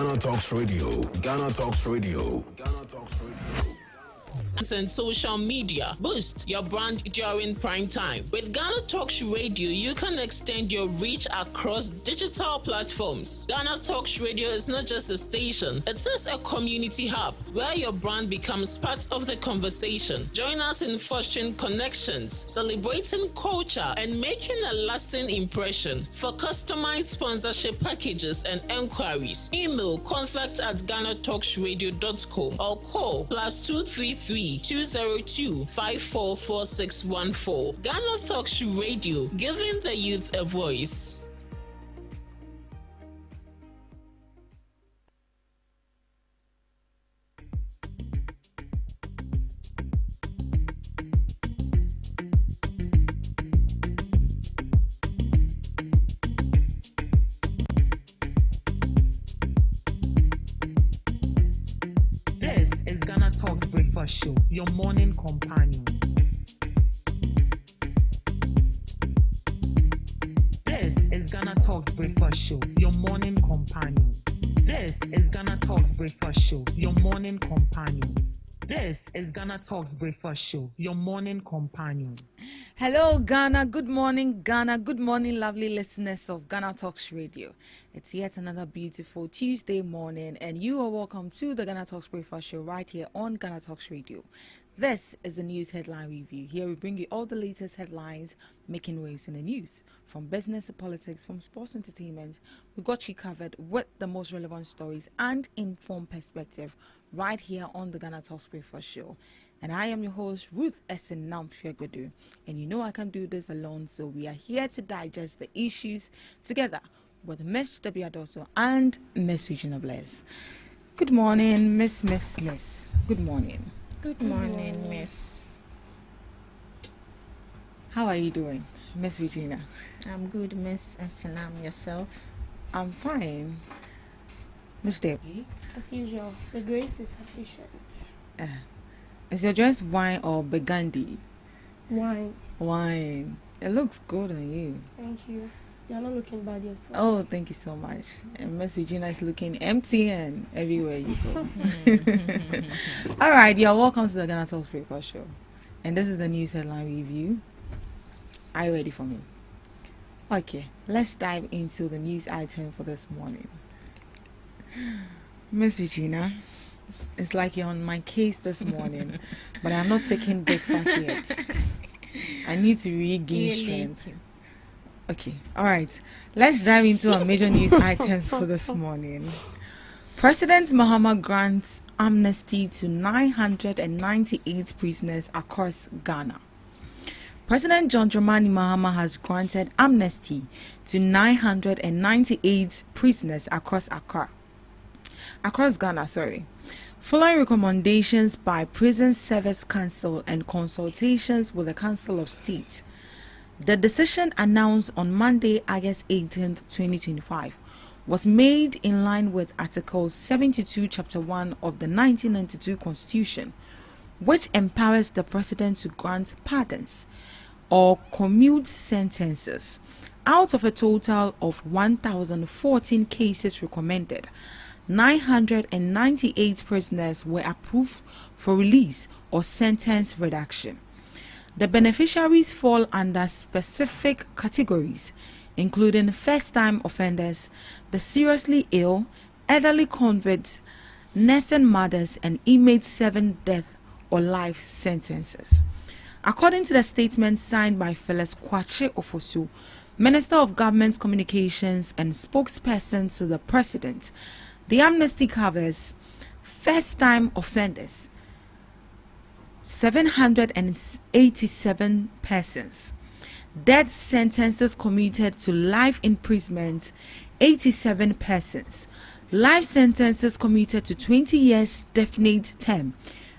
Ghana Talks Radio. Ghana Talks Radio. Ghana Talks Radio. And social media. Boost your brand during prime time. With Ghana Talks Radio, you can extend your reach across digital platforms. Ghana Talks Radio is not just a station, it is a community hub where your brand becomes part of the conversation. Join us in fostering connections, celebrating culture, and making a lasting impression. For customized sponsorship packages and enquiries, email contact@GhanaTalksRadio.com or call +233 202 544614. Ghana Talks Radio, giving the youth a voice. This is Ghana Talks Breakfast Show, your morning companion. This is Ghana Talks Breakfast Show, your morning companion. This is Ghana Talks Breakfast Show, your morning companion. This is Ghana Talks Breakfast Show, your morning companion. Hello, Ghana. Good morning, Ghana. Good morning, lovely listeners of Ghana Talks Radio. It's yet another beautiful Tuesday morning, and you are welcome to the Ghana Talks Breakfast Show right here on Ghana Talks Radio. This is the news headline review. Here we bring you all the latest headlines making waves in the news. From business to politics, from sports entertainment, we got you covered with the most relevant stories and informed perspective right here on the Ghana Talks Breakfast Show. And I am your host, Ruth Essen Namfiagbedu. And you know I can't do this alone, so we are here to digest the issues together with Miss W. Adoso and Miss Regina Bless. Good morning, Miss. Good morning. Good morning, Miss. How are you doing, Miss Regina? I'm good, Miss Esenam. Yourself? I'm fine. Miss Debbie? As usual, the grace is sufficient. Is your dress wine or burgundy? Wine. Wine. It looks good on you. Thank you. You're not looking bad yourself. Oh, thank you so much. And Miss Regina is looking empty and everywhere you go. All right, you're welcome to the Ghana Talks Breakfast Show. And this is the news headline review. Are you ready for me? Okay, let's dive into the news item for this morning. Miss Regina, it's like you're on my case this morning, but I'm not taking breakfast yet. I need to regain strength. Okay, all right. Let's dive into our major news items for this morning. President Mahama grants amnesty to 998 prisoners across Ghana. President John Dramani Mahama has granted amnesty to 998 prisoners across Ghana, following recommendations by Prison Service Council and consultations with the Council of State. The decision, announced on Monday, August 18, 2025, was made in line with Article 72, Chapter 1 of the 1992 Constitution, which empowers the President to grant pardons or commute sentences. Out of a total of 1,014 cases recommended, 998 prisoners were approved for release or sentence reduction. The beneficiaries fall under specific categories, including first-time offenders, the seriously ill, elderly convicts, nursing mothers, and inmates serving death or life sentences. According to the statement signed by Phyllis Kwache Ofosu, Minister of Government Communications and spokesperson to the President, the amnesty covers first-time offenders, 787 persons, death sentences commuted to life imprisonment, 87 persons, life sentences commuted to 20 years definite term,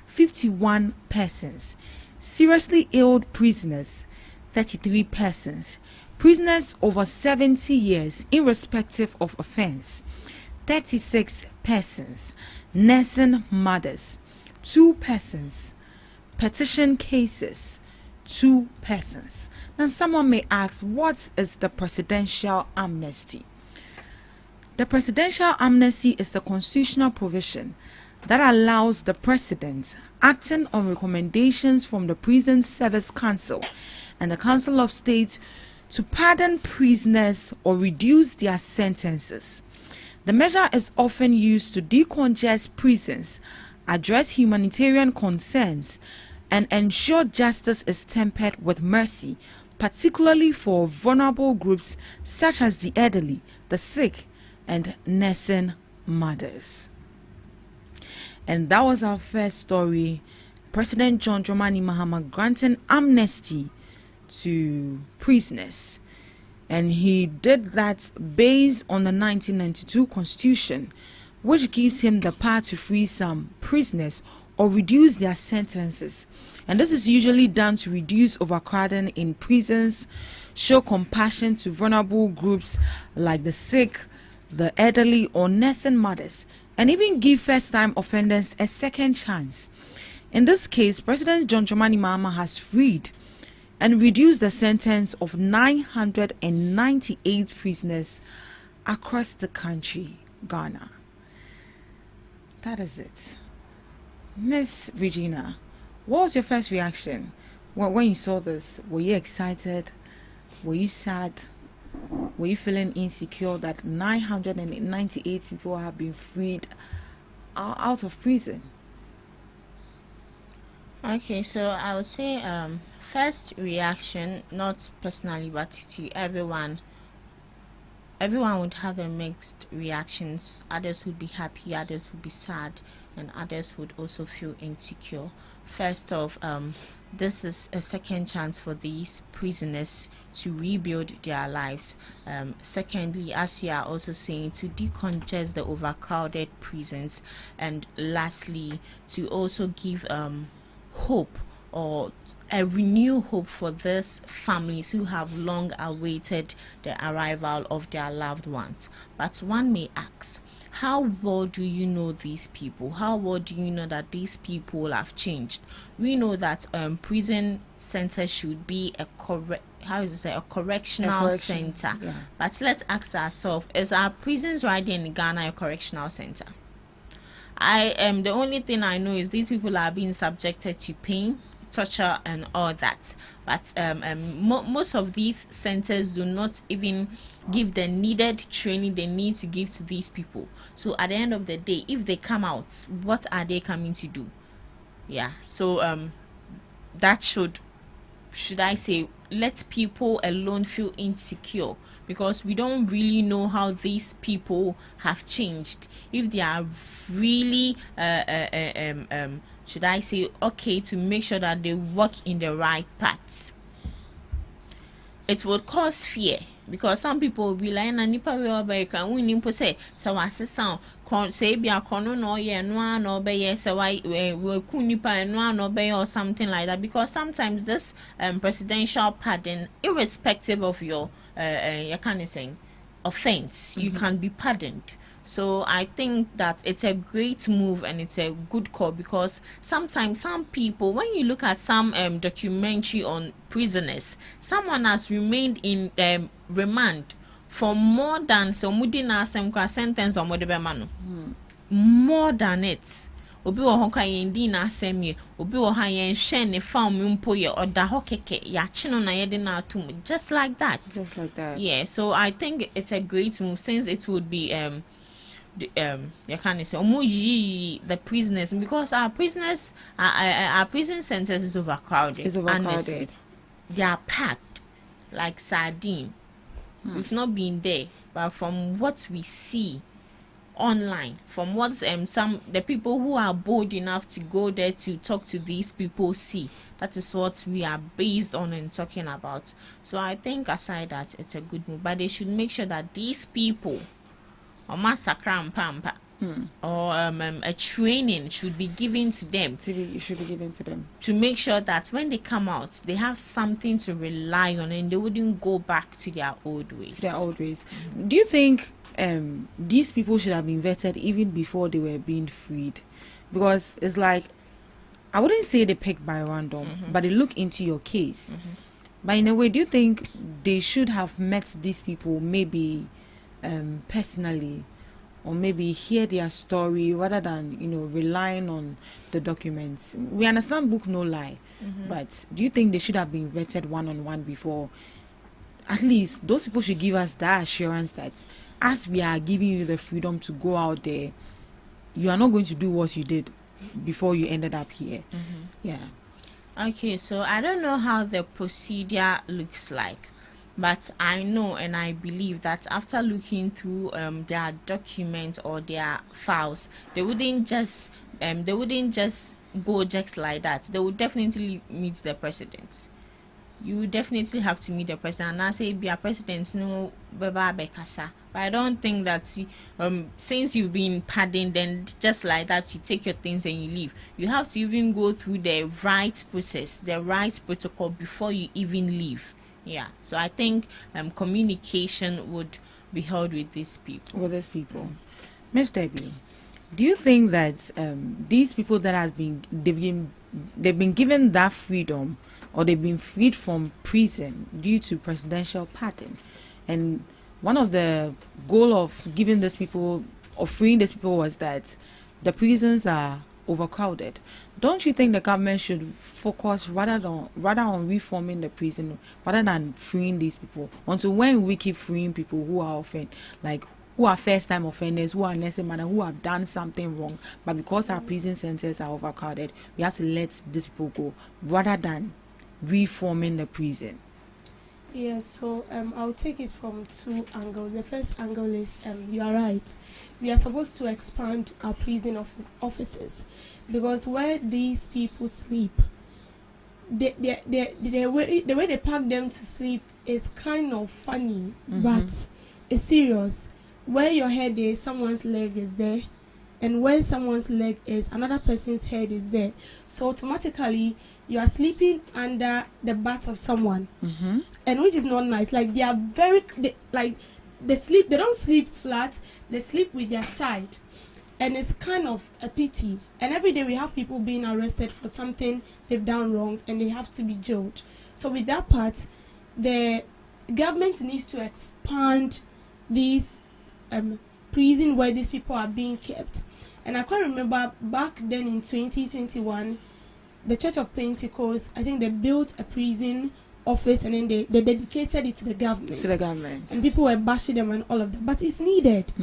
51 persons, seriously ill prisoners, 33 persons, prisoners over 70 years irrespective of offense, 36 persons, nursing mothers, 2 persons, petition cases, 2 persons. Now someone may ask, what is the presidential amnesty? The presidential amnesty is the constitutional provision that allows the president, acting on recommendations from the Prison Service Council and the Council of State, to pardon prisoners or reduce their sentences. The measure is often used to decongest prisons, address humanitarian concerns, and ensure justice is tempered with mercy, particularly for vulnerable groups such as the elderly, the sick, and nursing mothers. And that was our first story. President John Dramani Mahama granting amnesty to prisoners. And he did that based on the 1992 Constitution, which gives him the power to free some prisoners or reduce their sentences. And this is usually done to reduce overcrowding in prisons, show compassion to vulnerable groups like the sick, the elderly, or nursing mothers, and even give first-time offenders a second chance. In this case, President John Dramani Mahama has freed and reduced the sentence of 998 prisoners across the country, Ghana. That is it. Miss Regina, what was your first reaction when you saw this? Were you excited? Were you sad? Were you feeling insecure that 998 people have been freed out of prison? Okay, so I would say first reaction, not personally but to everyone would have a mixed reactions. Others would be happy, others would be sad, and others would also feel insecure. First off, this is a second chance for these prisoners to rebuild their lives. Secondly, as you are also saying, to decongest the overcrowded prisons. And lastly, to also give hope, or a renewed hope for these families who have long awaited the arrival of their loved ones. But one may ask, how well do you know these people? How well do you know that these people have changed? We know that prison center should be a correctional center. Yeah. But let's ask ourselves, is our prisons right here in Ghana a correctional center? The only thing I know is these people are being subjected to pain, torture, and all that. But most of these centers do not even give the needed training they need to give to these people. So at the end of the day, if they come out, what are they coming to do? Yeah. So that should I say, let people alone feel insecure, because we don't really know how these people have changed. If they are really should I say, okay, to make sure that they walk in the right path, it would cause fear, because some people will be like, na nipa we obeka woni mpo say wasesa say bia krono no ye no no obeye say we ku nipa no no obeye or something like that. Because sometimes this presidential pardon, irrespective of your you can say offense, you can be pardoned. So I think that it's a great move and it's a good call, because sometimes some people, when you look at some documentary on prisoners, someone has remained in remand for more than sentence or more than it. Obi wo honka yendi na asemi, obi wo ha yen hwe ne fam mpo ye oda ho keke ya chino na yede na atum, just like that. Yeah, so I think it's a great move, since it would be you can say the prisoners, because our prisoners our prison centers is overcrowded. Honestly, they are packed like sardine. We've not been there, but from what we see online, from what the people who are bold enough to go there to talk to these people see, that is what we are based on and talking about. So I think aside that, it's a good move, but they should make sure that these people or massacre pampa or a training should be given to them. To make sure that when they come out, they have something to rely on and they wouldn't go back to their old ways. Do you think these people should have been vetted even before they were being freed? Because it's like, I wouldn't say they picked by random, but they look into your case. But in a way, do you think they should have met these people maybe personally, or maybe hear their story rather than relying on the documents? We understand book no lie, but do you think they should have been vetted one-on-one before? At least those people should give us that assurance that as we are giving you the freedom to go out there, you are not going to do what you did before you ended up here. Yeah. Okay, so I don't know how the procedure looks like, but I know and I believe that after looking through their documents or their files, they wouldn't just go just like that. They would definitely meet the president. You definitely have to meet the president. And I say be a president, no beba bekasa. But I don't think that since you've been pardoned, then just like that you take your things and you leave. You have to even go through the right process, the right protocol before you even leave. Yeah. So I think communication would be held with these people. Miss Debbie, do you think that these people that they've been given that freedom, or they've been freed from prison due to presidential pardon, and one of the goal of giving these people or freeing these people was that the prisons are overcrowded? Don't you think the government should focus rather on reforming the prison rather than freeing these people? Until when we keep freeing people who are who are first-time offenders, who are necessary, who have done something wrong, but because our prison centers are overcrowded, we have to let these people go rather than reforming the prison? Yeah, so I'll take it from two angles. The first angle is you are right. We are supposed to expand our prison offices, because where these people sleep, the way they pack them to sleep is kind of funny, but it's serious. Where your head is, someone's leg is there, and where someone's leg is, another person's head is there. So automatically you are sleeping under the butt of someone, and which is not nice. Like they are they sleep. They don't sleep flat. They sleep with their side, and it's kind of a pity. And every day we have people being arrested for something they've done wrong, and they have to be jailed. So with that part, the government needs to expand these prison where these people are being kept. And I can remember back then in 2021, the Church of Pentecost, I think they built a prison office, and then they dedicated it to the government. And people were bashing them and all of that. But it's needed.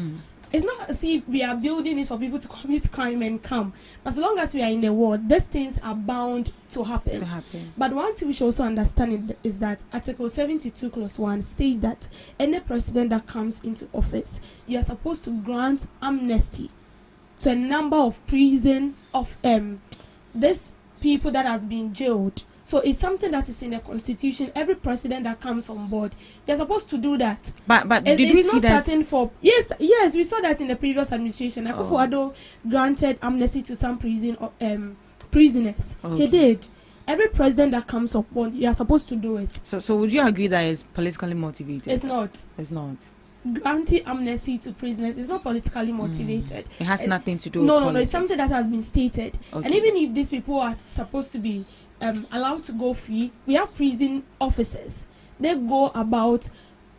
It's not as if we are building it for people to commit crime and come. But as long as we are in the world, these things are bound to happen. But one thing we should also understand is that Article 72 Clause 1 states that any president that comes into office, you are supposed to grant amnesty to a number of prison of these people that has been jailed. So it's something that is in the constitution. Every president that comes on board, they're supposed to do that. But did we see that? Yes, we saw that in the previous administration. Akufo-Addo granted amnesty to some prisoners. He did. Every president that comes on board, you are supposed to do it. So would you agree that it's politically motivated? It's not. Granting amnesty to prisoners is not politically motivated. It has nothing to do with politics. No, it's something that has been stated. And even if these people are supposed to be allowed to go free, we have prison officers. They go about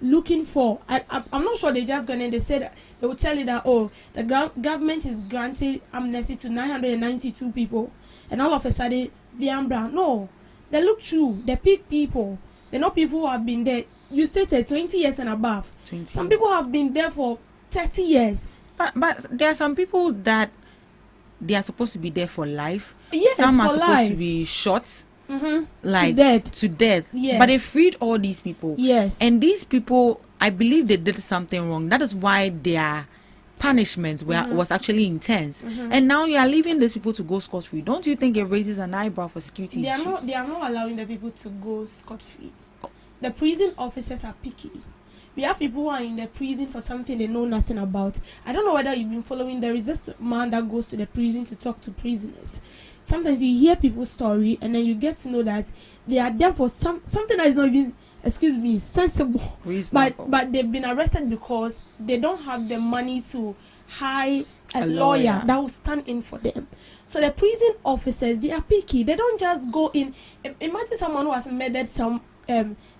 looking for, I'm not sure they just go and they said they will tell you that, the government is granting amnesty to 992 people, and all of a sudden no, they look through, they pick people. They know people who have been there. You stated 20 years and above. Some people have been there for 30 years. But there are some people that they are supposed to be there for life. Yes, some are for supposed life. to be shot to death. Yes. But they freed all these people. Yes. And these people, I believe they did something wrong. That is why their punishments was actually intense. And now you are leaving these people to go scot-free. Don't you think it raises an eyebrow for security issues? They are not allowing the people to go scot-free. The prison officers are picky. We have people who are in the prison for something they know nothing about. I don't know whether you've been following. There is this man that goes to the prison to talk to prisoners. Sometimes you hear people's story, and then you get to know that they are there for something that is not even, sensible. But they've been arrested because they don't have the money to hire a lawyer that will stand in for them. So the prison officers, they are picky. They don't just go in. Imagine someone who has murdered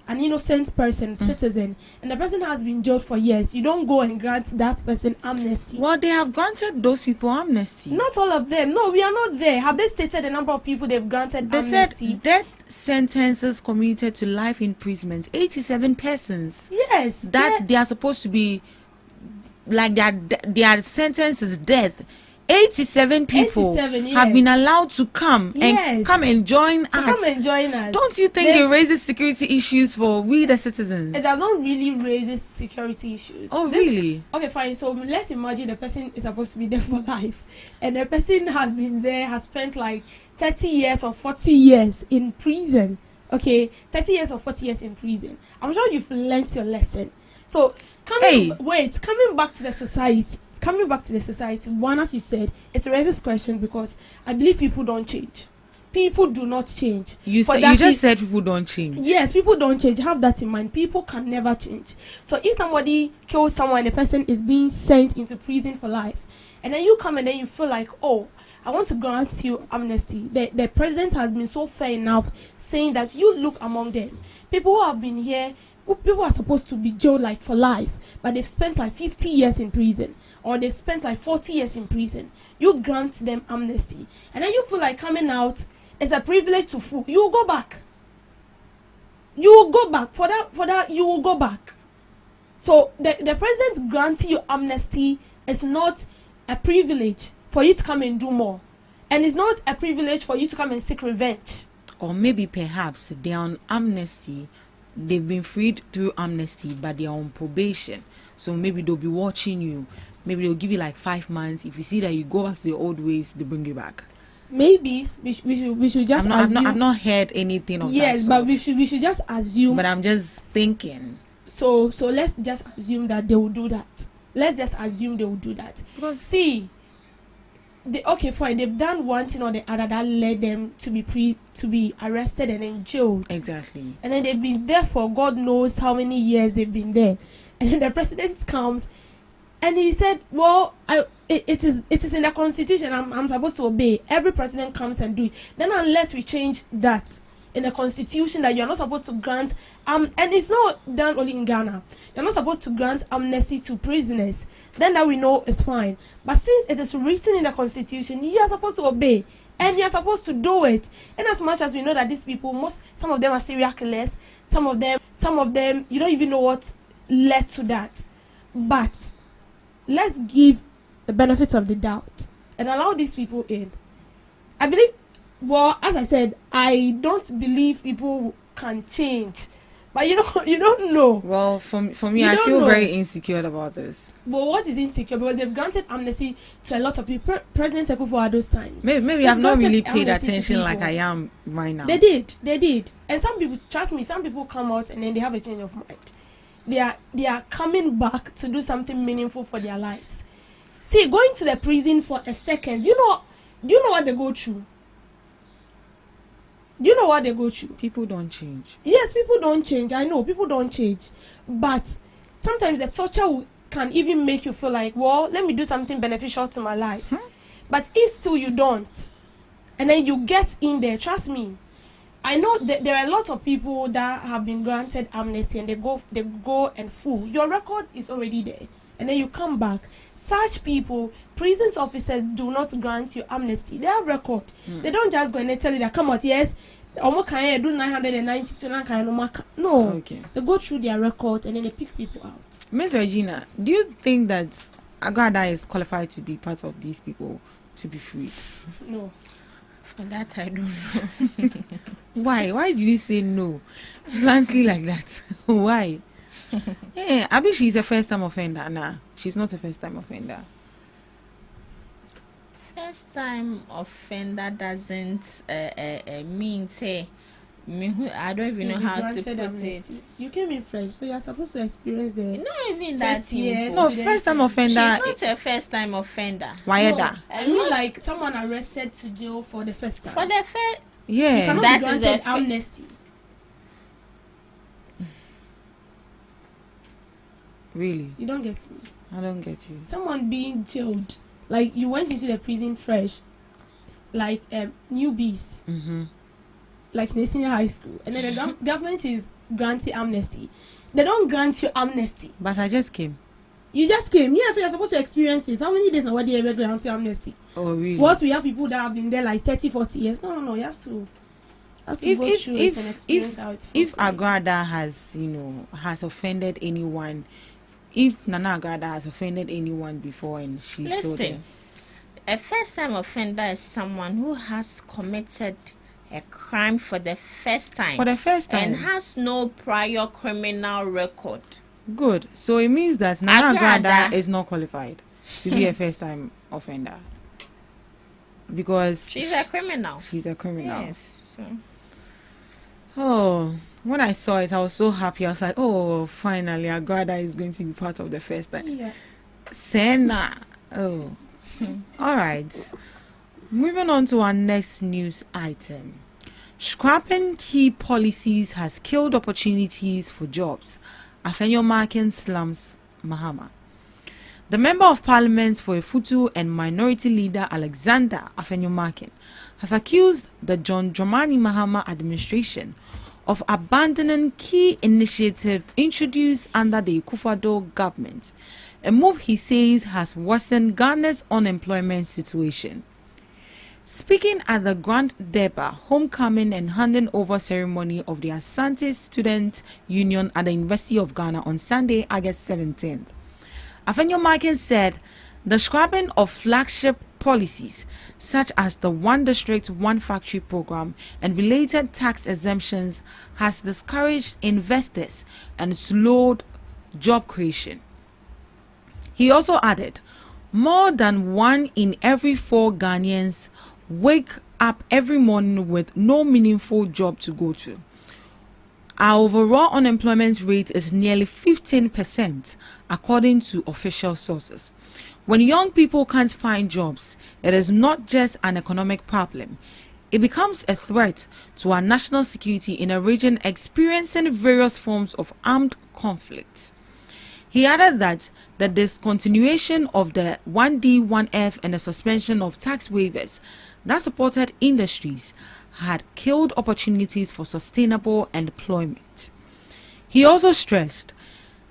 an innocent person, citizen, and the person has been jailed for years, you don't go and grant that person amnesty. Well, they have granted those people amnesty. Not all of them. No, we are not there. Have they stated the number of people they've granted They amnesty? said death sentences commuted to life imprisonment, 87 persons. Yes. That they are supposed to be, like, their sentence is death. 87 people 87, yes. have been allowed to come and join us. Come and join us. Don't you think it raises security issues for we the citizens? It does not really raise security issues. Oh, really? Okay, fine. So let's imagine the person is supposed to be there for life, and the person has been there, has spent like 30 years or 40 years in prison. Okay, 30 years or 40 years in prison. I'm sure you've learnt your lesson. So coming back to the society. One, as you said, it raises questions because I believe people don't change. People do not change. You just said people don't change. Yes, people don't change. Have that in mind. People can never change. So if somebody kills someone, the person is being sent into prison for life, and then you come and then you feel like, oh, I want to grant you amnesty. The president has been so fair enough saying that you look among them. People who have been here, people are supposed to be jailed like for life, but they've spent like 50 years in prison, or they've spent like 40 years in prison. You grant them amnesty, and then you feel like coming out is a privilege to fool. You will go back. For that you will go back. So the president granting you amnesty is not a privilege for you to come and do more, and it's not a privilege for you to come and seek revenge. Or maybe perhaps they're on amnesty. They've been freed through amnesty, but they're on probation. So maybe they'll be watching you. Maybe they'll give you like 5 months. If you see that you go back to your old ways, they bring you back. Maybe we should just assume. I've not heard anything of that. Yes, but we should just assume. But I'm just thinking. So let's just assume that they will do that. Because see, fine. They've done one thing or the other that led them to be arrested and then jailed. Exactly. And then they've been there for God knows how many years they've been there. And then the president comes, and he said, "Well, it is in the constitution. I'm supposed to obey." Every president comes and do it. Then unless we change that in the constitution that you're not supposed to grant and it's not done only in Ghana. You're not supposed to grant amnesty to prisoners. Then that we know is fine. But since it is written in the constitution, you are supposed to obey and you are supposed to do it. And as much as we know that these people, some of them are serial killers, some of them you don't even know what led to that. But let's give the benefit of the doubt and allow these people in. I believe. Well, as I said, I don't believe people can change, but you don't know. Well, for me, I feel very insecure about this. But what is insecure? Because they've granted amnesty to a lot of people. President Akufo those times. Maybe I've not really paid attention like I am right now. They did, and some people, trust me, some people come out and then they have a change of mind. They are coming back to do something meaningful for their lives. See, going to the prison for a second, do you know what they go through? Do you know what they go through? People don't change. Yes, people don't change. I know, people don't change. But sometimes the torture can even make you feel like, well, let me do something beneficial to my life. But if still you don't, and then you get in there, trust me, I know that there are a lot of people that have been granted amnesty and they go and fool. Your record is already there. And then you come back. Such people, prisons officers do not grant you amnesty. They have record. They don't just go and they tell you that come out, yes, do 990 to no. Okay. They go through their records and then they pick people out. Miss Regina, do you think that Agada is qualified to be part of these people to be freed? No. For that I don't know. Why? Why did you say no? Bluntly like that. Why? Yeah, I mean she's a first-time offender. Nah, she's not a first-time offender. First-time offender doesn't mean say I don't even know how to put it. You came in fresh, so you're supposed to experience the Not even that year. No, first-time offender. She's not a first-time offender. Why No, that? I mean like someone arrested to jail for the first time. For the first, you Yeah. cannot that be is granted the amnesty. Really? You don't get me. I don't get you. Someone being jailed, like you went into the prison fresh, like newbies. Mm-hmm. like in a senior high school, and then the government is granting amnesty. They don't grant you amnesty. But I just came. You just came. Yeah, so you're supposed to experience it. How many days and what they ever grant you amnesty? Oh, really? Once we have people that have been there like 30, 40 years. No, you have to go through it and experience how it feels. If Agrada has, has offended anyone, if Nana Agrada has offended anyone before and she's still there. A first-time offender is someone who has committed a crime for the first time. For the first time. And has no prior criminal record. Good. So it means that Nana Agrada Agrada is not qualified to be a first-time offender. Because she's a criminal. She's a criminal. Yes. So. Oh, when I saw it, I was so happy. I was like, oh, finally, Agrada is going to be part of the first time. Yeah. Senna. Oh. All right. Moving on to our next news item. Scrapping key policies has killed opportunities for jobs. Afenyomakin slums Mahama. The Member of Parliament for Efutu and Minority Leader Alexander Afenyomakin has accused the John Dramani Mahama administration of abandoning key initiatives introduced under the Akufo-Addo government, a move he says has worsened Ghana's unemployment situation. Speaking at the Grand Deba homecoming and handing over ceremony of the Asante Student Union at the University of Ghana on Sunday, August 17th, Afenyomakin said the scrapping of flagship policies such as the One District, One Factory program and related tax exemptions has discouraged investors and slowed job creation. He also added, more than 1 in every 4 Ghanaians wake up every morning with no meaningful job to go to. Our overall unemployment rate is nearly 15%, according to official sources. When young people can't find jobs, it is not just an economic problem. It becomes a threat to our national security in a region experiencing various forms of armed conflict. He added that the discontinuation of the 1D, 1F and the suspension of tax waivers that supported industries had killed opportunities for sustainable employment. He also stressed,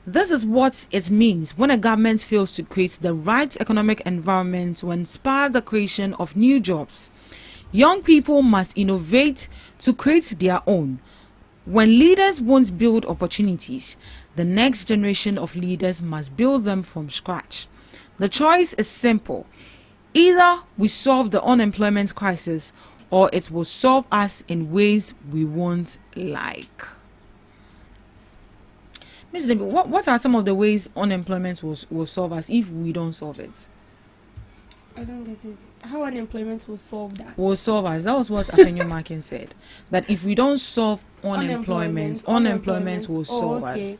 this is what it means when a government fails to create the right economic environment to inspire the creation of new jobs. Young people must innovate to create their own. When leaders won't build opportunities, the next generation of leaders must build them from scratch. The choice is simple. Either we solve the unemployment crisis or it will solve us in ways we won't like. Ms. Debbie, what are some of the ways unemployment will solve us if we don't solve it? I don't get it. How unemployment will solve that? Will solve us. That was what Afenyomakin said. That if we don't solve unemployment will solve us.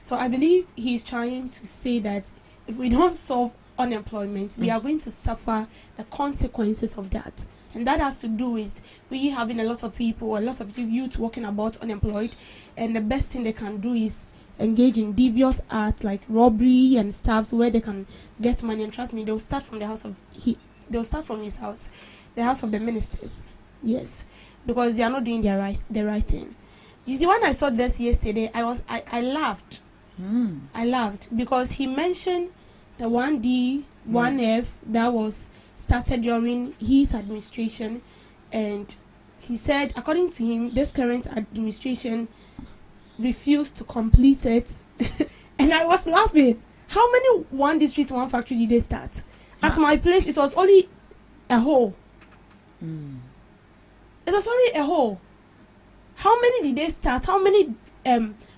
So I believe he's trying to say that if we don't solve unemployment, we are going to suffer the consequences of that. And that has to do with we having a lot of people, a lot of youth walking about unemployed, and the best thing they can do is engage in devious acts like robbery and stuff where they can get money. And trust me, they'll start from his house, the house of the ministers. Yes, because they are not doing the right thing. You see, when I saw this yesterday, I laughed. I laughed because he mentioned the 1D, 1F that was started during his administration, and he said, according to him, this current administration refused to complete it. And I was laughing. How many 1 district, 1 factory did they start? At my place, it was only a hole. It was only a hole. How many did they start? How many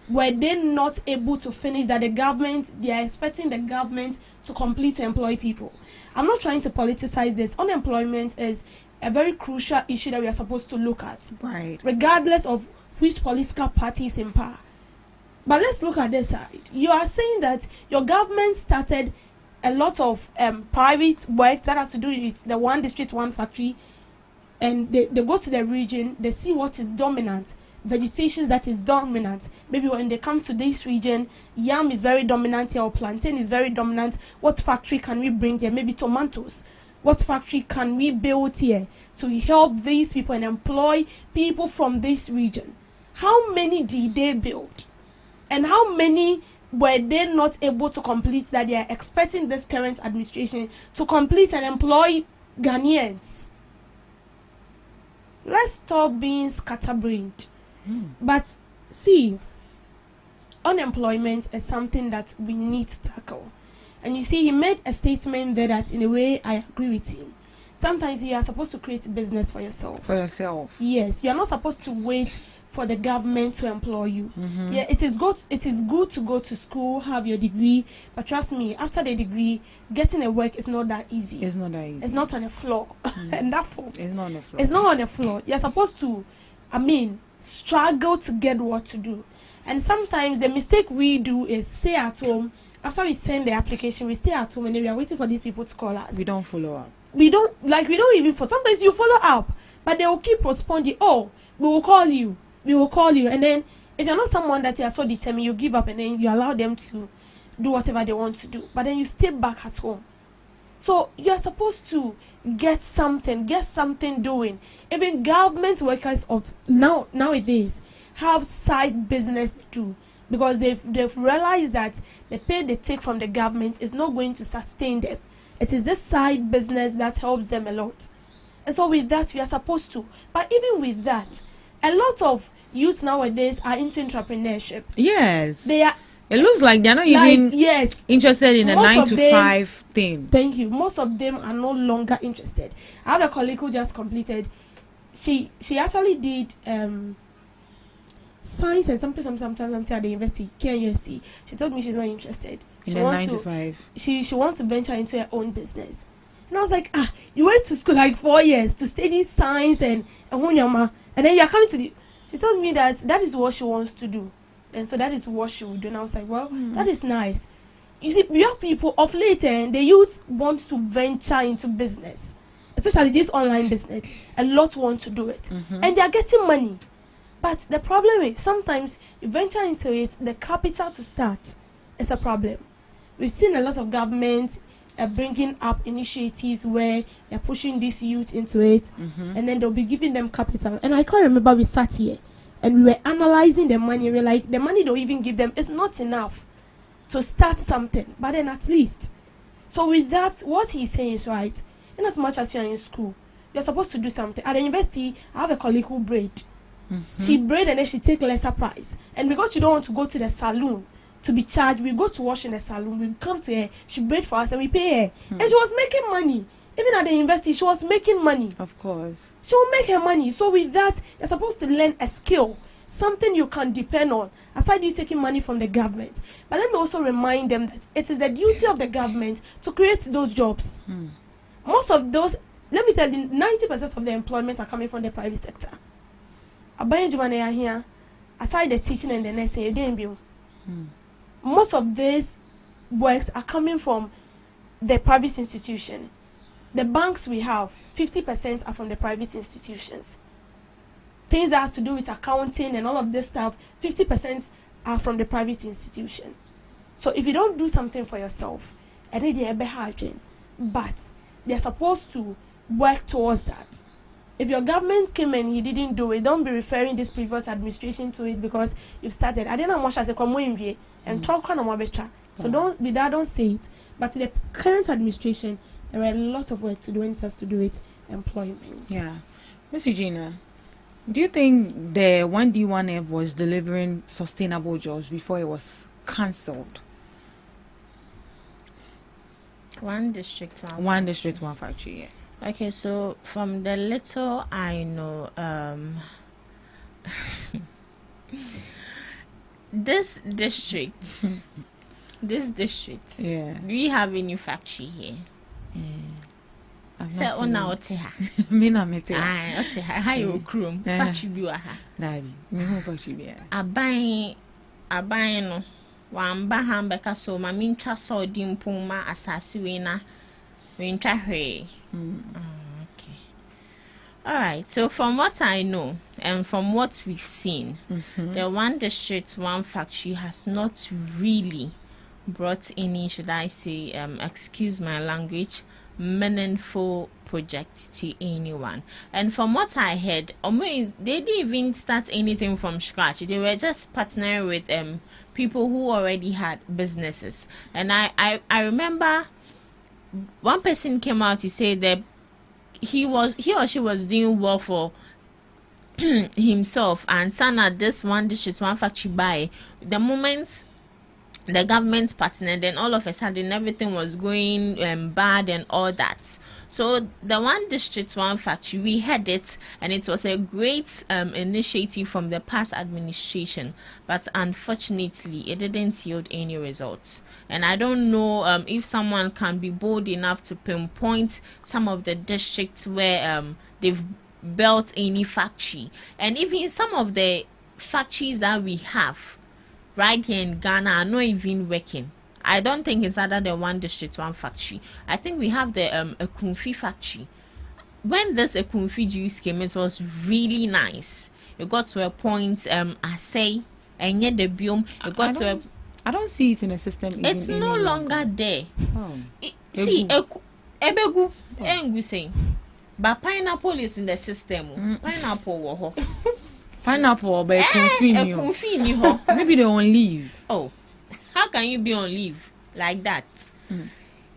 were they not able to finish that they are expecting the government to complete to employ people? I'm not trying to politicize this. Unemployment is a very crucial issue that we are supposed to look at. Right. Regardless of which political party is in power. But let's look at this side. You are saying that your government started a lot of private work that has to do with the 1 district, 1 factory, and they go to the region, they see what is dominant, vegetations that is dominant. Maybe when they come to this region, yam is very dominant here, or plantain is very dominant. What factory can we bring there? Maybe tomatoes. what factory can we build here to help these people and employ people from this region? How many did they build? And how many were they not able to complete that they are expecting this current administration to complete and employ Ghanaians? Let's stop being scatterbrained. But see, unemployment is something that we need to tackle. And you see, he made a statement there that in a way I agree with him. Sometimes you are supposed to create a business for yourself. For yourself. Yes, you are not supposed to wait for the government to employ you. Yeah, it is good to go to school, have your degree, but trust me, after the degree, getting a work is not that easy. It's not that easy. It's not on the floor. And therefore, It's not on the floor. it's not on the floor. You're supposed to, struggle to get what to do. And sometimes the mistake we do is stay at home. After we send the application, we stay at home and then we are waiting for these people to call us. We don't follow up. We don't even sometimes you follow up, but they will keep postponing. Oh, we will call you. And then if you're not someone that you are so determined, you give up and then you allow them to do whatever they want to do. But then you stay back at home. So you are supposed to get something doing. Even government workers of nowadays have side business too, because they've realized that the pay they take from the government is not going to sustain them. It is this side business that helps them a lot. And so with that, we are supposed to. But even with that, a lot of youth nowadays are into entrepreneurship. Yes. They are. It looks like they're not even interested in a Most 9 to 5 thing. Thank you. Most of them are no longer interested. I have a colleague who just completed. She actually did science and something at the university, KUST. She told me she's not interested. In a 9 to 5. She wants to venture into her own business. And I was like, you went to school like 4 years to study science and then you are coming to the. She told me that is what she wants to do. And so that is what she would do. And I was like, well, that is nice. You see, we have people of late, and the youth want to venture into business, especially this online business. A lot want to do it. And they are getting money. But the problem is, sometimes you venture into it, the capital to start is a problem. We've seen a lot of governments bringing up initiatives where they're pushing this youth into it, and then they'll be giving them capital. And I can't remember, we sat here and we were analyzing the money. We're like, the money they'll even give them is not enough to start something, but then at least. So with that, what he's saying is right. In as much as you're in school, you're supposed to do something. At the university, I have a colleague who braid. She braid and then she take lesser price. And because you don't want to go to the salon to be charged, we go to wash in the salon. We come to her, she braid for us and we pay her. And she was making money. Even at the university, she was making money. Of course. She will make her money. So with that, you're supposed to learn a skill, something you can depend on, aside you taking money from the government. But let me also remind them that it is the duty of the government to create those jobs. Most of those, let me tell you, 90% of the employment are coming from the private sector. Abayajumane here, aside the teaching and the nursing, you didn't build. Most of these works are coming from the private institution. The banks we have, 50% are from the private institutions. Things that has to do with accounting and all of this stuff, 50% are from the private institution. So if you don't do something for yourself, but they're supposed to work towards that. If your government came and he didn't do it, don't be referring this previous administration to it because you've started. I don't know much as a common and talk on a better. So don't say it. But the current administration, there are a lot of work to do and it has to do with employment. Yeah. Miss Regina, do you think the 1D1F was delivering sustainable jobs before it was cancelled? One district, one factory, yeah. Okay, so from the little I know, this district, yeah. Do we have any factory here? Say ona oteha. Me na mete. Ah, oteha. How you chrome? Factory bi wa ha. Dabi. Me ho factory bi. Aban no. Wamba hambeka so ma mintwa so di mpoma asase we na. Mintwa hwe. Okay. All right. So from what I know and from what we've seen, the one district, one factory has not really brought any, should I say, excuse my language, meaningful project to anyone. And from what I heard, they didn't even start anything from scratch. They were just partnering with people who already had businesses. And I remember one person came out to say that he or she was doing well for himself, and Sana, this one district one factory buy the moment the government partnered, then all of a sudden everything was going bad and all that. So the one district one factory, we had it, and it was a great initiative from the past administration, but unfortunately it didn't yield any results. And I don't know if someone can be bold enough to pinpoint some of the districts where they've built any factory, and even some of the factories that we have right here in Ghana are not even working. I don't think it's other than one district, one factory. I think we have the Ekunfi factory. When this Ekunfi juice came, it was really nice. It got to a point, I say, and yet the biome, it got to a... I don't see it in the system. It's no longer there. Oh. See, Ebegu, we saying, but pineapple is in the system. Pineapple, pineapple, but Ekunfi. Maybe they're on leave. Oh, how can you be on leave like that?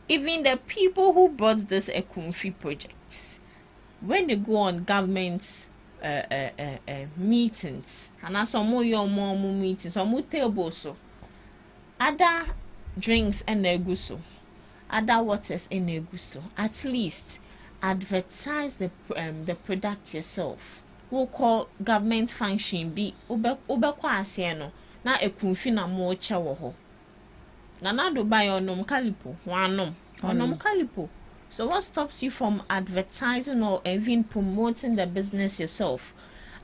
Even the people who brought this Ekunfi project, when they go on government meetings, and as some more meetings, some tables, so other drinks and neguso, other waters and neguso, at least advertise the product yourself. We'll call government function be ube kwasieno na Ekunfi na mo chawo na do buy onom kalipo onom kalipo. So what stops you from advertising or even promoting the business yourself?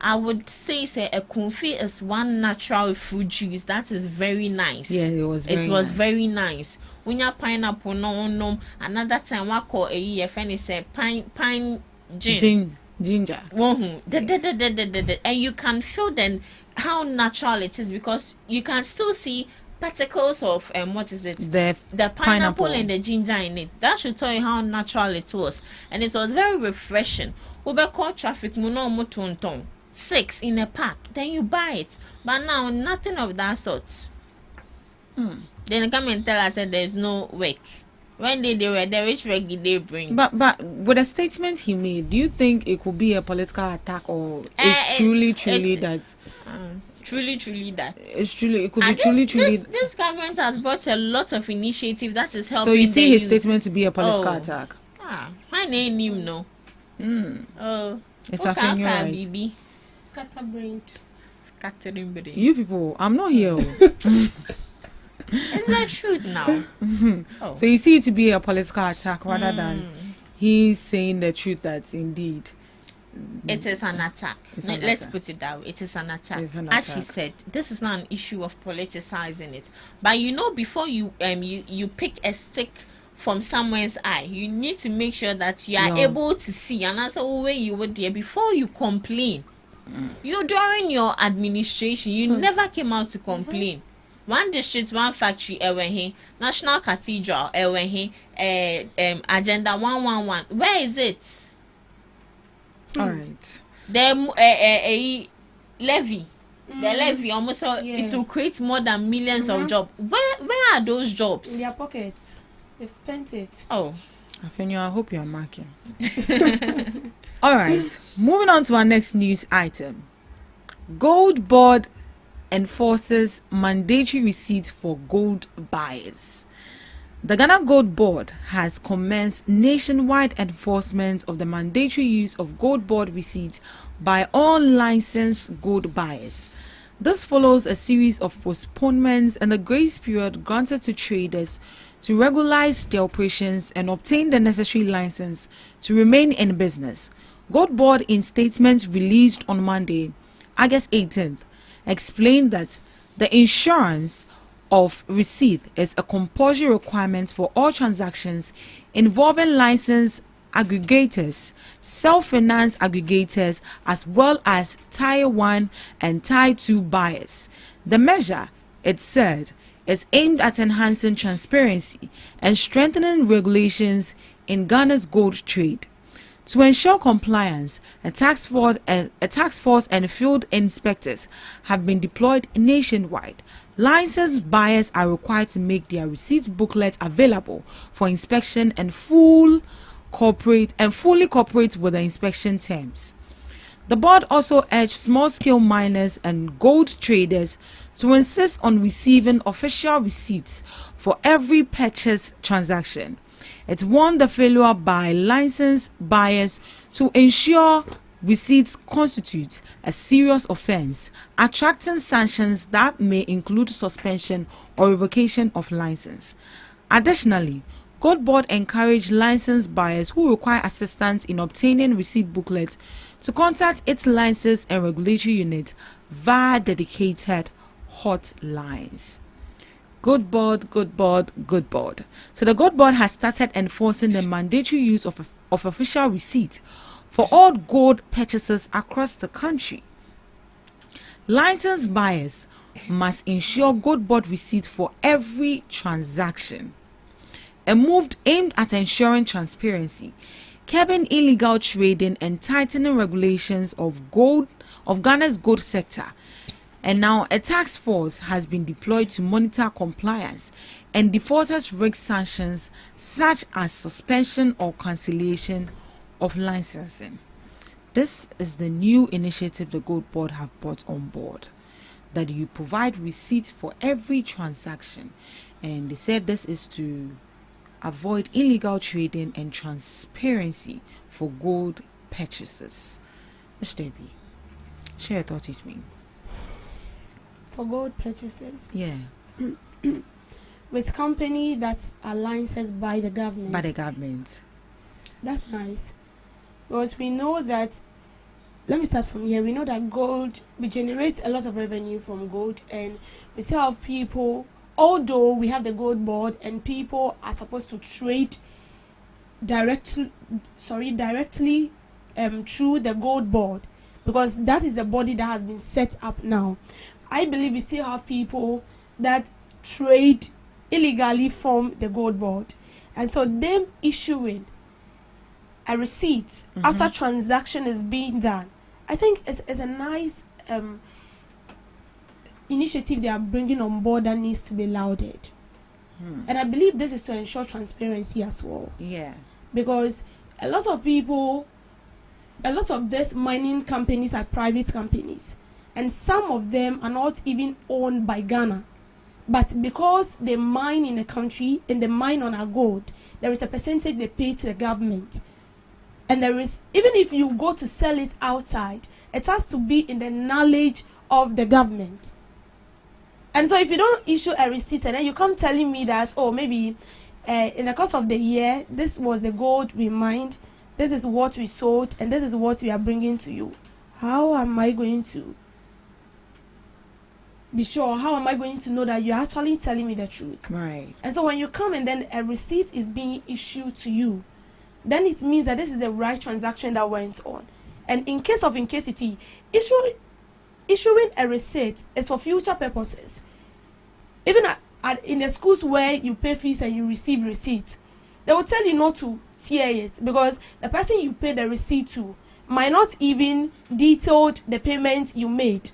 I would say Ekunfi is one natural fruit juice that is very nice. Yeah, it was very nice. When you pineapple no another time what call a year friend say pine ginger. And you can feel then how natural it is, because you can still see particles of what is it? The pineapple and the ginger in it. That should tell you how natural it was, and it was very refreshing. Ube call traffic muno 6 in a pack, then you buy it. But now nothing of that sort. Then they come and tell us that there's no work. When they were there, which work did they bring? But with the statement he made, do you think it could be a political attack, or it's truly that? Truly that. It's truly, it could and be truly. This government has brought a lot of initiative that is helping. So you see his statement to be a political attack. My name him no. Oh, it's a thing, right? Baby. Scattering brain. You people, I'm not here. It's not truth now. So you see it to be a political attack rather than he's saying the truth that indeed it is an attack. Let's put it that way. It is an attack. As she said, this is not an issue of politicizing it. But before you pick a stick from someone's eye, you need to make sure that you are able to see. And that's the way you would there before you complain. You during your administration, you never came out to complain. One district, one factory, National Cathedral, Agenda 111. Where is it? All right. The levy. The levy almost it will create more than millions of jobs. Where are those jobs? In their pockets. They've spent it. Oh. I hope you're marking. All right. Moving on to our next news item. Gold Board enforces mandatory receipts for gold buyers. The Ghana Gold Board has commenced nationwide enforcement of the mandatory use of Gold Board receipts by all licensed gold buyers. This follows a series of postponements and the grace period granted to traders to regularize their operations and obtain the necessary license to remain in business. Gold Board, in statements released on Monday, August 18th, explained that the insurance of receipt is a compulsory requirement for all transactions involving licensed aggregators, self-finance aggregators, as well as Tier 1 and Tier 2 buyers. The measure, it said, is aimed at enhancing transparency and strengthening regulations in Ghana's gold trade. To ensure compliance, a task force and field inspectors have been deployed nationwide. Licensed buyers are required to make their receipt booklet available for inspection and fully cooperate with the inspection terms. The board also urged small-scale miners and gold traders to insist on receiving official receipts for every purchase transaction. It warned the failure by licensed buyers to ensure receipts constitute a serious offense, attracting sanctions that may include suspension or revocation of license. Additionally, Gold Board encouraged licensed buyers who require assistance in obtaining receipt booklets to contact its license and regulatory unit via dedicated hotlines. Good board. So the Gold Board has started enforcing the mandatory use of official receipt for all gold purchases across the country. Licensed buyers must ensure Gold Board receipt for every transaction. A move aimed at ensuring transparency, curbing illegal trading and tightening regulations of Ghana's gold sector. And now a task force has been deployed to monitor compliance and defaulters risk sanctions such as suspension or cancellation of licensing. This is the new initiative the Gold Board have brought on board, that you provide receipt for every transaction. And they said this is to avoid illegal trading and transparency for gold purchases. Ms. Debbie, share your thoughts with me. For gold purchases? Yeah. With company that are licensed by the government. By the government. That's nice. Because we know that, let me start from here. We know that gold, we generate a lot of revenue from gold, and we still have people, although we have the Gold Board and people are supposed to trade directly through the Gold Board, because that is the body that has been set up now. I believe we still have people that trade illegally from the Gold Board, and so them issuing a receipt after transaction is being done, I think it's a nice initiative they are bringing on board that needs to be lauded. And I believe this is to ensure transparency as well. Yeah. Because a lot of these mining companies are private companies, and some of them are not even owned by Ghana. But because they mine in a country and they mine on our gold, there is a percentage they pay to the government. And there is, even if you go to sell it outside, it has to be in the knowledge of the government. And so if you don't issue a receipt and then you come telling me that, oh, maybe in the course of the year, this was the gold we mined, this is what we sold, and this is what we are bringing to you, how am I going to be sure? How am I going to know that you're actually telling me the truth? Right. And so when you come and then a receipt is being issued to you, then it means that this is the right transaction that went on. And in case of incasity, issuing a receipt is for future purposes. Even in the schools where you pay fees and you receive receipts, they will tell you not to tear it, because the person you pay the receipt to might not even detail the payment you made.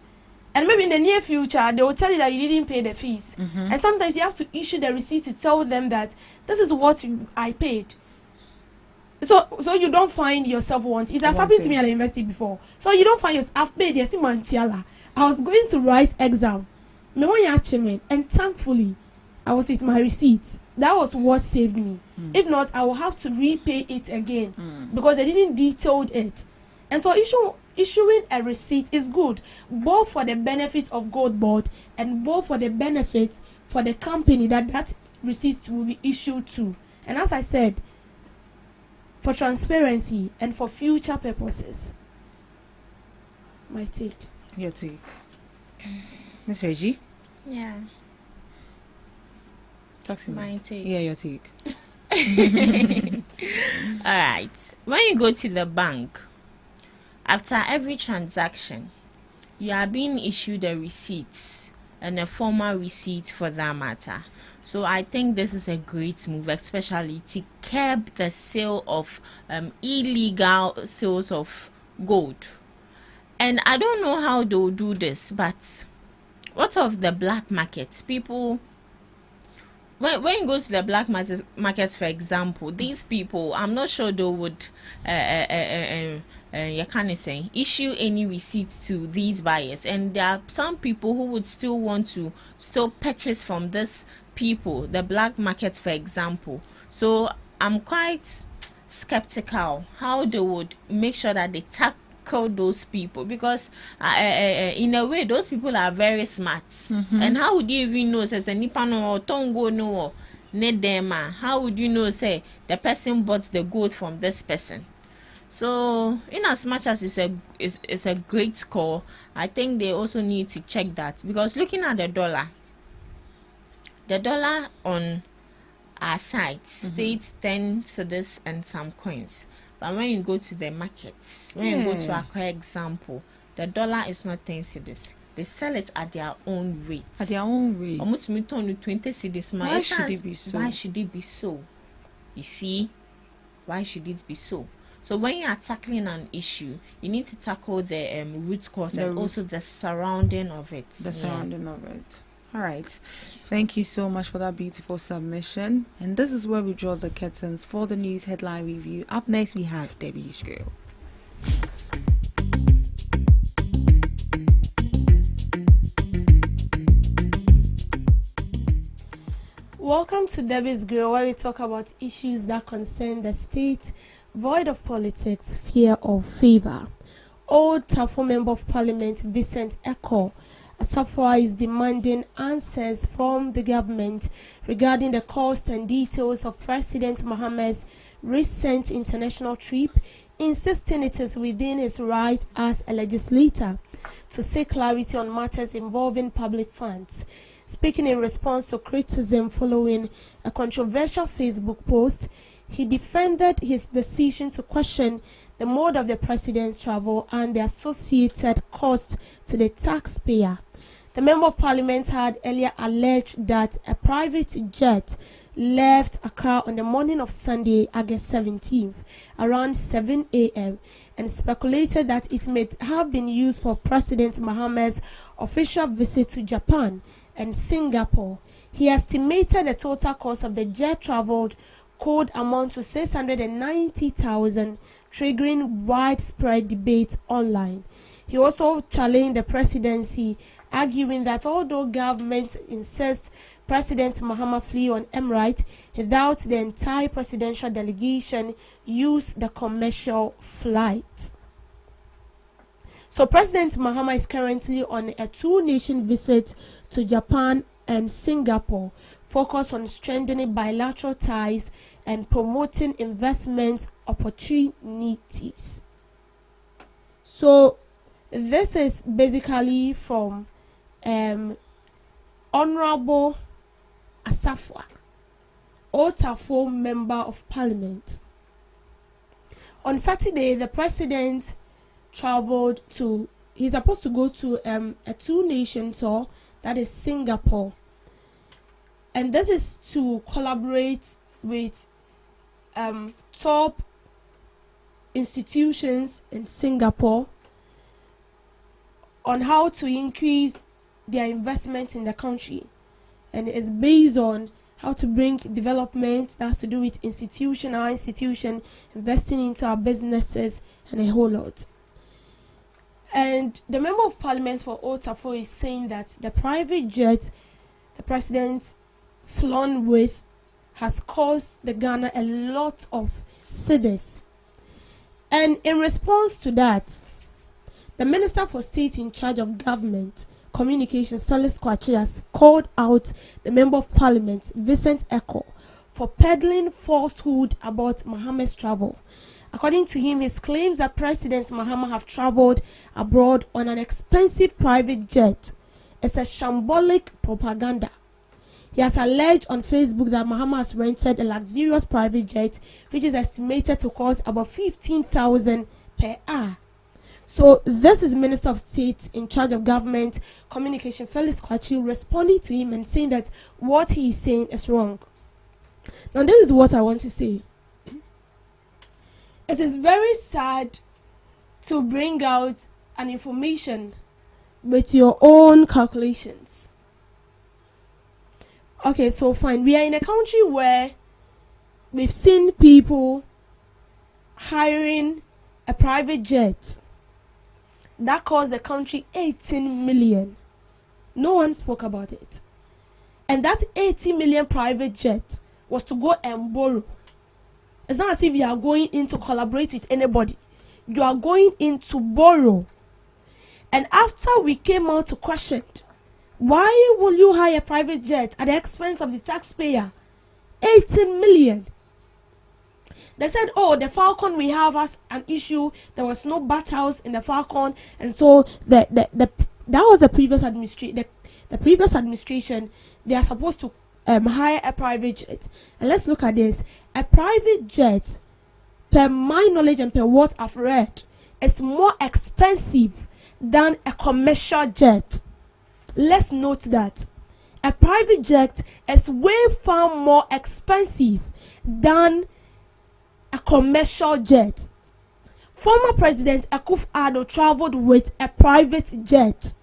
And maybe in the near future, they will tell you that you didn't pay the fees. And sometimes you have to issue the receipt to tell them that this is what I paid. So you don't find yourself wanting. It has happened to me at the university before. So you don't find yourself. I've paid. Yes, I was going to write exam, and thankfully, I was with my receipts. That was what saved me. If not, I will have to repay it again because they didn't detail it. And so issuing a receipt is good, both for the benefit of Gold Board and both for the benefits for the company that receipt will be issued to. And as I said, for transparency and for future purposes. My take. Your take. Miss Reggie? Yeah. Talk to me. My take. Yeah, your take. All right. When you go to the bank, after every transaction, you are being issued a receipt and a formal receipt for that matter. So I think this is a great move, especially to curb the sale of illegal sales of gold. And I don't know how they'll do this, but what of the black markets? People, when you go to the black markets, for example, these people, I'm not sure they would you can't say issue any receipt to these buyers, and there are some people who would still want to purchase from this people, the black market, for example. So I'm quite skeptical how they would make sure that they tackle those people, because in a way those people are very smart. And how would you even know says nipa no tongo no nedema? How would you know say the person bought the gold from this person? So in as much as it's a great call, I think they also need to check that, because looking at the dollar on our site states 10 cedis and some coins. But when you go to the markets, when you go to Accra example, the dollar is not 10 cedis. They sell it at their own rate. At their own rate. 20 cedis. Why should it be so? Why should it be so? You see, why should it be so? So when you are tackling an issue, you need to tackle the root cause and also the surrounding of it. Surrounding of it. All right. Thank you so much for that beautiful submission. And this is where we draw the curtains for the news headline review. Up next, we have Debbie Skrill. Welcome to Debbie's Grill, where we talk about issues that concern the state, void of politics, fear of favor. Old Tafo Member of Parliament Vincent Eko Asafwa is demanding answers from the government regarding the cost and details of President Mohammed's recent international trip, insisting it is within his right as a legislator to seek clarity on matters involving public funds. Speaking in response to criticism following a controversial Facebook post, he defended his decision to question the mode of the president's travel and the associated cost to the taxpayer. The Member of Parliament had earlier alleged that a private jet left Accra on the morning of Sunday, August 17th, around 7 a.m. and speculated that it may have been used for President Mohammed's official visit to Japan and Singapore. He estimated the total cost of the jet traveled could amount to 690,000, triggering widespread debate online. He also challenged the presidency, arguing that although government insists President Mahama flee on Emirates, he doubts the entire presidential delegation used the commercial flight. So President Mahama is currently on a two-nation visit to Japan and Singapore, focused on strengthening bilateral ties and promoting investment opportunities. So this is basically from Honorable Asafwa, Otafo Member of Parliament. On Saturday, the president traveled to, he's supposed to go to a two-nation tour, that is Singapore. And this is to collaborate with top institutions in Singapore on how to increase their investment in the country. And it's based on how to bring development that has to do with institution investing into our businesses and a whole lot. And the Member of Parliament for Otafo is saying that the private jet the president flown with has caused the Ghana a lot of cedis. And in response to that, the Minister for State in charge of Government Communications, Felix Kwachi, has called out the Member of Parliament, Vincent Eko, for peddling falsehood about Mohammed's travel. According to him, his claims that President Mahama have traveled abroad on an expensive private jet is a shambolic propaganda. He has alleged on Facebook that Mahama has rented a luxurious private jet, which is estimated to cost about 15,000 per hour. So this is Minister of State in charge of government communication, Felix Kwachi, responding to him and saying that what he is saying is wrong. Now this is what I want to say. It is very sad to bring out an information with your own calculations. Okay, so fine. We are in a country where we've seen people hiring a private jet that cost the country 18 million. No one spoke about it. And that 80 million private jet was to go and borrow. It's not as if you are going in to collaborate with anybody. You are going in to borrow. And after we came out to question, why will you hire a private jet at the expense of the taxpayer? 18 million. They said, oh, the Falcon we have has an issue. There was no battles in the Falcon. And so that was the previous administration. The previous administration, they are supposed to hire a private jet. And let's look at this. A private jet, per my knowledge and per what I've read, is more expensive than a commercial jet. Let's note that. A private jet is way far more expensive than a commercial jet. Former President Akufo-Addo traveled with a private jet.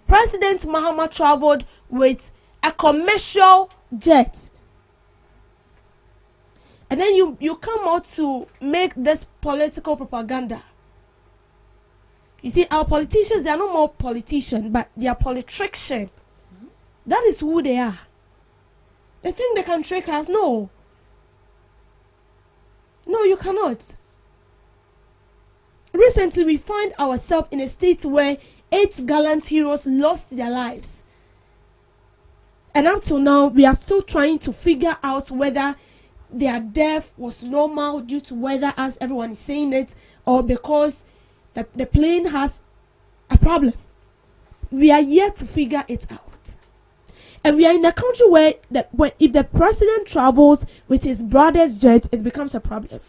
President Mahama traveled with a commercial jet. And then you come out to make this political propaganda. You see, our politicians, they are no more politicians, but they are politicians. That is who they are. They think they can trick us. No. No, you cannot. Recently, we find ourselves in a state where 8 gallant heroes lost their lives. And up till now, we are still trying to figure out whether their death was normal due to weather, as everyone is saying it, or because the plane has a problem. We are yet to figure it out. And we are in a country where if the president travels with his brother's jet, it becomes a problem.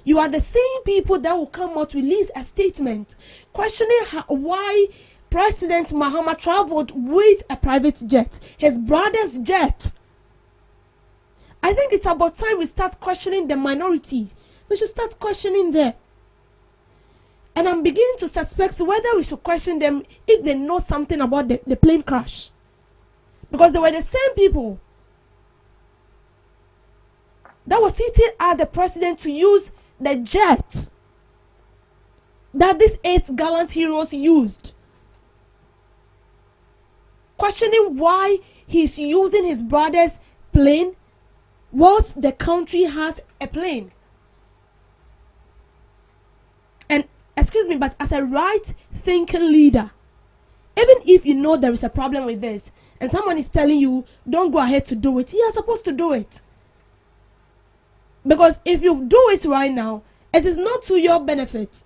You are the same people that will come out, release a statement questioning why President Mahama traveled with a private jet, his brother's jet. I think it's about time we start questioning the minorities. We should start questioning them. And I'm beginning to suspect whether we should question them if they know something about the plane crash. Because they were the same people that was sitting at the president to use the jet that these 8 gallant heroes used. Questioning why he's using his brother's plane whilst the country has a plane. And excuse me, but as a right-thinking leader, even if you know there is a problem with this, and someone is telling you, don't go ahead to do it, you are supposed to do it. Because if you do it right now, it is not to your benefit.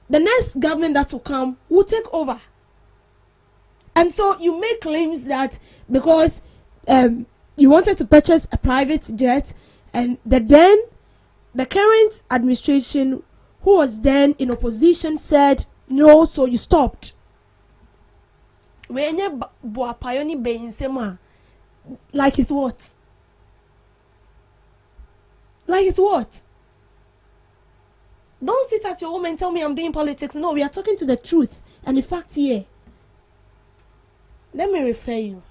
The next government that will come will take over. And so you make claims that because you wanted to purchase a private jet, and the current administration, who was then in opposition, said no, so you stopped. Like it's what? Like it's what? Don't sit at your home and tell me I'm doing politics. No, we are talking to the truth and the fact here. Let me refer you.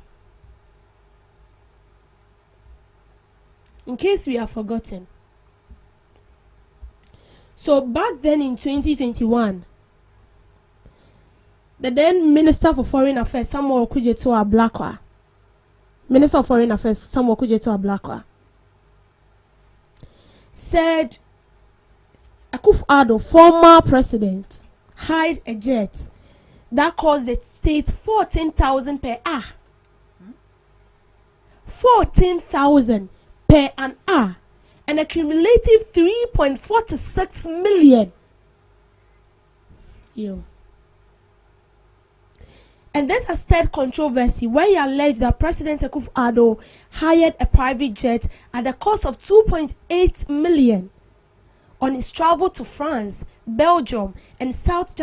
In case we have forgotten. So back then in 2021, the then Minister for Foreign Affairs, Samuel Okudzeto Ablakwa, Minister of Foreign Affairs, Samuel Okudzeto Ablakwa, said Akufo-Addo, former president, hired a jet that cost the state 14,000 per hour. 14,000 per an hour. An accumulative 3.46 million. And this has stirred controversy where he alleged that President Akufo-Addo hired a private jet at the cost of 2.8 million, on his travel to France, Belgium, and South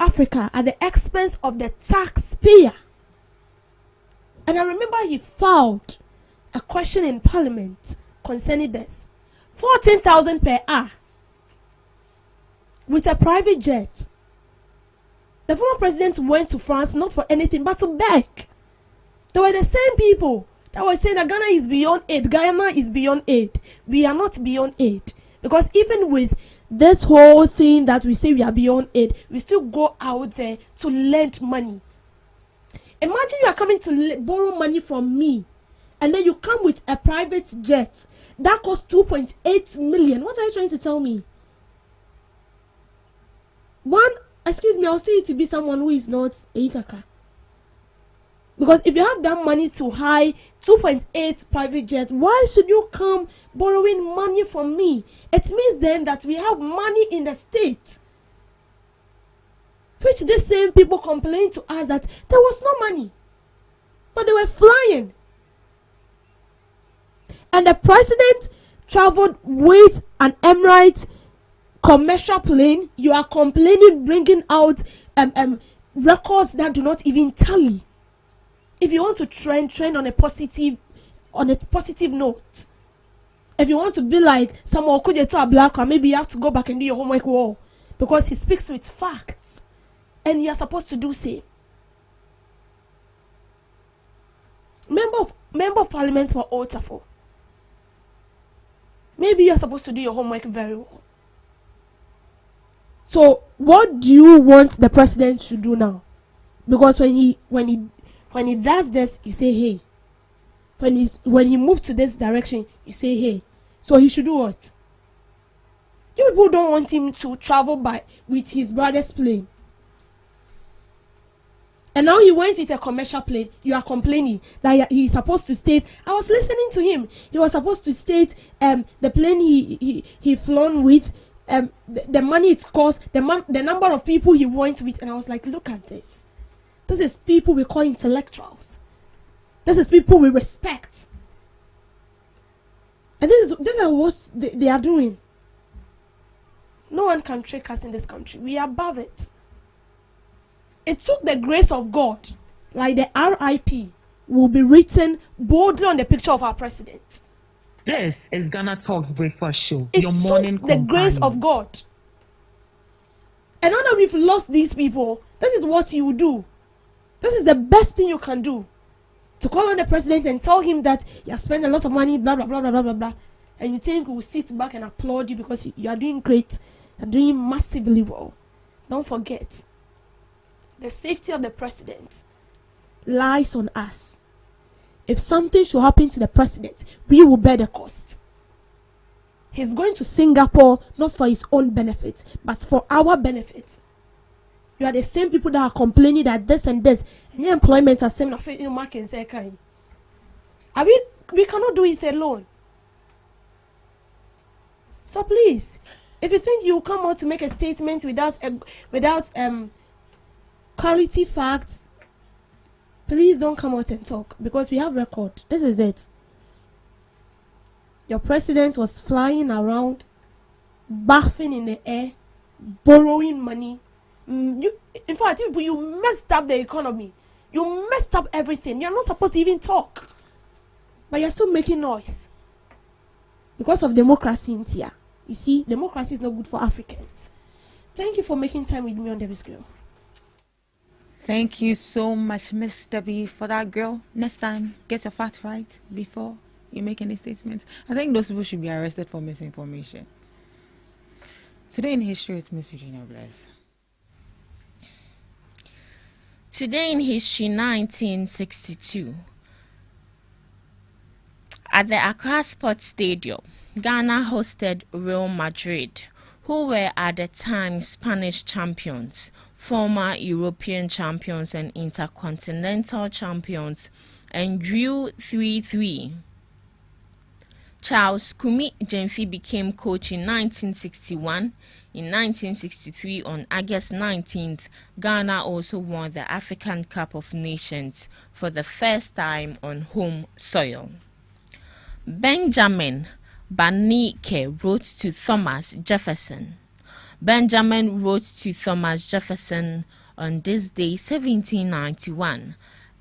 Africa at the expense of the taxpayer. And I remember he filed a question in Parliament concerning this. 14,000 per hour with a private jet. The former president went to France not for anything but to beg. They were the same people that were saying that Ghana is beyond aid. Ghana is beyond aid. We are not beyond aid. Because even with this whole thing that we say we are beyond aid, we still go out there to lend money. Imagine you are coming to borrow money from me, and then you come with a private jet that costs 2.8 million. What are you trying to tell me? Excuse me, I'll say it to be someone who is not a Ikaka. Because if you have that money to hire 2.8 private jet, why should you come borrowing money from me? It means then that we have money in the state. Which these same people complain to us that there was no money. But they were flying. And the president traveled with an Emirate commercial plane. You are complaining, bringing out records that do not even tally. If you want to trend on a positive note. If you want to be like someone could to a black, or maybe you have to go back and do your homework well, because he speaks with facts, and you are supposed to do same. Member of Parliament for Otafo. Maybe you are supposed to do your homework very well. So what do you want the president to do now? Because when he does this, you say hey. When he moves to this direction, you say hey. So he should do what? You people don't want him to travel with his brother's plane. And now he went with a commercial plane. You are complaining that he's supposed to state. I was listening to him. He was supposed to state the plane he flown with, the money it cost, the number of people he went with, and I was like, look at this. This is people we call intellectuals. This is people we respect. And this is what they are doing. No one can trick us in this country. We are above it. It took the grace of God, like the RIP will be written boldly on the picture of our president. This is Ghana Talks Breakfast Show, It your morning took the companion. grace of God. And now that we've lost these people, this is what you do. This is the best thing you can do. To call on the president and tell him that you have spent a lot of money, blah, blah, blah, blah, blah, blah, blah. And you think we'll sit back and applaud you because you are doing great. You're doing massively well. Don't forget, the safety of the president lies on us. If something should happen to the president, we will bear the cost. He's going to Singapore not for his own benefit, but for our benefit. You are the same people that are complaining that this and this, and your employment are same. We cannot do it alone. So please, if you think you come out to make a statement without quality facts, please don't come out and talk, because we have record. This is it. Your president was flying around, bathing in the air, borrowing money. In fact, you messed up the economy. You messed up everything. You're not supposed to even talk, but you're still making noise because of democracy in here. You see, democracy is not good for Africans. Thank you for making time with me on Debbie's Grill. Thank you so much, Miss Debbie, for that, girl. Next time, get your facts right before you make any statements. I think those people should be arrested for misinformation. Today in history, it's Miss Virginia Bless. Today in history, 1962. At the Accra Sports Stadium, Ghana hosted Real Madrid, who were at the time Spanish champions, former European champions and intercontinental champions, and drew 3-3. Charles Kumi Jenfi became coach in 1961. In 1963, on August 19th, Ghana also won the African Cup of Nations for the first time on home soil. Benjamin Banike wrote to Thomas Jefferson. Benjamin wrote to Thomas Jefferson on this day, 1791,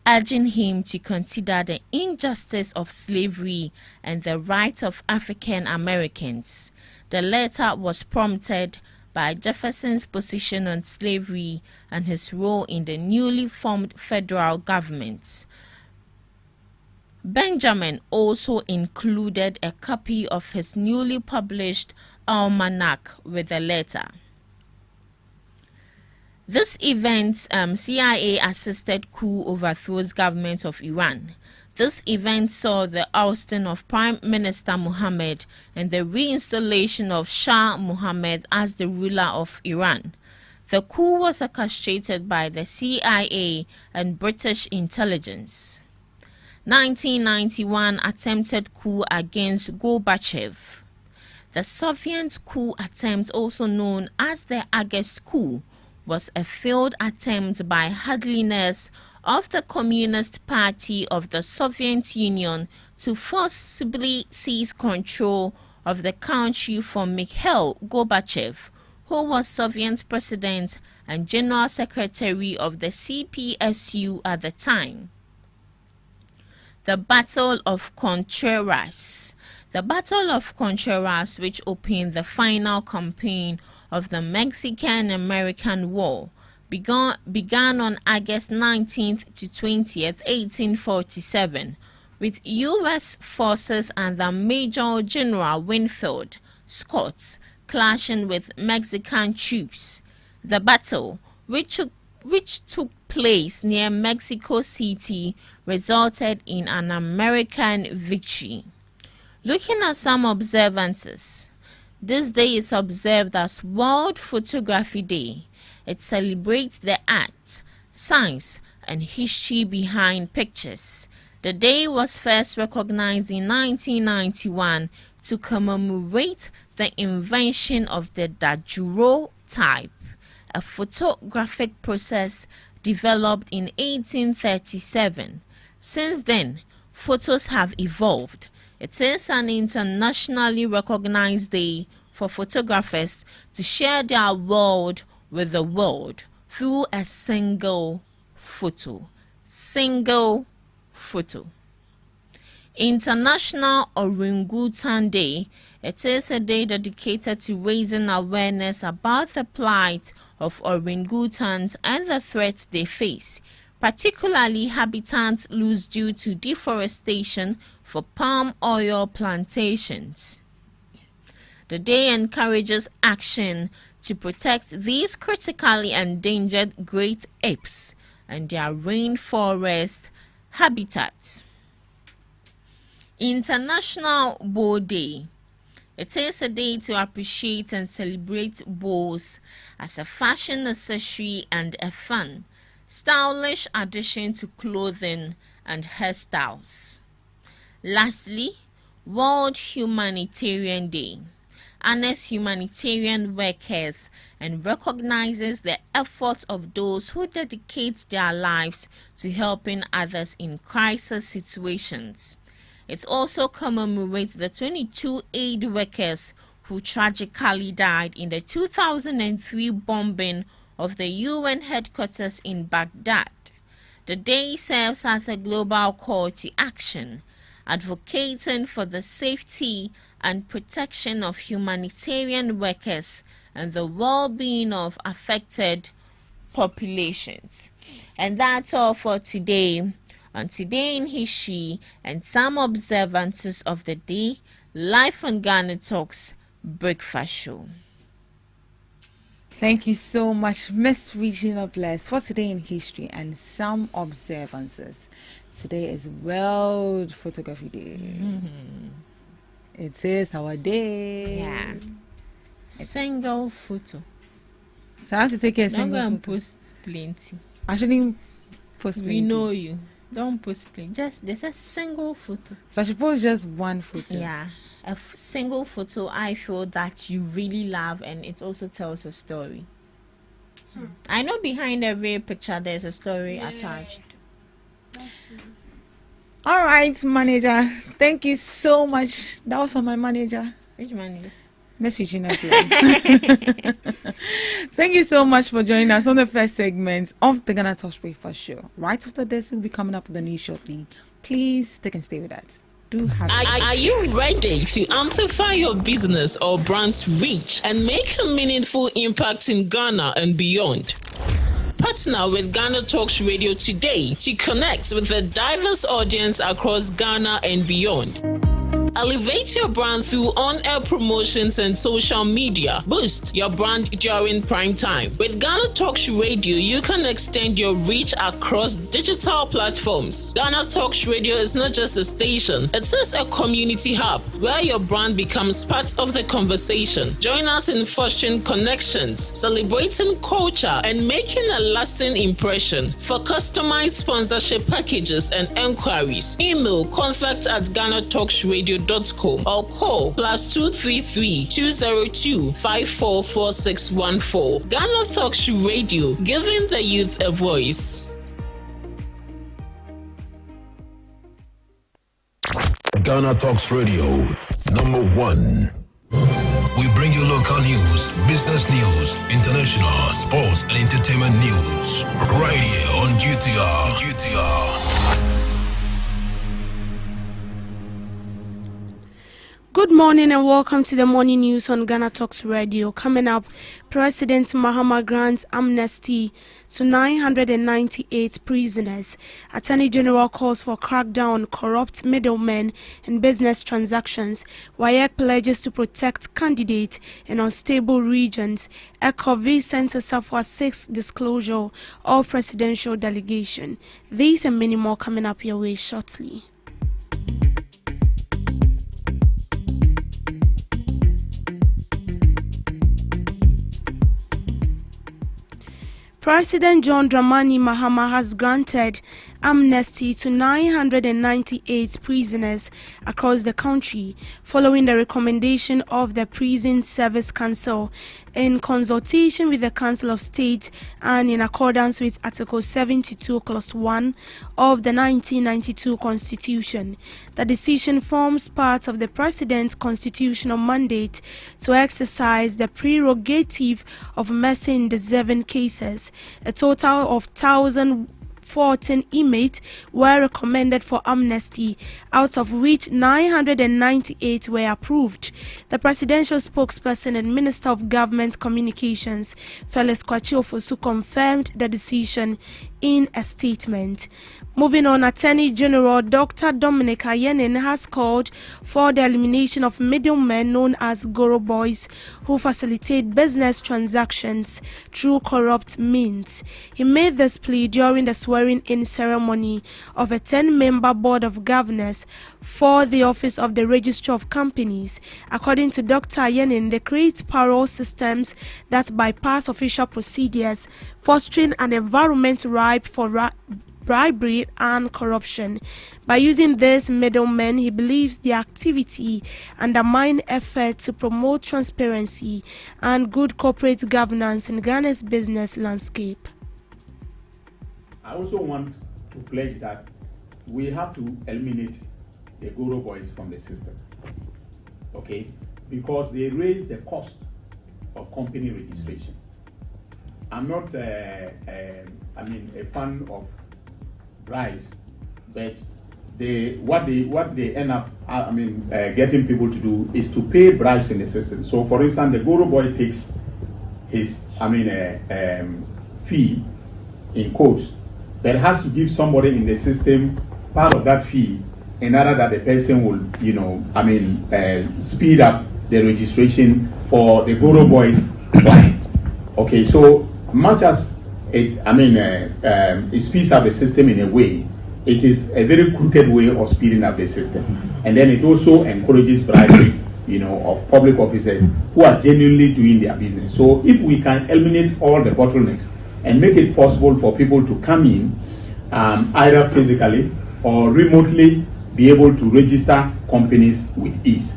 urging him to consider the injustice of slavery and the right of African Americans. The letter was prompted by Jefferson's position on slavery and his role in the newly formed federal government. Benjamin also included a copy of his newly published almanac with the letter. This event, CIA-assisted coup overthrows government of Iran. This event saw the ousting of Prime Minister Mohammed and the reinstallation of Shah Mohammed as the ruler of Iran. The coup was orchestrated by the CIA and British intelligence. 1991 attempted coup against Gorbachev. The Soviet coup attempt, also known as the August coup, was a failed attempt by hardliners of the Communist Party of the Soviet Union to forcibly seize control of the country from Mikhail Gorbachev, who was Soviet president and general secretary of the CPSU at the time. The Battle of Contreras. The Battle of Contreras, which opened the final campaign of the Mexican-American War, began on August 19th to 20th, 1847, with U.S. forces under Major General Winfield Scott clashing with Mexican troops. The battle, which took place near Mexico City, resulted in an American victory. Looking at some observances, this day is observed as World Photography Day. It celebrates the art, science, and history behind pictures. The day was first recognized in 1991 to commemorate the invention of the daguerreotype, a photographic process developed in 1837. Since then, photos have evolved. It is an internationally recognized day for photographers to share their world with the world through a single photo. Single photo. International Orangutan Day. It is a day dedicated to raising awareness about the plight of orangutans and the threats they face, particularly habitat loss due to deforestation for palm oil plantations. The day encourages action to protect these critically endangered great apes and their rainforest habitats. International Bow Day. It is a day to appreciate and celebrate bows as a fashion accessory and a fun, stylish addition to clothing and hairstyles. Lastly, World Humanitarian Day honors humanitarian workers and recognizes the efforts of those who dedicate their lives to helping others in crisis situations. It also commemorates the 22 aid workers who tragically died in the 2003 bombing of the UN headquarters in Baghdad. The day serves as a global call to action, advocating for the safety and protection of humanitarian workers and the well-being of affected populations. And that's all for today. On Today in History and some observances of the day, live on GhanaTalks Breakfast Show. Thank you so much, Miss Regina Bless, for Today in History and some observances. Today is World Photography Day. It is our day. Yeah. Single photo. So I have to take a Don't single go and photo. post plenty. I shouldn't post We plenty. know you. Don't post plenty. Just there's a single photo. So I should post just one photo. Yeah. A single photo I feel that you really love, and it also tells a story. I know behind every picture there's a story attached. All right, manager. Thank you so much. That was on my manager. Which manager? Message in place. Thank you so much for joining us on the first segment of the Ghana Talks Breakfast Show. Right after this, we'll be coming up with the news shortly. Please stick and stay with us. Are you ready to amplify your business or brand's reach and make a meaningful impact in Ghana and beyond? Partner with Ghana Talks Radio today to connect with a diverse audience across Ghana and beyond. Elevate your brand through on-air promotions and social media. Boost your brand during prime time. With Ghana Talks Radio, you can extend your reach across digital platforms. Ghana Talks Radio is not just a station, it is a community hub where your brand becomes part of the conversation. Join us in fostering connections, celebrating culture, and making a lasting impression. For customized sponsorship packages and enquiries, email contact@GhanaTalksRadio.com or call +233 202 544614. Ghana Talks Radio, giving the youth a voice. Ghana Talks Radio, #1. We bring you local news, business news, international, sports, and entertainment news. Right here on GTR. Good morning and welcome to the morning news on Ghana Talks Radio. Coming up, President Mahama grants amnesty to 998 prisoners. Attorney General calls for crackdown on corrupt middlemen in business transactions. WAEC pledges to protect candidates in unstable regions. ECOV sent a SAFWA 6 disclosure of presidential delegation. These and many more coming up your way shortly. President John Dramani Mahama has granted amnesty to 998 prisoners across the country following the recommendation of the Prison Service Council in consultation with the Council of State and in accordance with Article 72 Clause 1 of the 1992 Constitution. The decision forms part of the President's constitutional mandate to exercise the prerogative of mercy in deserving cases. A total of 1,014 inmates were recommended for amnesty, out of which 998 were approved. The presidential spokesperson and Minister of Government Communications, Felix Kwachiofosu, confirmed the decision in a statement. Moving on, Attorney General Dr. Dominic Ayenin has called for the elimination of middlemen known as Goro Boys who facilitate business transactions through corrupt means. He made this plea during the swearing-in ceremony of a 10-member board of governors for the Office of the Registrar of Companies. According to Dr. Ayenin, they create parole systems that bypass official procedures, fostering an environment ripe for bribery and corruption. By using these middlemen, he believes the activity undermine efforts to promote transparency and good corporate governance in Ghana's business landscape. I also want to pledge that we have to eliminate the Goro Boys from the system, okay? Because they raise the cost of company registration. I'm not, a fan of bribes, but what they end up, getting people to do is to pay bribes in the system. So, for instance, the Goro Boy takes his, fee in quotes, but has to give somebody in the system part of that fee in order that the person will, speed up the registration for the Goro Boys client. Okay, so much as it speeds up the system in a way, it is a very crooked way of speeding up the system. And then it also encourages bribery, of public officers who are genuinely doing their business. So if we can eliminate all the bottlenecks and make it possible for people to come in, either physically or remotely, be able to register companies with ease,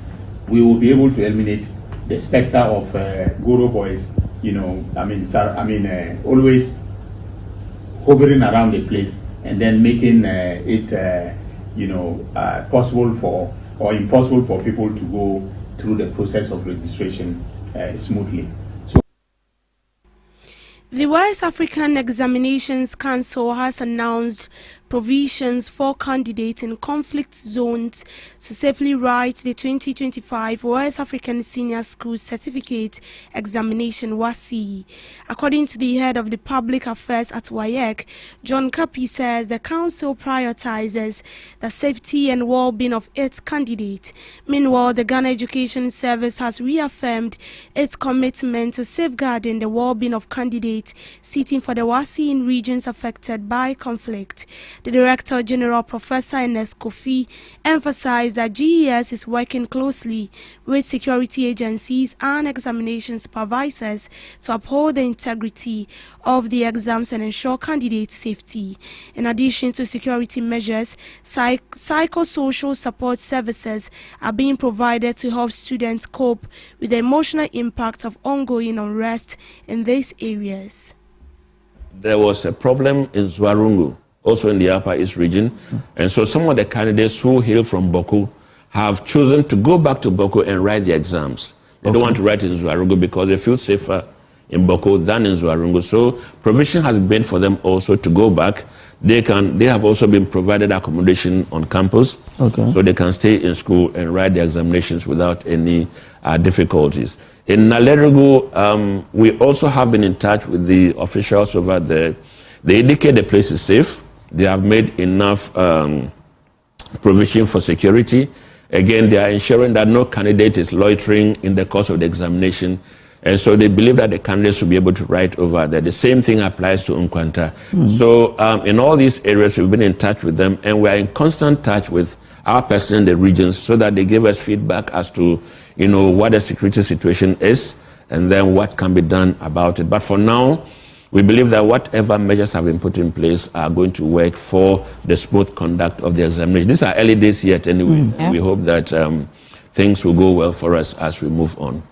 we will be able to eliminate the specter of Goro Boys, always hovering around the place and then making it possible for or impossible for people to go through the process of registration smoothly. The West African Examinations Council has announced provisions for candidates in conflict zones to safely write the 2025 West African Senior School Certificate Examination (WASSCE). According to the head of the public affairs at WAEC, John Kapi says the council prioritizes the safety and well-being of its candidates. Meanwhile, the Ghana Education Service has reaffirmed its commitment to safeguarding the well-being of candidates seating for the WASSCE in regions affected by conflict. The Director General, Professor Ernest Kofi, emphasized that GES is working closely with security agencies and examination supervisors to uphold the integrity of the exams and ensure candidate safety. In addition to security measures, psychosocial support services are being provided to help students cope with the emotional impact of ongoing unrest in these areas. There was a problem in Zwarungu, also in the Upper East region, and so some of the candidates who hail from Boko have chosen to go back to Boko and write the exams. They don't want to write in Zwarungu because they feel safer in Boko than in Zwarungu. So provision has been for them also to go back. They have also been provided accommodation on campus, so they can stay in school and write the examinations without any difficulties. In Nalerugu, we also have been in touch with the officials over there. They indicate the place is safe. They have made enough provision for security. Again, they are ensuring that no candidate is loitering in the course of the examination. And so they believe that the candidates will be able to write over there. The same thing applies to Nkwanta. So in all these areas, we've been in touch with them, and we are in constant touch with our person in the regions so that they give us feedback as to, what the security situation is and then what can be done about it. But for now, we believe that whatever measures have been put in place are going to work for the smooth conduct of the examination. These are early days yet anyway. We hope that things will go well for us as we move on.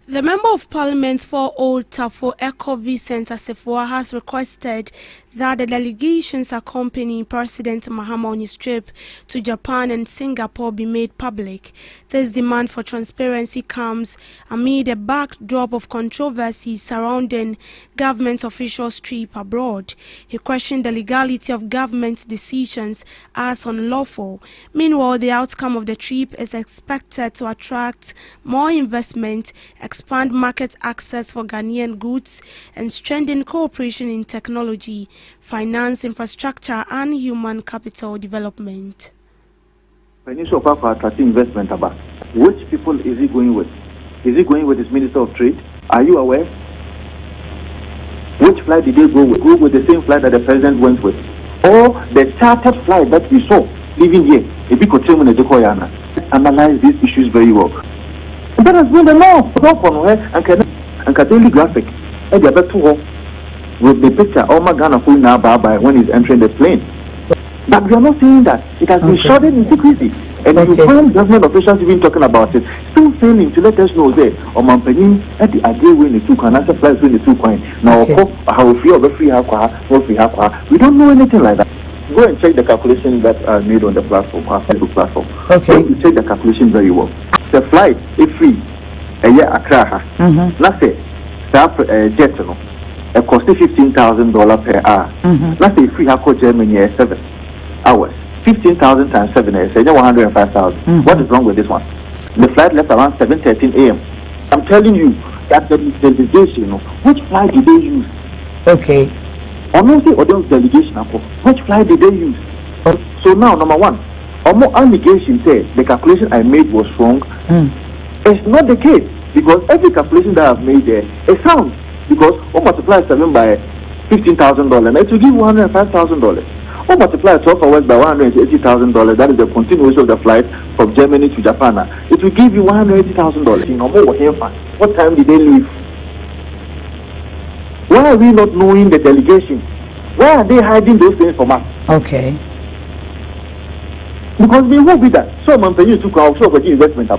The Member of Parliament for Old Tafo Echo Vincent Assefuwa has requested that the delegations accompanying President Mahama on his trip to Japan and Singapore be made public. This demand for transparency comes amid a backdrop of controversy surrounding government officials' trip abroad. He questioned the legality of government decisions as unlawful. Meanwhile, the outcome of the trip is expected to attract more investment, expand market access for Ghanaian goods, and strengthen cooperation in technology, finance, infrastructure, and human capital development. When you talk about attracting investment, about which people is he going with? Is he going with his Minister of Trade? Are you aware? Which flight did they go with? Go with the same flight that the president went with, or the chartered flight that we saw leaving here? Analyze these issues very well. That has been the law. And can graphic with the picture of Ghana when he's entering the plane. But we are not saying that. It has been shrouded in secrecy. And you find government officials even talking about it, still failing to let us know that at the idea when the two can answer flights when the two coin. Now, how free of a free we don't know anything like that. Go and check the calculations that are made on the platform, our Facebook platform. So you check the calculation very well. The flight is free. A year Accra. Let's say jet it costs $15,000 per hour. Let's say free Hako Germany 7 hours. 15,000 times 7 is 105,000. What is wrong with this one? The flight left around 7:13 a.m. I'm telling you that the delegation, which flight did they use? Honestly, or those delegation, which flight did they use? So now, number one, more allegation said the calculation I made was wrong. It's not the case, because every calculation that I've made there is sound. Because multiply 7 by $15,000, it will give $105,000. Multiply 12 hours by $180,000, that is the continuation of the flight from Germany to Japan. It will give you $180,000. What time did they leave? Why are we not knowing the delegation? Why are they hiding those things from us? Because they will be that. So I'm paying you to go for investment.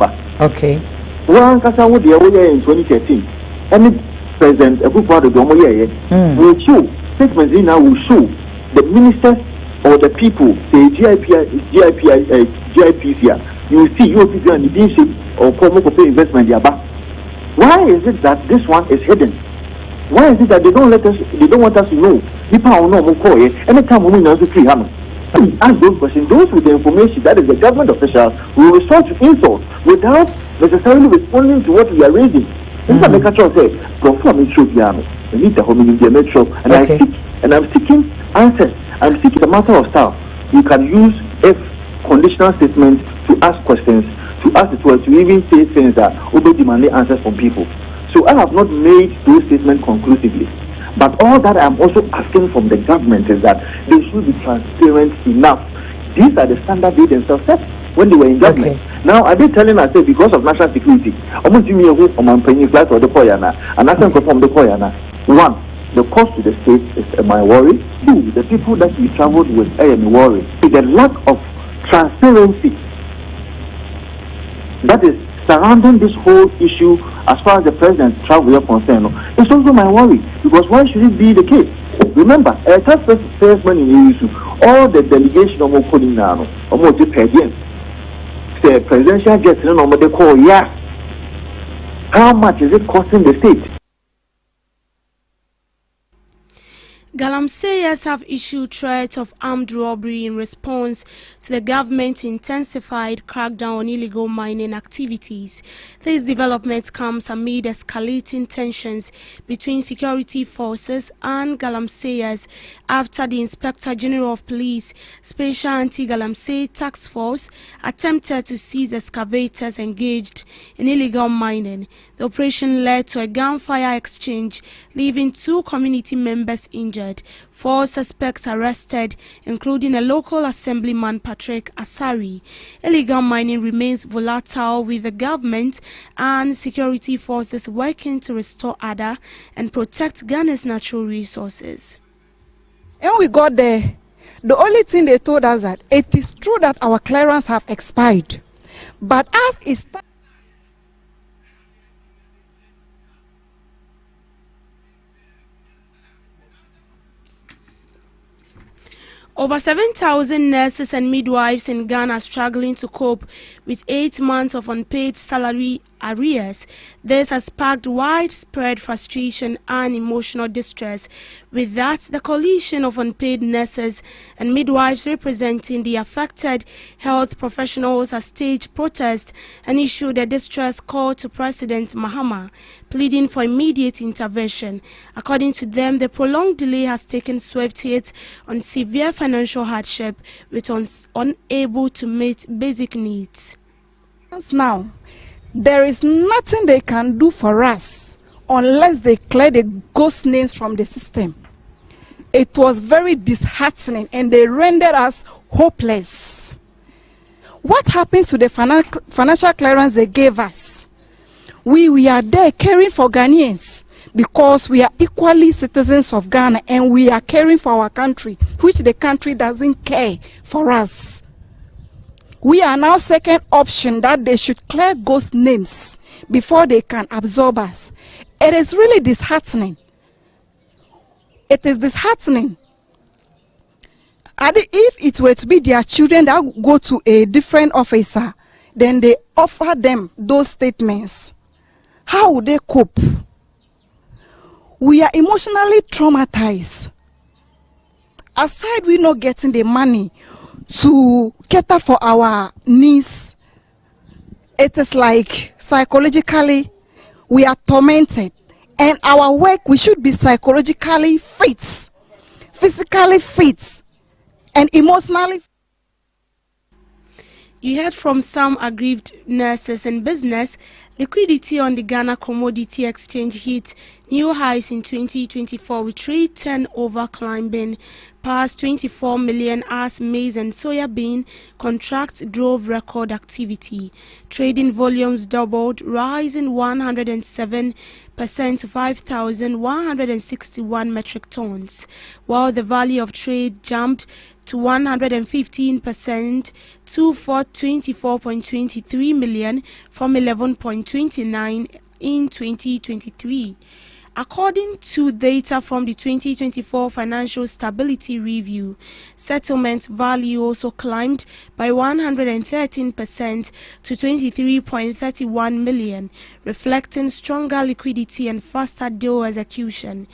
One Kasa would be away in 2013. Any president, a good part of the will show statements in now will show the ministers or the people, the GIPC, you will see UOPC and the or Komo investment. Why is it that this one is hidden? Why is it that they don't want us to know? Anytime we know free ask those questions, those with the information, that is the government officials, will resort to insult without necessarily responding to what we are raising. And I'm seeking answers. I'm seeking a matter of style. You can use if conditional statements to ask questions, to ask the to even say things that obey demanding answers from people. So I have not made those statements conclusively. But all that I'm also asking from the government is that they should be transparent enough. These are the standards they themselves set when they were in government. Okay. Now, are they telling us that because of national security, almost give me a hope on my penny flight or the Koyana, and I can perform the Koyana? One, the cost to the state is my worry. Two, the people that we traveled with are my worry. The lack of transparency that is surrounding this whole issue as far as the president's travel is concerned, it's also my worry, because why should it be the case? Remember, first man in the issue, all the delegation of Mokodinano, or Motipedian, the presidential gets no number they call, yeah. How much is it costing the state? Galamseyers have issued threats of armed robbery in response to the government's intensified crackdown on illegal mining activities. This development comes amid escalating tensions between security forces and Galamseyers after the Inspector General of Police Special Anti-Galamsey Task Force attempted to seize excavators engaged in illegal mining. The operation led to a gunfire exchange, leaving 2 community members injured. 4 suspects arrested, including a local assemblyman, Patrick Asari. Illegal mining remains volatile, with the government and security forces working to restore order and protect Ghana's natural resources. And we got there. The only thing they told us that it is true that our clearance have expired, but as it's Over 7,000 nurses and midwives in Ghana are struggling to cope with 8 months of unpaid salary arrears. This has sparked widespread frustration and emotional distress. With that, the coalition of unpaid nurses and midwives representing the affected health professionals has staged protest and issued a distress call to President Mahama, pleading for immediate intervention. According to them, the prolonged delay has taken swift hit on severe financial hardship, with unable to meet basic needs. Now, there is nothing they can do for us unless they clear the ghost names from the system. It was very disheartening and they rendered us hopeless. What happens to the financial clearance they gave us? We are there caring for Ghanaians because we are equally citizens of Ghana and we are caring for our country, which the country doesn't care for us. We are now second option that they should clear ghost names before they can absorb us. It is really disheartening. It is disheartening. If it were to be their children that go to a different officer, then they offer them those statements, how would they cope? We are emotionally traumatized. Aside we not getting the money to cater for our needs, it is like psychologically we are tormented, and our work we should be psychologically fit, physically fit, and emotionally. You heard from some aggrieved nurses and business. Liquidity on the Ghana Commodity Exchange hit new highs in 2024, with trade turnover climbing past 24 million as maize and soya bean contracts drove record activity. Trading volumes doubled, rising 107% to 5,161 metric tons, while the value of trade jumped to 115% to 24.23 million from 11.29 in 2023. According to data from the 2024 Financial Stability Review, settlement value also climbed by 113% to 23.31 million, reflecting stronger liquidity and faster deal execution.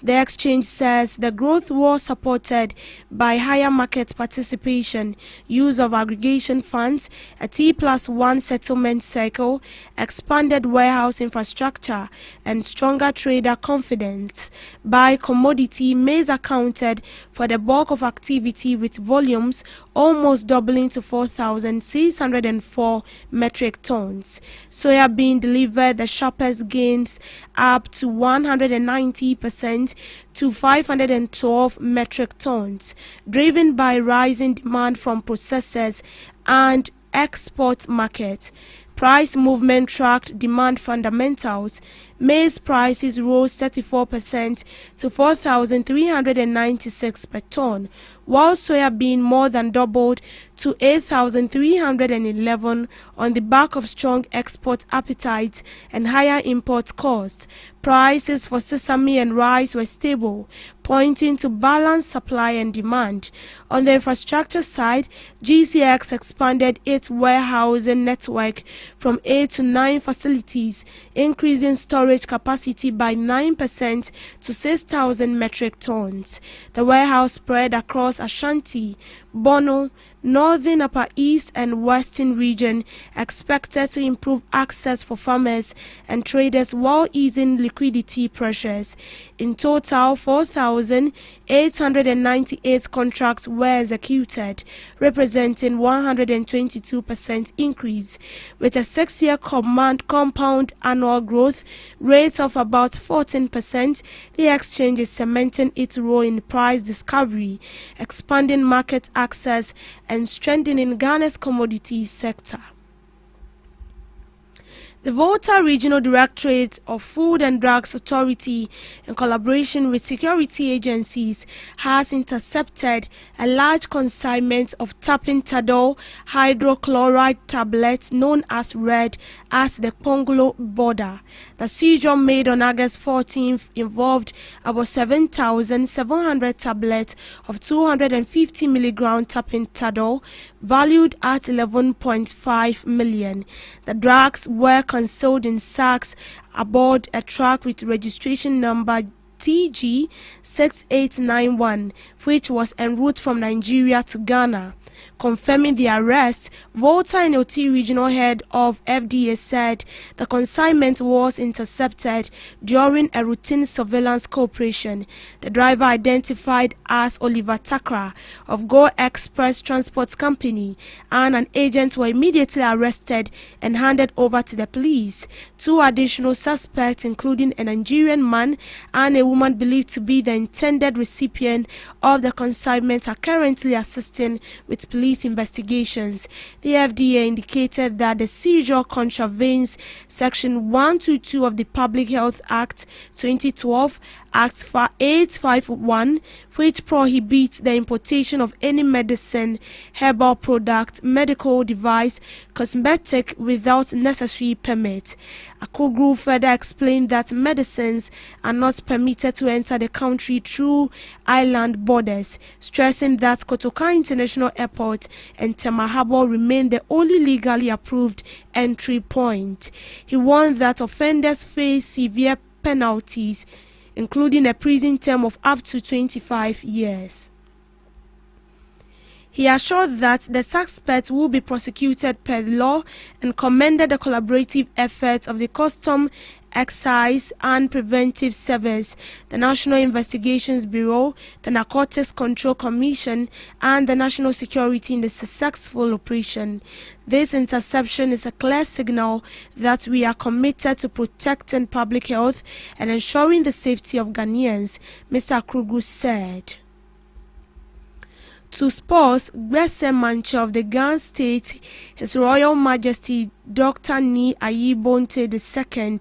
The exchange says the growth was supported by higher market participation, use of aggregation funds, a T+1 settlement cycle, expanded warehouse infrastructure, and stronger trader confidence. By commodity, maize accounted for the bulk of activity, with volumes almost doubling to 4,604 metric tons. Soya bean delivered the sharpest gains, up to 190% to 512 metric tons, driven by rising demand from processors and export market. Price movement tracked demand fundamentals. Maize prices rose 34% to 4,396 per ton, while soya bean more than doubled to 8,311 on the back of strong export appetite and higher import costs. Prices for sesame and rice were stable, pointing to balanced supply and demand. On the infrastructure side, GCX expanded its warehousing network from 8 to 9 facilities, increasing storage capacity by 9% to 6,000 metric tons. The warehouse spread across Ashanti, Bono, Northern, Upper East and Western region, expected to improve access for farmers and traders while easing liquidity pressures. In total, 4,898 contracts were executed, representing 122% increase, with a 6-year compound annual growth rate of about 14%. The exchange is cementing its role in price discovery, expanding market access and strengthening Ghana's commodities sector. The Volta Regional Directorate of Food and Drugs Authority, in collaboration with security agencies, has intercepted a large consignment of tapentadol hydrochloride tablets known as RED at the Congo border. The seizure made on August 14th involved about 7,700 tablets of 250 milligram tapentadol, valued at 11.5 million. The drugs were concealed in sacks aboard a truck with registration number TG6891, which was en route from Nigeria to Ghana. Confirming the arrest, Volta and Oti Regional Head of FDA said the consignment was intercepted during a routine surveillance operation. The driver, identified as Oliver Takra of Go Express Transport Company, and an agent were immediately arrested and handed over to the police. 2 additional suspects, including a Nigerian man and a woman believed to be the intended recipient of the consignment, are currently assisting with police investigations. The FDA indicated that the seizure contravenes Section 122 of the Public Health Act 2012, Act 851, which prohibits the importation of any medicine, herbal product, medical device, cosmetic without necessary permit. Akoglu further explained that medicines are not permitted to enter the country through island borders, stressing that Kotoka International Airport and Tema Harbour remain the only legally approved entry point. He warned that offenders face severe penalties, including a prison term of up to 25 years. He assured that the suspects will be prosecuted per law and commended the collaborative efforts of the Custom, Excise and Preventive Service, the National Investigations Bureau, the Narcotics Control Commission and the National Security in the successful operation. This interception is a clear signal that we are committed to protecting public health and ensuring the safety of Ghanaians, Mr. Akrugu said. To sports, Gbese Manche of the Ghana State, His Royal Majesty Dr. Ni Ayibonte II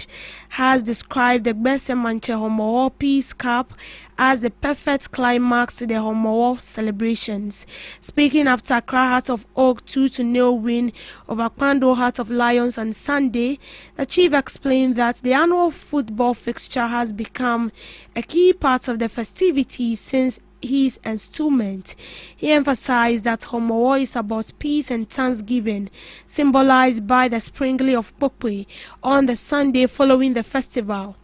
has described the Gbese Manche Homowo Peace Cup as the perfect climax to the Homowo celebrations. Speaking after Accra Heart of Oak 2-0 win over Kwando Heart of Lions on Sunday, the chief explained that the annual football fixture has become a key part of the festivities since his installment. He emphasized that Homowo is about peace and thanksgiving, symbolized by the sprinkling of Pokwe on the Sunday following the festival.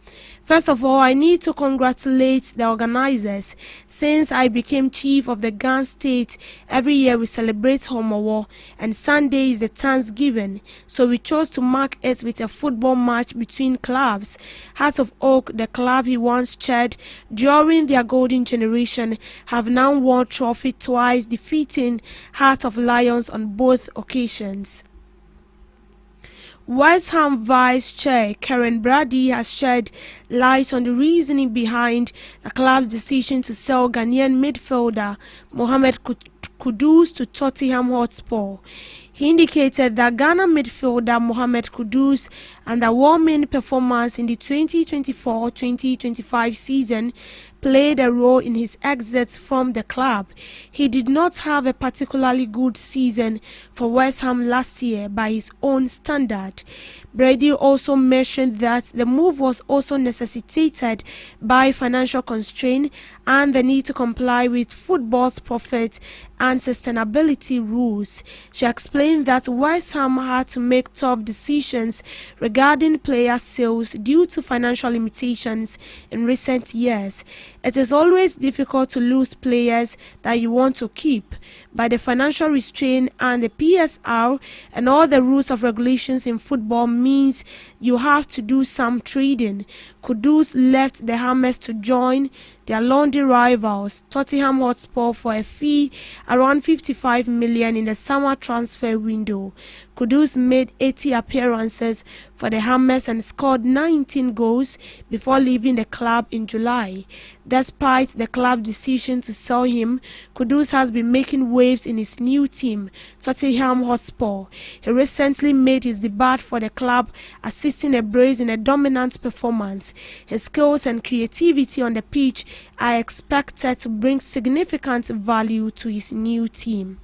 First of all, I need to congratulate the organizers. Since I became chief of the Ghana State, every year we celebrate Homowo, and Sunday is the Thanksgiving, so we chose to mark it with a football match between clubs. Heart of Oak, the club he once chaired during their golden generation, have now won trophy twice, defeating Heart of Lions on both occasions. West Ham Vice Chair Karen Brady has shed light on the reasoning behind the club's decision to sell Ghanaian midfielder Mohamed Kudus to Tottenham Hotspur. He indicated that Ghana midfielder Mohamed Kudus' underwhelming performance in the 2024-2025 season played a role in his exit from the club. He did not have a particularly good season for West Ham last year by his own standard. Brady also mentioned that the move was also necessitated by financial constraint and the need to comply with football's profit and sustainability rules. She explained that West Ham had to make tough decisions regarding player sales due to financial limitations in recent years. It is always difficult to lose players that you want to keep, but the financial restraint and the PSR and all the rules of regulations in football means you have to do some trading. Kudus left the Hammers to join their London rivals Tottenham Hotspur for a fee around 55 million in the summer transfer window. Kudus made 80 appearances for the Hammers and scored 19 goals before leaving the club in July. Despite the club's decision to sell him, Kudus has been making waves in his new team, Tottenham Hotspur. He recently made his debut for the club, assisting a brace in a dominant performance. His skills and creativity on the pitch are expected to bring significant value to his new team.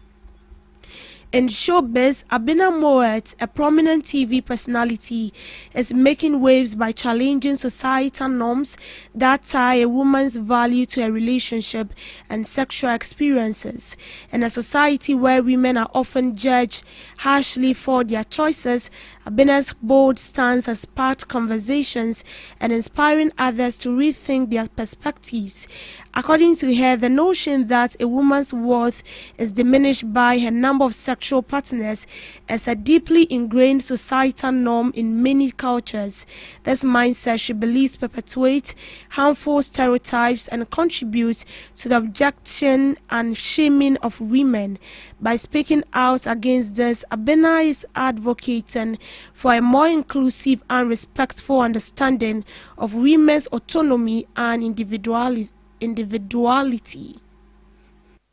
In showbiz, Abena Moet, a prominent TV personality, is making waves by challenging societal norms that tie a woman's value to a relationship and sexual experiences. In a society where women are often judged harshly for their choices, Abena's bold stance has sparked conversations and inspiring others to rethink their perspectives. According to her, the notion that a woman's worth is diminished by her number of sexual partners is a deeply ingrained societal norm in many cultures. This mindset, she believes, perpetuates harmful stereotypes and contributes to the objection and shaming of women. By speaking out against this, Abena is advocating for a more inclusive and respectful understanding of women's autonomy and individuality.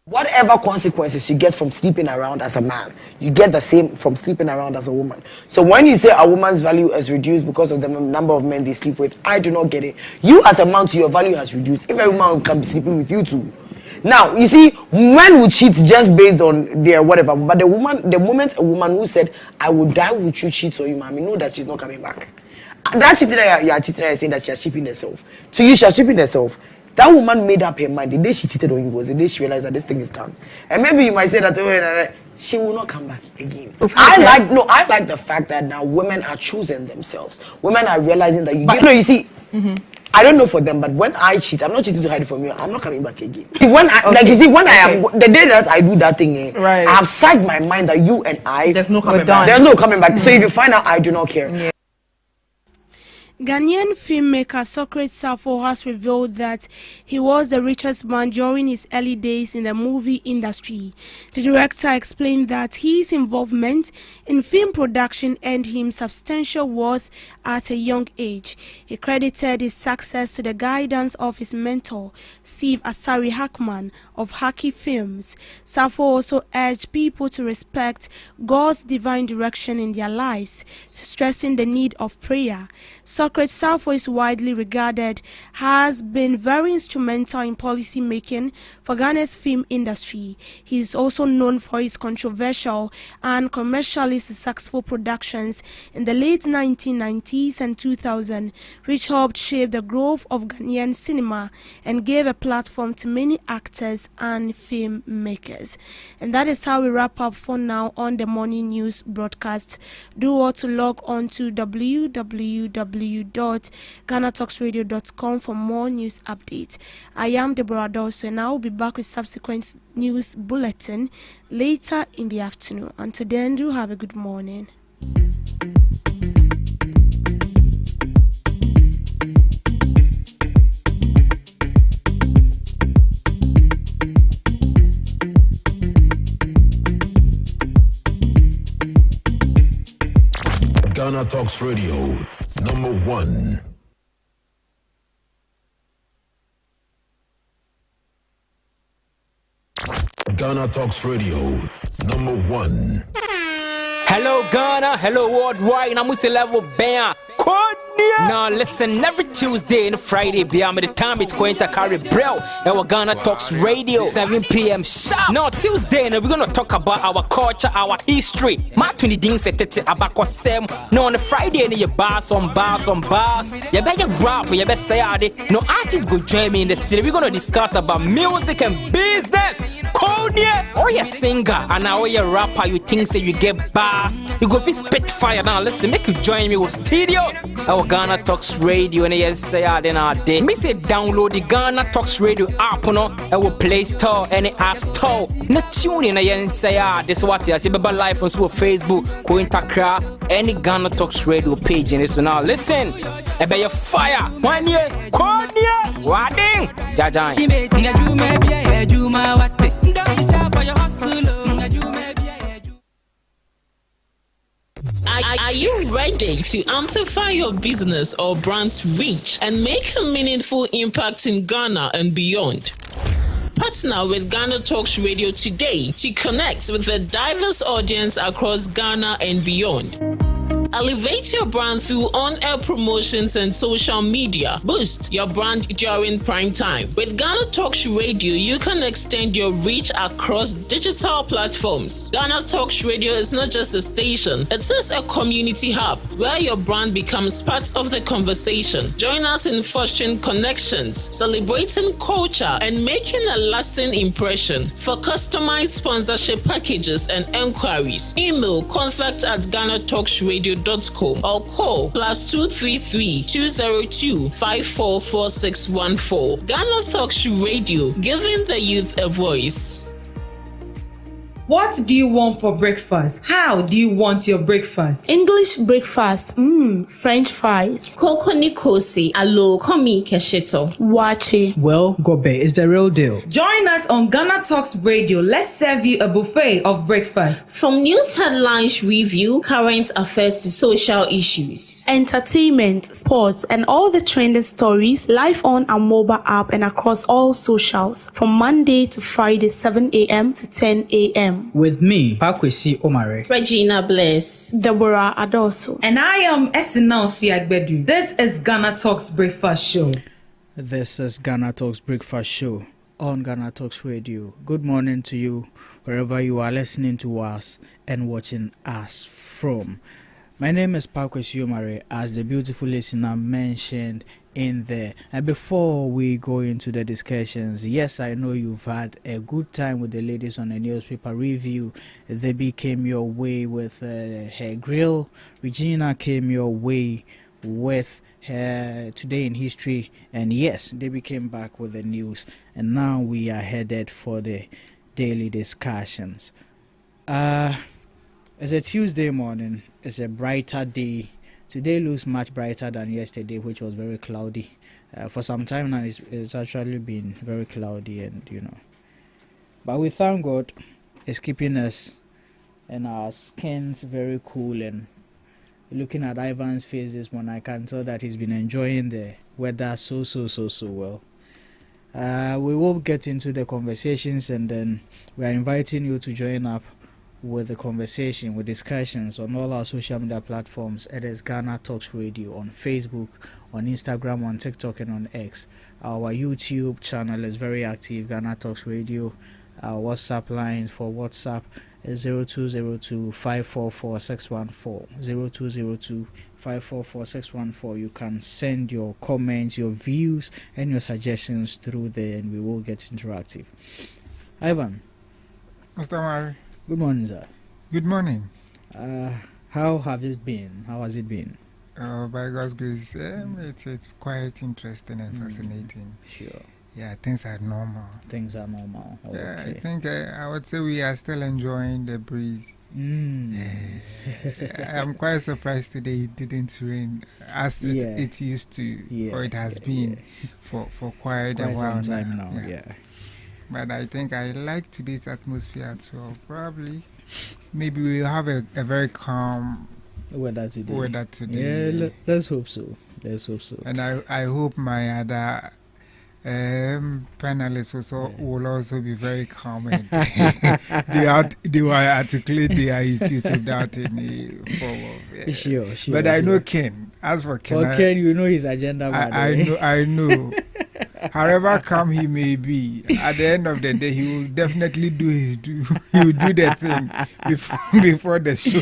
Whatever consequences you get from sleeping around as a man, you get the same from sleeping around as a woman. So when you say a woman's value is reduced because of the number of men they sleep with, I do not get it. You as a man, too, your value has reduced. If every man can be sleeping with you too. Now, you see, men will cheat just based on their whatever. But the moment a woman who said, I will die with you cheats on you, mommy, know that she's not coming back. That cheating you are cheating, I saying that she's cheating herself. To you, she's cheating herself. That woman made up her mind. The day she cheated on you was the day she realized that this thing is done. And maybe you might say that she will not come back again. I like the fact that now women are choosing themselves. Women are realizing that you see. Mm-hmm. I don't know for them, but when I cheat, I'm not cheating to hide it from you. I'm not coming back again. The day that I do that thing, right. I have set my mind that you and I, there's no coming back. There's no coming back. Mm-hmm. So if you find out, I do not care. Yeah. Ghanaian filmmaker Socrates Safo has revealed that he was the richest man during his early days in the movie industry. The director explained that his involvement in film production earned him substantial wealth at a young age. He credited his success to the guidance of his mentor, Steve Asari Hackman of Haki Films. Safo also urged people to respect God's divine direction in their lives, stressing the need of prayer. Socrates Safo is widely regarded has been very instrumental in policy making for Ghana's film industry. He is also known for his controversial and commercially successful productions in the late 1990s and 2000, which helped shape the growth of Ghanaian cinema and gave a platform to many actors and filmmakers. And that is how we wrap up for now on the morning news broadcast. Do well to log on to www.GhanaTalksRadio.com for more news updates. I am Deborah Dawson, and I will be back with subsequent news bulletin later in the afternoon. Until then, do have a good morning. Ghana Talks Radio, number one. Ghana Talks Radio, number one. Hello Ghana, hello worldwide, I'm Mr. Level Bam. Now listen, every Tuesday and Friday, beyond the time it's going to carry bro. Our Ghana Talks Radio, 7 p.m. sharp. Now Tuesday, we're gonna talk about our culture, our history. My 20 things about Sam. Now on the Friday, you bars on bars. You better rap, you better say it. No artists go join me in the studio. We're gonna discuss about music and business. Or you singer and now you rapper, you think say you get bars. You go fi spit fire now. Listen, make you join me with studios. Our Ghana Talks Radio and yes say then our day. Me say download the Ghana Talks Radio app no. Our Play Store and the App Store. Na tune in and say this what you see baba live on Facebook, ko Instagram, any Ghana Talks Radio page and so now listen. Ebe your fire. 1 year, Konya, Wading, Jajan. Are you ready to amplify your business or brand's reach and make a meaningful impact in Ghana and beyond? Partner with Ghana Talks Radio today to connect with a diverse audience across Ghana and beyond. Elevate your brand through on-air promotions and social media. Boost your brand during prime time. With Ghana Talks Radio, you can extend your reach across digital platforms. Ghana Talks Radio is not just a station, it is a community hub where your brand becomes part of the conversation. Join us in fostering connections, celebrating culture, and making a lasting impression. For customized sponsorship packages and enquiries, email contact@GhanaTalksRadio.com or call +233 202 544614. Ghana Talks Radio, giving the youth a voice. What do you want for breakfast? How do you want your breakfast? English breakfast, French fries. Koko Nikosi, alo komi kesheto. Wache. Well, Gobe is the real deal. Join us on Ghana Talks Radio. Let's serve you a buffet of breakfast. From news headlines review, current affairs to social issues. Entertainment, sports, and all the trending stories live on our mobile app and across all socials from Monday to Friday, 7 a.m. to 10 a.m. With me, Pakwesi Omare, Regina Bless, Deborah Adoso, and I am Esinal Fiagbedu. This is Ghana Talks Breakfast Show. This is Ghana Talks Breakfast Show on Ghana Talks Radio. Good morning to you, wherever you are listening to us and watching us from. My name is Pakwesi Omare, as the beautiful listener mentioned in there. And before we go into the discussions, yes, I know you've had a good time with the ladies on the newspaper review. They came your way with her grill. Regina came your way with her Today in History. And yes, they came back with the news. And now we are headed for the daily discussions. It's a Tuesday morning. It's a brighter day today looks much brighter than yesterday, which was very cloudy. For some time now, it's actually been very cloudy, and but we thank God, it's keeping us and our skins very cool. And looking at Ivan's face this morning, I can tell that he's been enjoying the weather so well. We will get into the conversations, and then we are inviting you to join up with the conversation, with discussions on all our social media platforms. It is Ghana Talks Radio on Facebook, on Instagram, on TikTok, and on X. Our YouTube channel is very active, Ghana Talks Radio. Our WhatsApp line for WhatsApp is 0202-544-614. 0202-544-614. You can send your comments, your views, and your suggestions through there, and we will get interactive. Ivan. Mr. Mari. Good morning, sir. Good morning. How have it been? How has it been? By God's grace, it's quite interesting and fascinating. Sure. Yeah, things are normal. Things are normal. Okay. Yeah, I think I would say we are still enjoying the breeze. I'm quite surprised today it didn't rain as it used to, or it has been for quite a while some time now. But I think I like today's atmosphere as well. Probably, maybe we'll have a very calm weather today. Yeah, let's hope so. And I hope my other panelists will also be very calm and they will articulate their issues without any form of sure. But I know Ken. As for Ken, Ken, you know his agenda. I know. However calm he may be, at the end of the day, he will definitely he will do the thing before the show.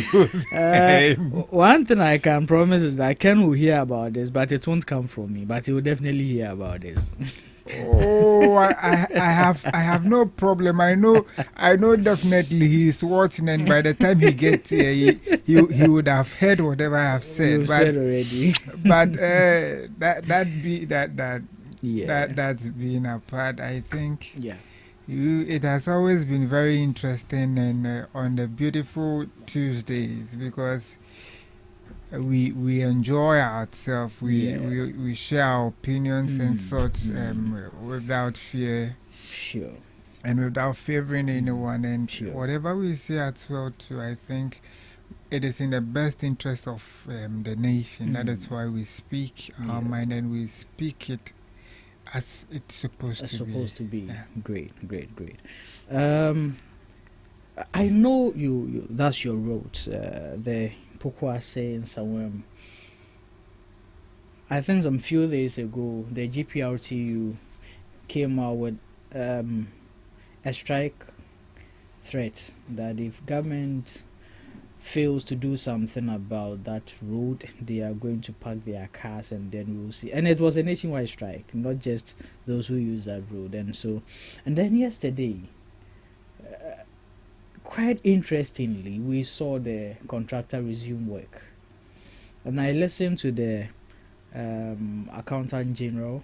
One thing I can promise is that Ken will hear about this, but it won't come from me. But he will definitely hear about this. Oh, I have no problem. I know definitely he's watching, and by the time he gets here, he would have heard whatever I have said. You've said already. But that's been apart. I think it has always been very interesting, and on the beautiful Tuesdays, because we enjoy ourselves. We share our opinions and thoughts without fear. Sure. And without favoring anyone. And whatever we say as well too, I think it is in the best interest of the nation. That is why we speak our mind, and we speak it as it's supposed to be. Yeah. Great. I know you that's your road. The Pokwase in somewhere. I think some few days ago, the GPRTU came out with a strike threat that if government fails to do something about that road, they are going to park their cars, and then we'll see. And it was a nationwide strike, not just those who use that road. And then yesterday, quite interestingly, we saw the contractor resume work. And I listened to the accountant general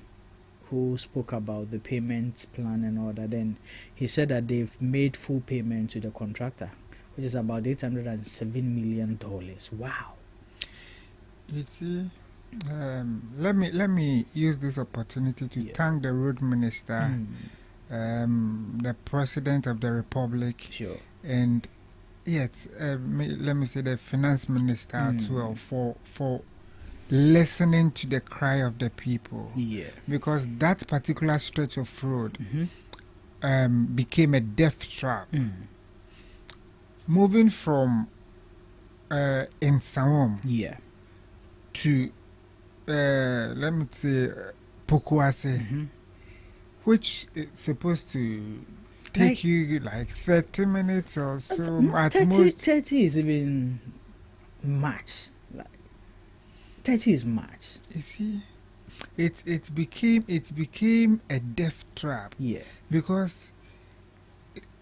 who spoke about the payment plan and all that. Then he said that they've made full payment to the contractor, which is about $807 million. Wow. You see, let me use this opportunity to thank the road minister, the president of the republic, and let me say the finance minister as well for listening to the cry of the people. Because that particular stretch of road became a death trap. Moving from in Sawom to let me say Pokwase, which is supposed to take you like 30 minutes or so. At 30 is even much. 30 is much. You see, it became a death trap. Because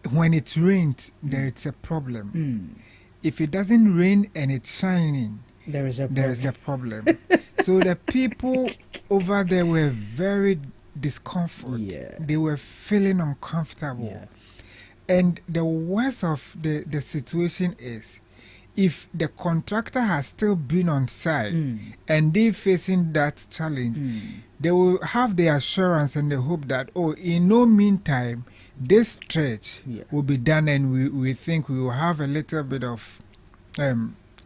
when it rains, there is a problem. If it doesn't rain and it's shining, there is a problem. So the people over there were very discomfort. They were feeling uncomfortable. And the worst of the situation is, if the contractor has still been on site and they facing that challenge, they will have the assurance and the hope that, oh, in no meantime, this stretch will be done, and we think we will have a little bit of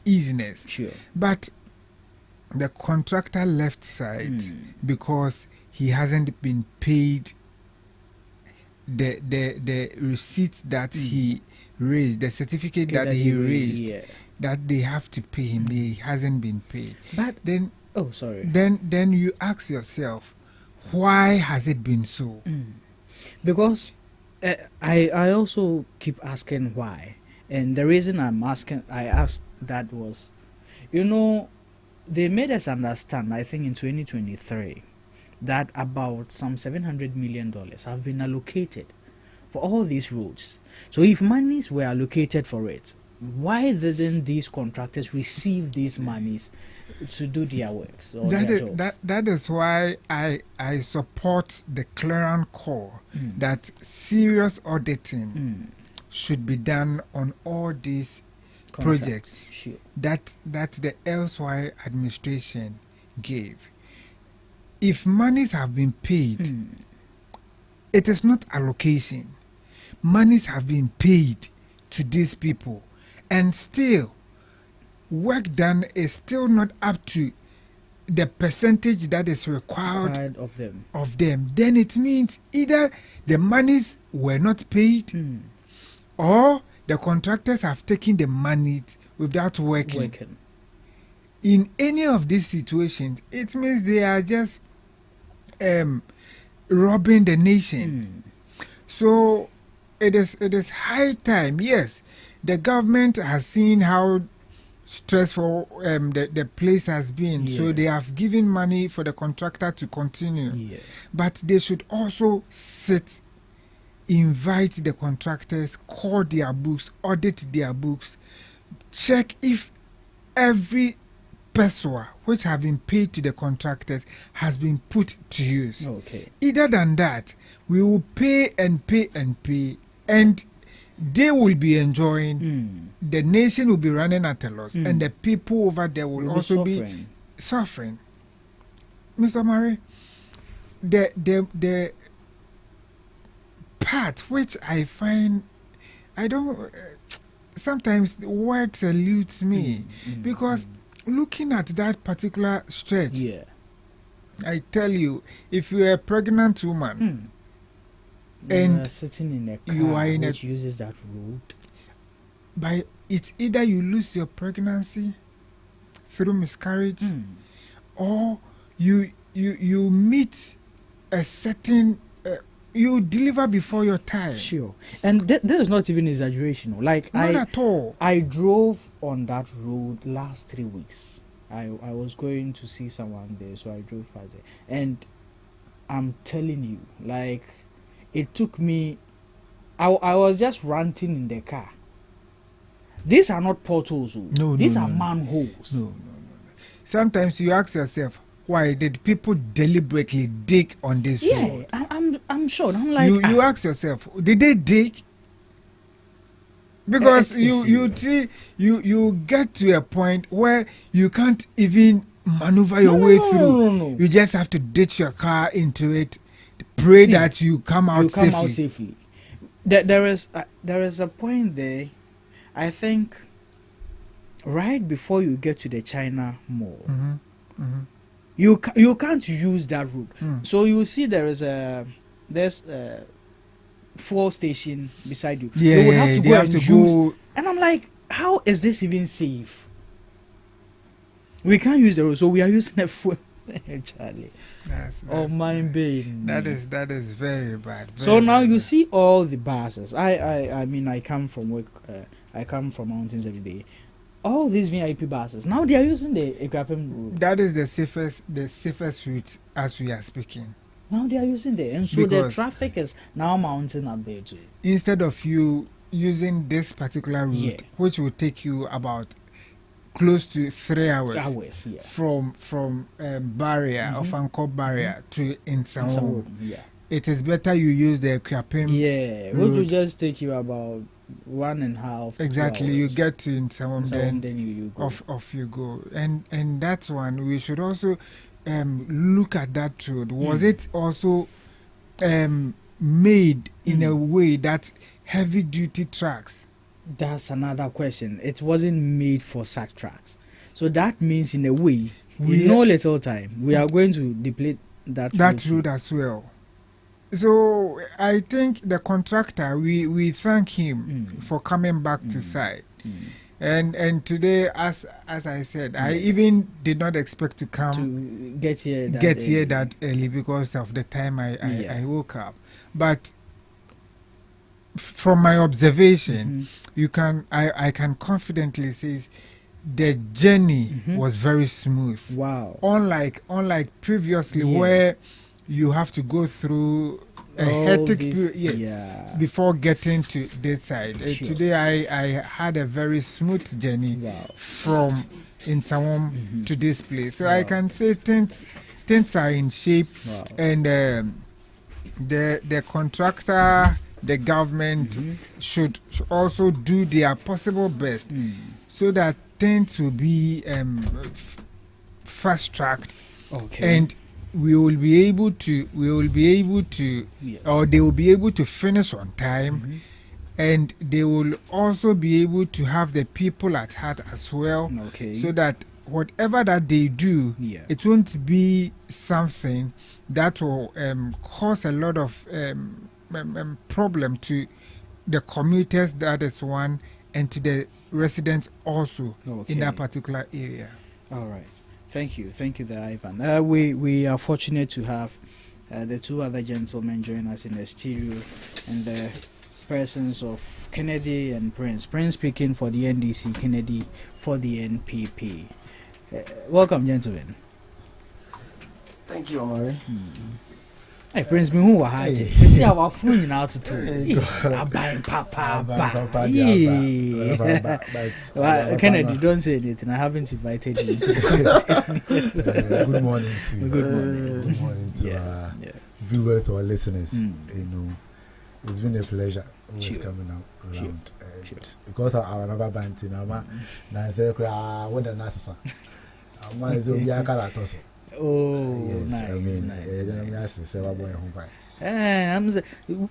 easiness. Sure. But the contractor left site because he hasn't been paid the receipt that he raised, the certificate that he raised, that they have to pay him. He hasn't been paid. But then, oh, sorry. Then you ask yourself, why has it been so? Because I also keep asking why, and the reason I asked that was, they made us understand, I think in 2023, that about some $700 million have been allocated for all these roads. So if monies were allocated for it, why didn't these contractors receive these monies to do their works? That is why I support the clearing call that serious auditing should be done on all these projects that the elsewhere administration gave. If monies have been paid, it is not allocation. Monies have been paid to these people, and still work done is still not up to the percentage that is required of them. Then it means either the monies were not paid or the contractors have taken the money without working. In any of these situations, it means they are just robbing the nation. So it is high time. Yes, the government has seen how stressful the place has been, so they have given money for the contractor to continue. But they should also invite the contractors, call their books, audit their books, check if every peso which have been paid to the contractors has been put to use. Either than that, we will pay and pay and pay, and they will be enjoying, the nation will be running at a loss, and the people over there will also be suffering. Mr. Murray, the part which I find, I don't, sometimes the words eludes me, because looking at that particular stretch, I tell you, if you're a pregnant woman, and sitting in a car you are in which uses that road, it's either you lose your pregnancy through miscarriage, or you meet a certain you deliver before your time. Sure. And this is not even exaggeration. Like, not at all. I drove on that road last 3 weeks. I was going to see someone there, so I drove past there. And I'm telling you, like, it took me, I was just ranting in the car. These are not potholes. These are manholes. No. Sometimes you ask yourself, why did people deliberately dig on this road? I'm sure. I'm like, you ask yourself, did they dig? Because you get to a point where you can't even maneuver your way through. No. You just have to ditch your car into it, pray that you come out safely. There is a point there, I think, right before you get to the China Mall. You can't use that route. So you see there's a fuel station beside you. You would have to go and use. And I'm like, how is this even safe? We can't use the road, so we are using a fuel. Charlie. Mind being. That is very bad. So now you see all the buses. I mean, I come from work. I come from mountains every day. All these VIP buses, now they are using the equipment route. That is the safest route as we are speaking. Now they are using it, and so the traffic is now mounting up there too. Instead of you using this particular route, which will take you about close to 3 hours, from barrier of Angkor barrier to Insawo. It is better you use the equipment which will just take you about 1.5. Exactly, you get to in some then you go. Off you go, and that one we should also look at that road. Was it also made in a way that heavy duty trucks? That's another question. It wasn't made for such trucks, so that means in a way, in no little time, we are going to deplete that road as well. So I think the contractor, we thank him for coming back to site. And today, as I said, I even did not expect to come to get here that early because of the time I woke up. But from my observation, I can confidently say the journey was very smooth. Wow! Unlike previously where you have to go through a hectic period before getting to this side. Today I had a very smooth journey from Insawam to this place. So I can say things are in shape, and the contractor, the government should also do their possible best so that things will be fast tracked. Okay. And we will be able to, or they will be able to finish on time, and they will also be able to have the people at heart as well, so that whatever that they do, it won't be something that will cause a lot of problem to the commuters, that is one, and to the residents also in that particular area. All right. Thank you there, Ivan. We are fortunate to have the two other gentlemen join us in the studio, and the persons of Kennedy and Prince. Prince speaking for the NDC, Kennedy for the NPP. Welcome, gentlemen. Thank you, Omari. Hey, Prince, me who are see our phone now to two. Papa. Kennedy, don't say anything. I haven't invited you into the conversation. Good morning to you. Good morning to our viewers or listeners. You know, it's been a pleasure always coming out around. Because I remember banting, I said, "What a nice son." Oh, yes, nice, I mean, nice.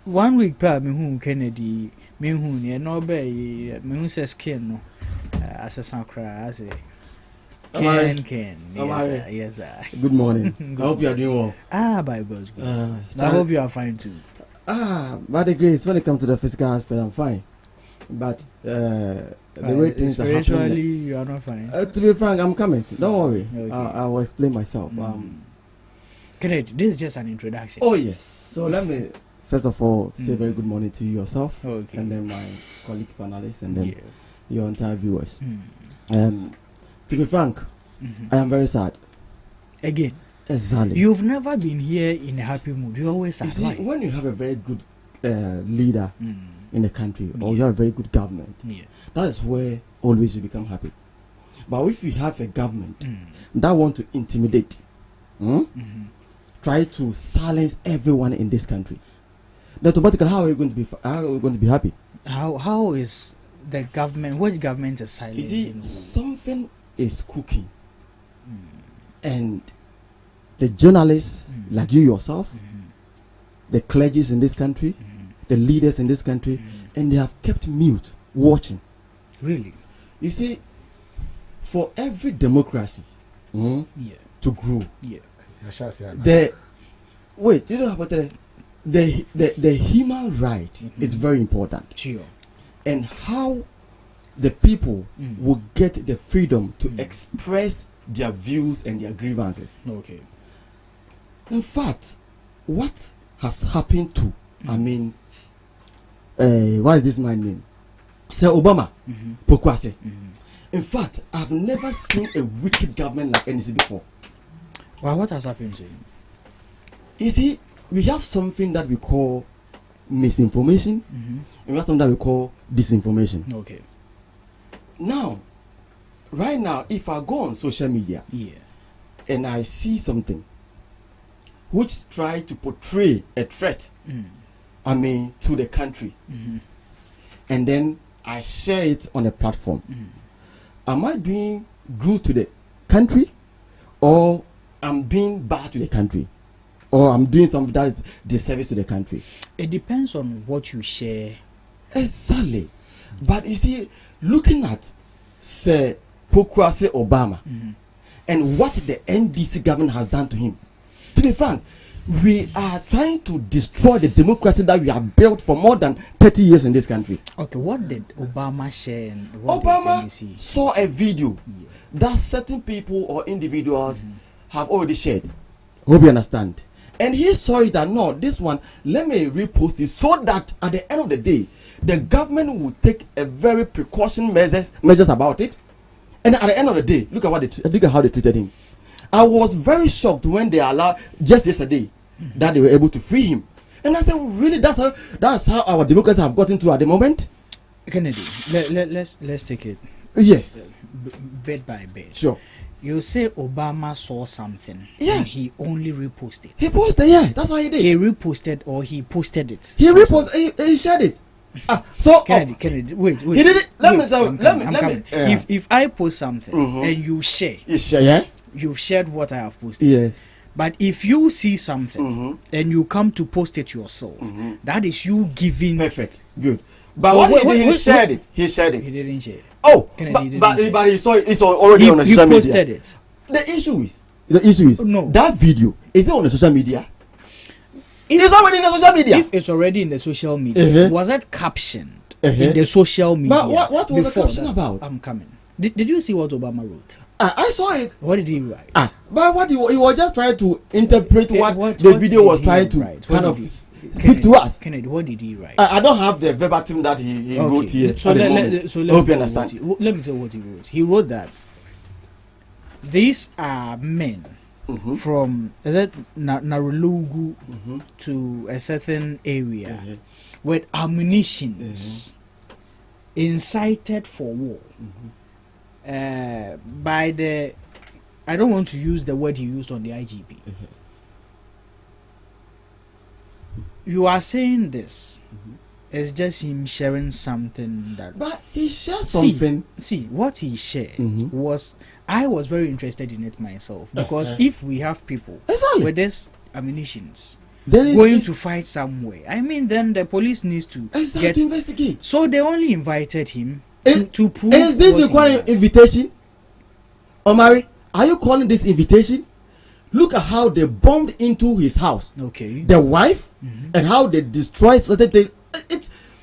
1 week pa me hu Kennedy, me hu ne no be me hu say skin no asesa kra ase. Ken. Yes, sir. Good morning. I hope you are doing well. By God's grace. I hope you are fine too. By the grace, when it comes to the physical aspect, I'm fine. But the way things are happening, spiritually, you are not fine. To be frank, I'm coming. Don't worry. Okay. I will explain myself. Kennedy, this is just an introduction. Oh yes. So let me first of all say very good morning to you yourself, and then my colleague panelists, and then your entire viewers. To be frank, I am very sad. Again. Exactly. You've never been here in a happy mood. You always sad. You see, when you have a very good leader in the country, or you have a very good government, that is where always you become happy. But if you have a government that want to intimidate, try to silence everyone in this country, then automatically how are we going to be happy? How is the government? Which government is silencing? You see, something is cooking, and the journalists like you yourself, the clergies in this country, the leaders in this country, and they have kept mute, watching. Really? You see, for every democracy to grow, the human right is very important. Sure. And how the people will get the freedom to express their views and their grievances. Okay. In fact, what has happened to, what is this man's name? Sir Obama, Pokwase. In fact, I've never seen a wicked government like NDC before. Well, what has happened to him? You see, we have something that we call misinformation, and we have something that we call disinformation. Okay. Now, right now, if I go on social media and I see something which try to portray a threat, to the country, and then I share it on a platform, am I doing good to the country, or I'm being bad to the country, or I'm doing something that is disservice to the country? It depends on what you share. Exactly. But you see, looking at Sir Pokwase Obama and what the NDC government has done to him, to be frank, we are trying to destroy the democracy that we have built for more than 30 years in this country. Okay, what did Obama share? And what Obama did NDC? saw a video that certain people or individuals have already shared. Hope you understand. And he saw it that no, this one, let me repost it so that at the end of the day, the government will take a very precaution measures about it. And at the end of the day, look at how they treated him. I was very shocked when they allowed, just yesterday, that they were able to free him. And I said, really, that's how our democracy have gotten to at the moment? Kennedy, let's take it. Yes. Bit by bit. Sure. You say Obama saw something, and he only reposted. He posted, yeah, that's what he did. He reposted or he posted it. He reposted, he shared it. So Kennedy, wait. He did it. Let me. If I post something and you share, yeah, you've shared what I have posted. Yeah. But if you see something and you come to post it yourself, that is you giving. Perfect. Good. But so what he shared it. He shared it. He didn't share. Oh, Kennedy, but he saw it. It's already on the social media. He posted it. The issue is no. That video is it on the social media? It's already in the social media. If it's already in the social media, was it captioned in the social media? But what was the caption about? I'm coming. Did you see what Obama wrote? I saw it. What did he write? But what he was just trying to interpret what the video was trying to kind of speak to us. Kennedy, what did he write? I don't have the verbatim that he wrote here. So let me tell what he wrote. He wrote that these are men from Narulugu to a certain area with ammunitions incited for war. By the, I don't want to use the word he used on the IGP. You are saying this it's just him sharing something that. But he shared something. See what he shared was. I was very interested in it myself because if we have people with this ammunitions going to fight somewhere, I mean, then the police needs to get to investigate. So they only invited him to prove. Is this requiring invitation? Omari, are you calling this invitation? Look at how they bombed into his house. Okay. The wife and how they destroyed certain things.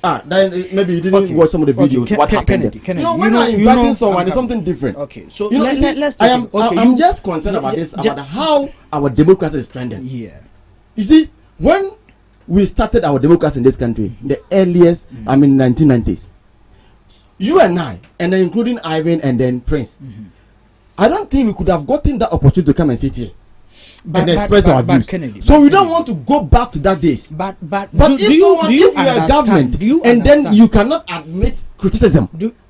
Then maybe you didn't watch some of the videos. What happened? When I'm inviting someone, it's something different. Okay, so let's I'm just concerned about this, about how our democracy is trending. Yeah. You see, when we started our democracy in this country, the earliest, 1990s, you and I, and then including Ivan and then Prince, I don't think we could have gotten that opportunity to come and sit here and express our views. So we don't want to go back to that days. But if you are a government and then you cannot admit criticism,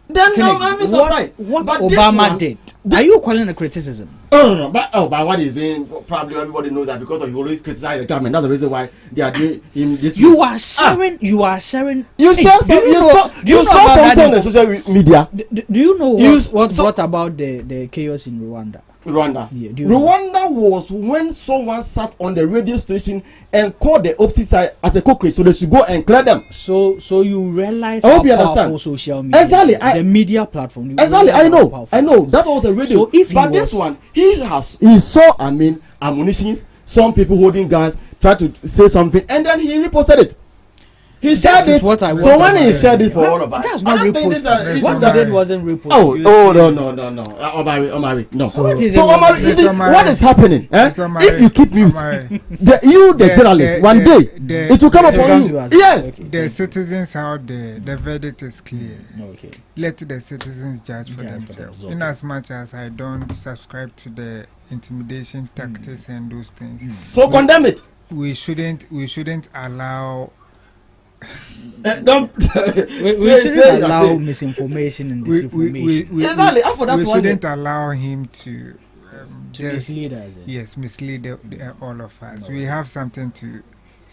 then I'm surprised. What Obama did? Are you calling a criticism? No. But what he's saying, probably everybody knows that because he always criticize the government. That's the reason why they are doing him this. You are sharing. You are sharing. You saw something on the social media. Do you know what about the chaos in Rwanda? Yeah, Rwanda was when someone sat on the radio station and called the opposite side as a cockroach, so they should go and clear them. So you realize how powerful social media, exactly, the media platform. Exactly, I know. That was a radio. So this one, he saw, ammunitions. Some people holding guns try to say something, and then he reposted it. He shared it. So when he shared it for all of us, that's not reposted. What he did wasn't reposted. Oh no. Omari, no. So Omari, what is happening? If you keep mute, the journalist, one day it will come upon you. Yes. The citizens out there, the verdict is clear. Okay. Let the citizens judge for themselves. In as much as I don't subscribe to the intimidation tactics and those things, so condemn it. We shouldn't allow. We shouldn't allow misinformation and disinformation. We shouldn't allow him to mislead us. Yes, mislead all of us. We have something to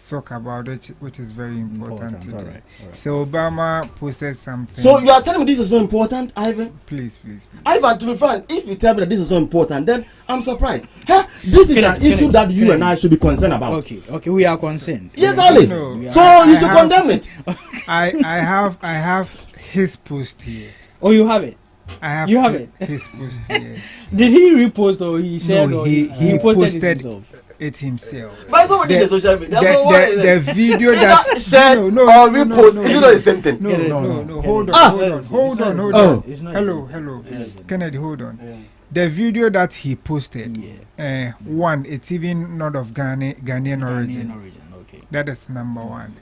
talk about it, which is very important today. All right. So Obama posted something. So you are telling me this is so important, Ivan? Please. Ivan, to be frank, if you tell me that this is so important, then I'm surprised. Huh? This is an issue that you and I should be concerned about. Okay, we are concerned. Yes, Ali. So you should condemn it. I have his post here. Oh, you have it. I have his post here. Did he repost or he said? No, or he posted it himself. But it's already in the social media. The video that shared or repost, is it not the same thing? No. Hold on. Hello. Yes. Kennedy, hold on. Yeah. The video that he posted, one, it's even not of Ghanaian origin. Okay. That is number one.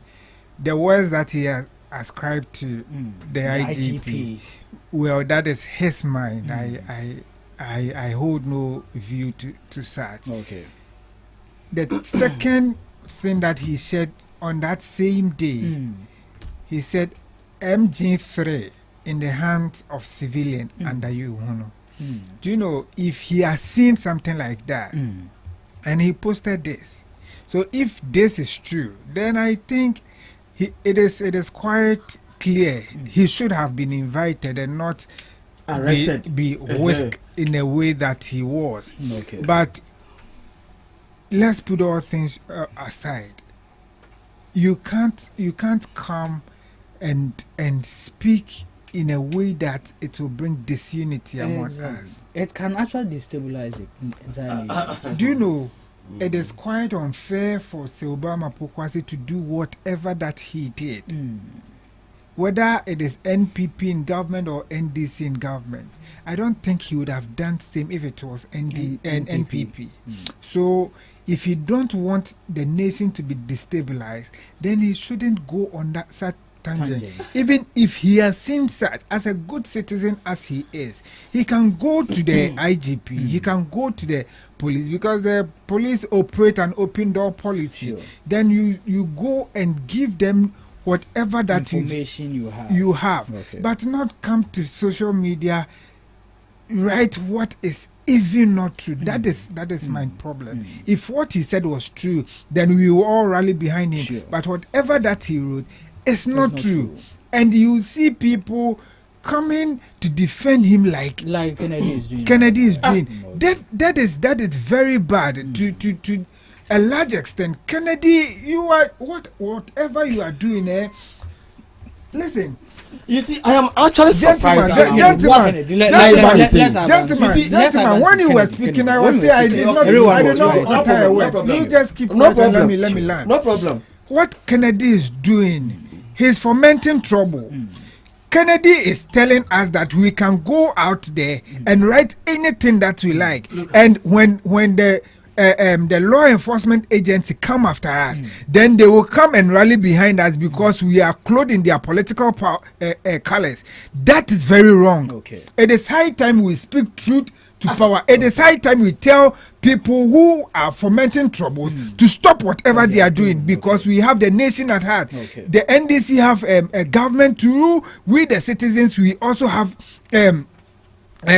The words that he has ascribed to the IGP, well, that is his mind. I hold no view to such. Okay. The second thing that he said on that same day, he said MG3 in the hands of civilian under you. Do you know if he has seen something like that and he posted this? So if this is true, then I think it is quite clear he should have been invited and not arrested, be whisked in a way that he was. Okay. But let's put all things aside. You can't come and speak in a way that it will bring disunity among us. It can actually destabilize it entirely. Do you know? It is quite unfair for Obama Pokwasi to do whatever that he did. Whether it is NPP in government or NDC in government, I don't think he would have done the same if it was NPP. So if you don't want the nation to be destabilized, then he shouldn't go on that such tangent. Even if he has seen such, as a good citizen as he is, he can go to the IGP, he can go to the police, because the police operate an open door policy. Then you go and give them whatever that information you have. Okay. But not come to social media, write what is even not true. That is my problem. If what he said was true, then we will all rally behind him. But whatever that he wrote, it's not true. And you see people coming to defend him like Kennedy is doing. That is very bad. To a large extent, Kennedy, you are whatever you are doing. Listen. You see, I am actually surprised. Gentlemen, when you were speaking, I was saying I did not utter a word. You just keep quiet and let me learn. No problem. What Kennedy is doing, he's fomenting trouble. Kennedy is telling us that we can go out there and write anything that we like. And when the law enforcement agency come after us, then they will come and rally behind us because we are clothed in their political colors. That is very wrong. Okay. It is high time we speak truth to power. It is high time we tell people who are fomenting troubles to stop whatever they are doing, because we have the nation at heart. The NDC have a government to rule. We the citizens, we also have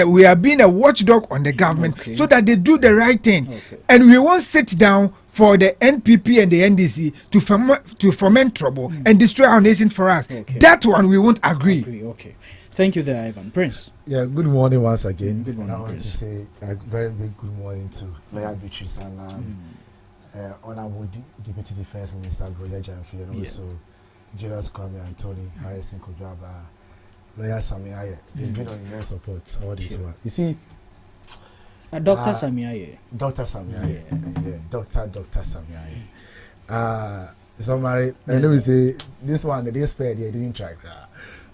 we are being a watchdog on the government so that they do the right thing. And we won't sit down for the NPP and the NDC to foment trouble and destroy our nation for us. That one we won't agree. Okay. Thank you there, Ivan. Prince. Yeah, good morning once again. Good morning, I want to say a very big good morning to Lawyer Beatrice and Honorable Deputy Defense Minister Broya Jamfi, and also Julius Kwame and Tony Harrison Kojaba, Lawyer Samiaye. They've been on immense support all this while. You see, Dr. Samiaye. Dr. Samiaye. Yeah, Dr. Samiaye. Somebody, let me say, this one, they didn't spare, they didn't try.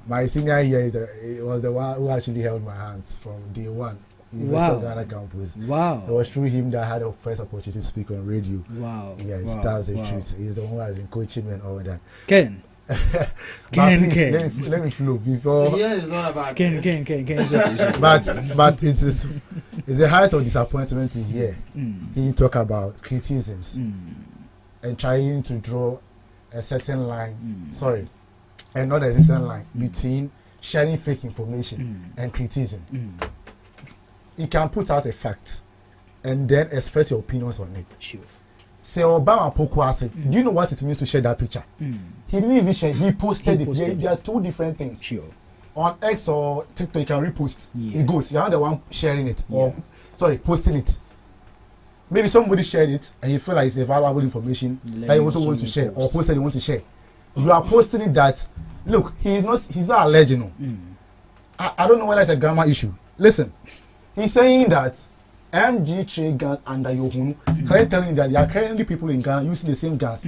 My senior here was the one who actually held my hands from day one in Western Ghana campus. Wow. It was through him that I had a first opportunity to speak on radio. Wow. Yes, that's the truth. He's the one who has been coaching me and all that. Ken. Let me flow before. Yeah, it's not about Ken. But it's a height of disappointment to hear him talk about criticisms and trying to draw a certain line. Sorry. And not a certain line between sharing fake information and criticism. You can put out a fact and then express your opinions on it. Sure. say Obama Pokwase, do you know what it means to share that picture? He didn't even share, he posted it. There are two different things. Sure. On X or TikTok, you can repost. It goes. You're not the one sharing it or posting it. Maybe somebody shared it and you feel like it's a valuable information that you also want to share or posted you want to share. You are posting it that look, he's not a legend. I don't know whether it's a grammar issue. Listen, he's saying that MG3 guns under Yohunu, currently telling that there are currently people in Ghana using the same guns.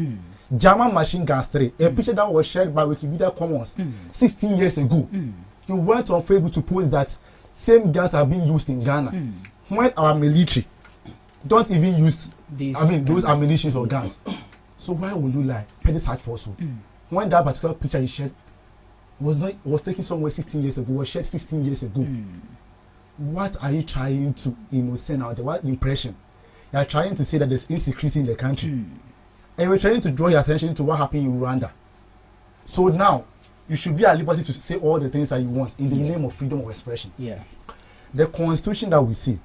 German machine guns 3, a picture that was shared by Wikipedia Commons 16 years ago. You went on Facebook to post that same guns are being used in Ghana. When our military don't even use those ammunitions or guns. So why would you lie? Petty search for so. When that particular picture you shared was taken somewhere 16 years ago, was shared 16 years ago. What are you trying to send out there? What impression? You are trying to say that there's insecurity in the country. And we're trying to draw your attention to what happened in Rwanda. So now, you should be at liberty to say all the things that you want in the name of freedom of expression. The constitution that we see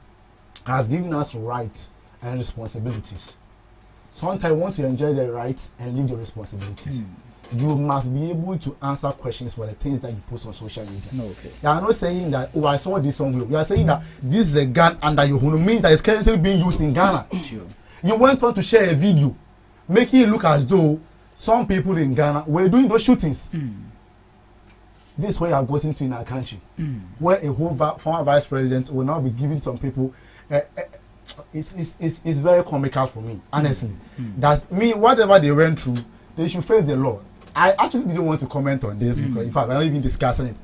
has given us rights and responsibilities. Sometimes you want to enjoy the rights and leave the responsibilities. You must be able to answer questions for the things that you post on social media. You are not saying that, oh, I saw this somewhere. You are saying that this is a gun under your home, means that it's currently being used in Ghana. You went on to share a video making it look as though some people in Ghana were doing those shootings. This is where you are going to in our country, where a whole former vice president will now be giving some people. It's very comical for me, honestly. That's me. Whatever they went through, they should face the law. I actually didn't want to comment on this because, in fact, I'm not even discussing it.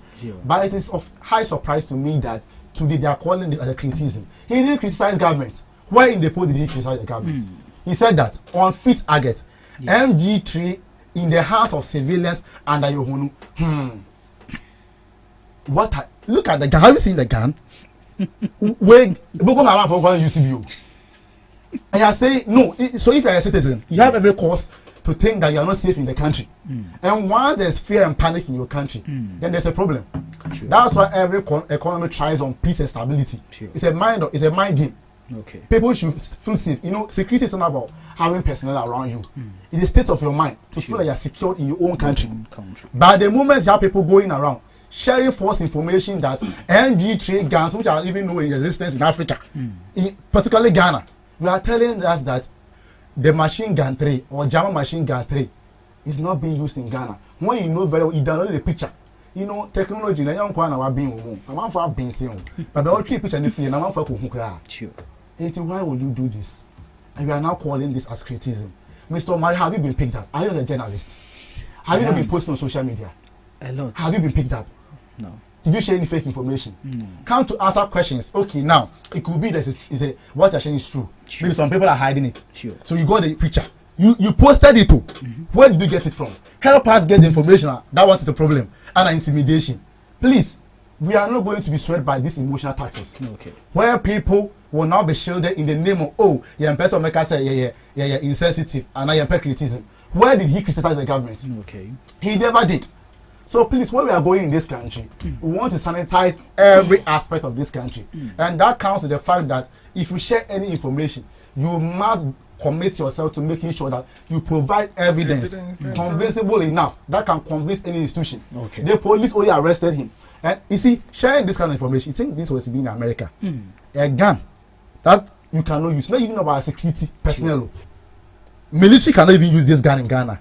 But it is of high surprise to me that today they are calling this as a criticism. He didn't criticize government. Why in the post did he criticize the government? He said that on 5th August, MG3 in the hands of civilians under Yohunu. Look at the gun. Have you seen the gun? When Boko Haram for calling UCBO, and you are saying no. So if you are a citizen, you have every cause to think that you are not safe in the country. And once there's fear and panic in your country, then there's a problem. That's why every economy tries on peace and stability. It's a mind game. People should feel safe. Security is not about having personnel around you. It's the state of your mind to feel like you're secure in your own country. But the moment you have people going around sharing false information that MG3 guns, which are even known in existence in Africa, particularly Ghana, we are telling us that the machine gun 3 or German machine gun 3 is not being used in Ghana. When you know very well, you download the picture. Technology, na young kwana wa being home. I'm not for being seen. But the only picture in the field, I'm not for who. Why would you do this? And you are now calling this as criticism. Mr. Omari, have you been picked up? Are you a journalist? Have you not been posting on social media? A lot. Have you been picked up? No. Did you share any fake information? No. Come to answer questions. Okay, now it could be that what you're sharing is true. Maybe some people are hiding it. So you got the picture. You posted it too. Where did you get it from? Help us get the information. That was the problem. And intimidation. Please, we are not going to be swayed by these emotional tactics. Where people will now be shielded in the name of person make us say insensitive and I am criticism. Where did he criticize the government? He never did. So please, when we are going in this country, we want to sanitize every aspect of this country. And that counts to the fact that if you share any information, you must commit yourself to making sure that you provide evidence convincible enough that can convince any institution. The police only arrested him. And you see, sharing this kind of information, you think this was to be in America. A gun that you cannot use, not even about security personnel. Military cannot even use this gun in Ghana.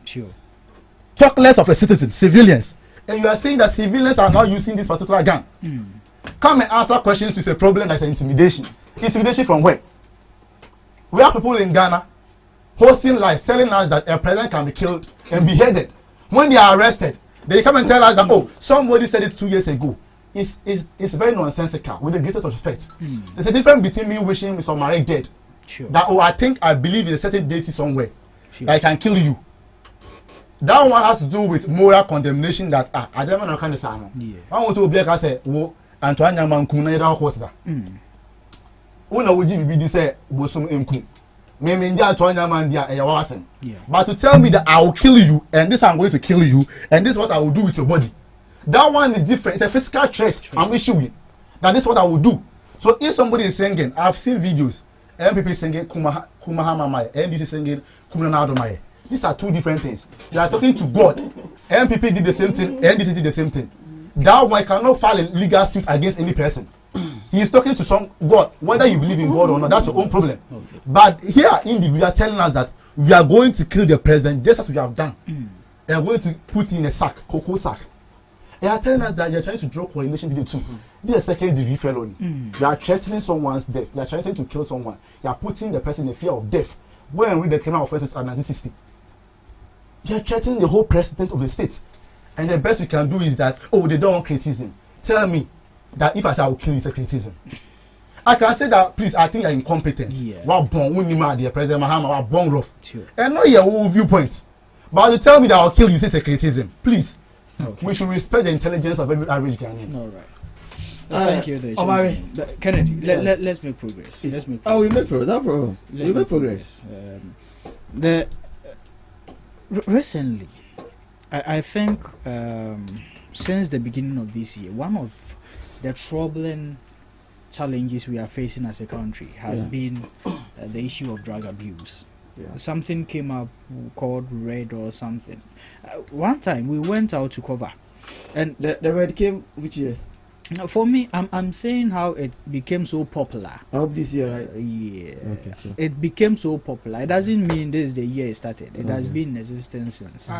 Talk less of a citizen, civilians. And you are saying that civilians are not using this particular gun. Come and answer questions to say problem that's intimidation. Intimidation from where? We have people in Ghana hosting lies, telling us that a president can be killed and beheaded. When they are arrested, they come and tell us that, somebody said it 2 years ago. It's very nonsensical, with the greatest of respect. There's a difference between me wishing Mr. Marek dead. That, I believe in a certain deity somewhere. That I can kill you. That one has to do with moral condemnation that I don't know kind of sound. I want to be like I say, Antoine Yamankuna ida hosta. Una would be this bosum enku. Me Antoine Yamandia e wasen. But to tell me that I will kill you and this I'm going to kill you and this is what I will do with your body. That one is different. It's a physical threat I'm issuing. That is what I will do. So if somebody is singing, I've seen videos MPP singing Kumahama, NDC singing Kumanado. These are two different things. They are talking to God. MPP did the same thing, NDC did the same thing. That one cannot file a legal suit against any person. He is talking to some God. Whether you believe in God or not, that's your own problem. Okay. But here, individuals telling us that we are going to kill the president just as we have done. They are going to put in a sack, cocoa sack. They are telling us that you are trying to draw correlation between the two. This is a second-degree felony. You are threatening someone's death. You are threatening to kill someone. You are putting the person in fear of death. Go and read the criminal offences of 1960. You are threatening the whole president of the state. And the best we can do is that, oh, they don't want criticism. Tell me that if I say I will kill you, it's a criticism. I can say that, please, I think you're incompetent. What born, the president Mahama, what born rough. And not your whole viewpoint. But you tell me that I'll kill you, it's a criticism. Please. Okay. We should respect the intelligence of every average Ghanaian. All right. Thank you, Kennedy. Let's make progress. Let's make progress. Oh, we make progress. No problem. We make progress. Recently, I think since the beginning of this year, one of the troubling challenges we are facing as a country has been the issue of drug abuse. Something came up called Red or something. One time we went out to cover, and the Red came which year? For me, I'm saying how it became so popular. Of this year, right? Yeah. Okay, sure. It became so popular. It doesn't mean this is the year it started. It has been in existence since. You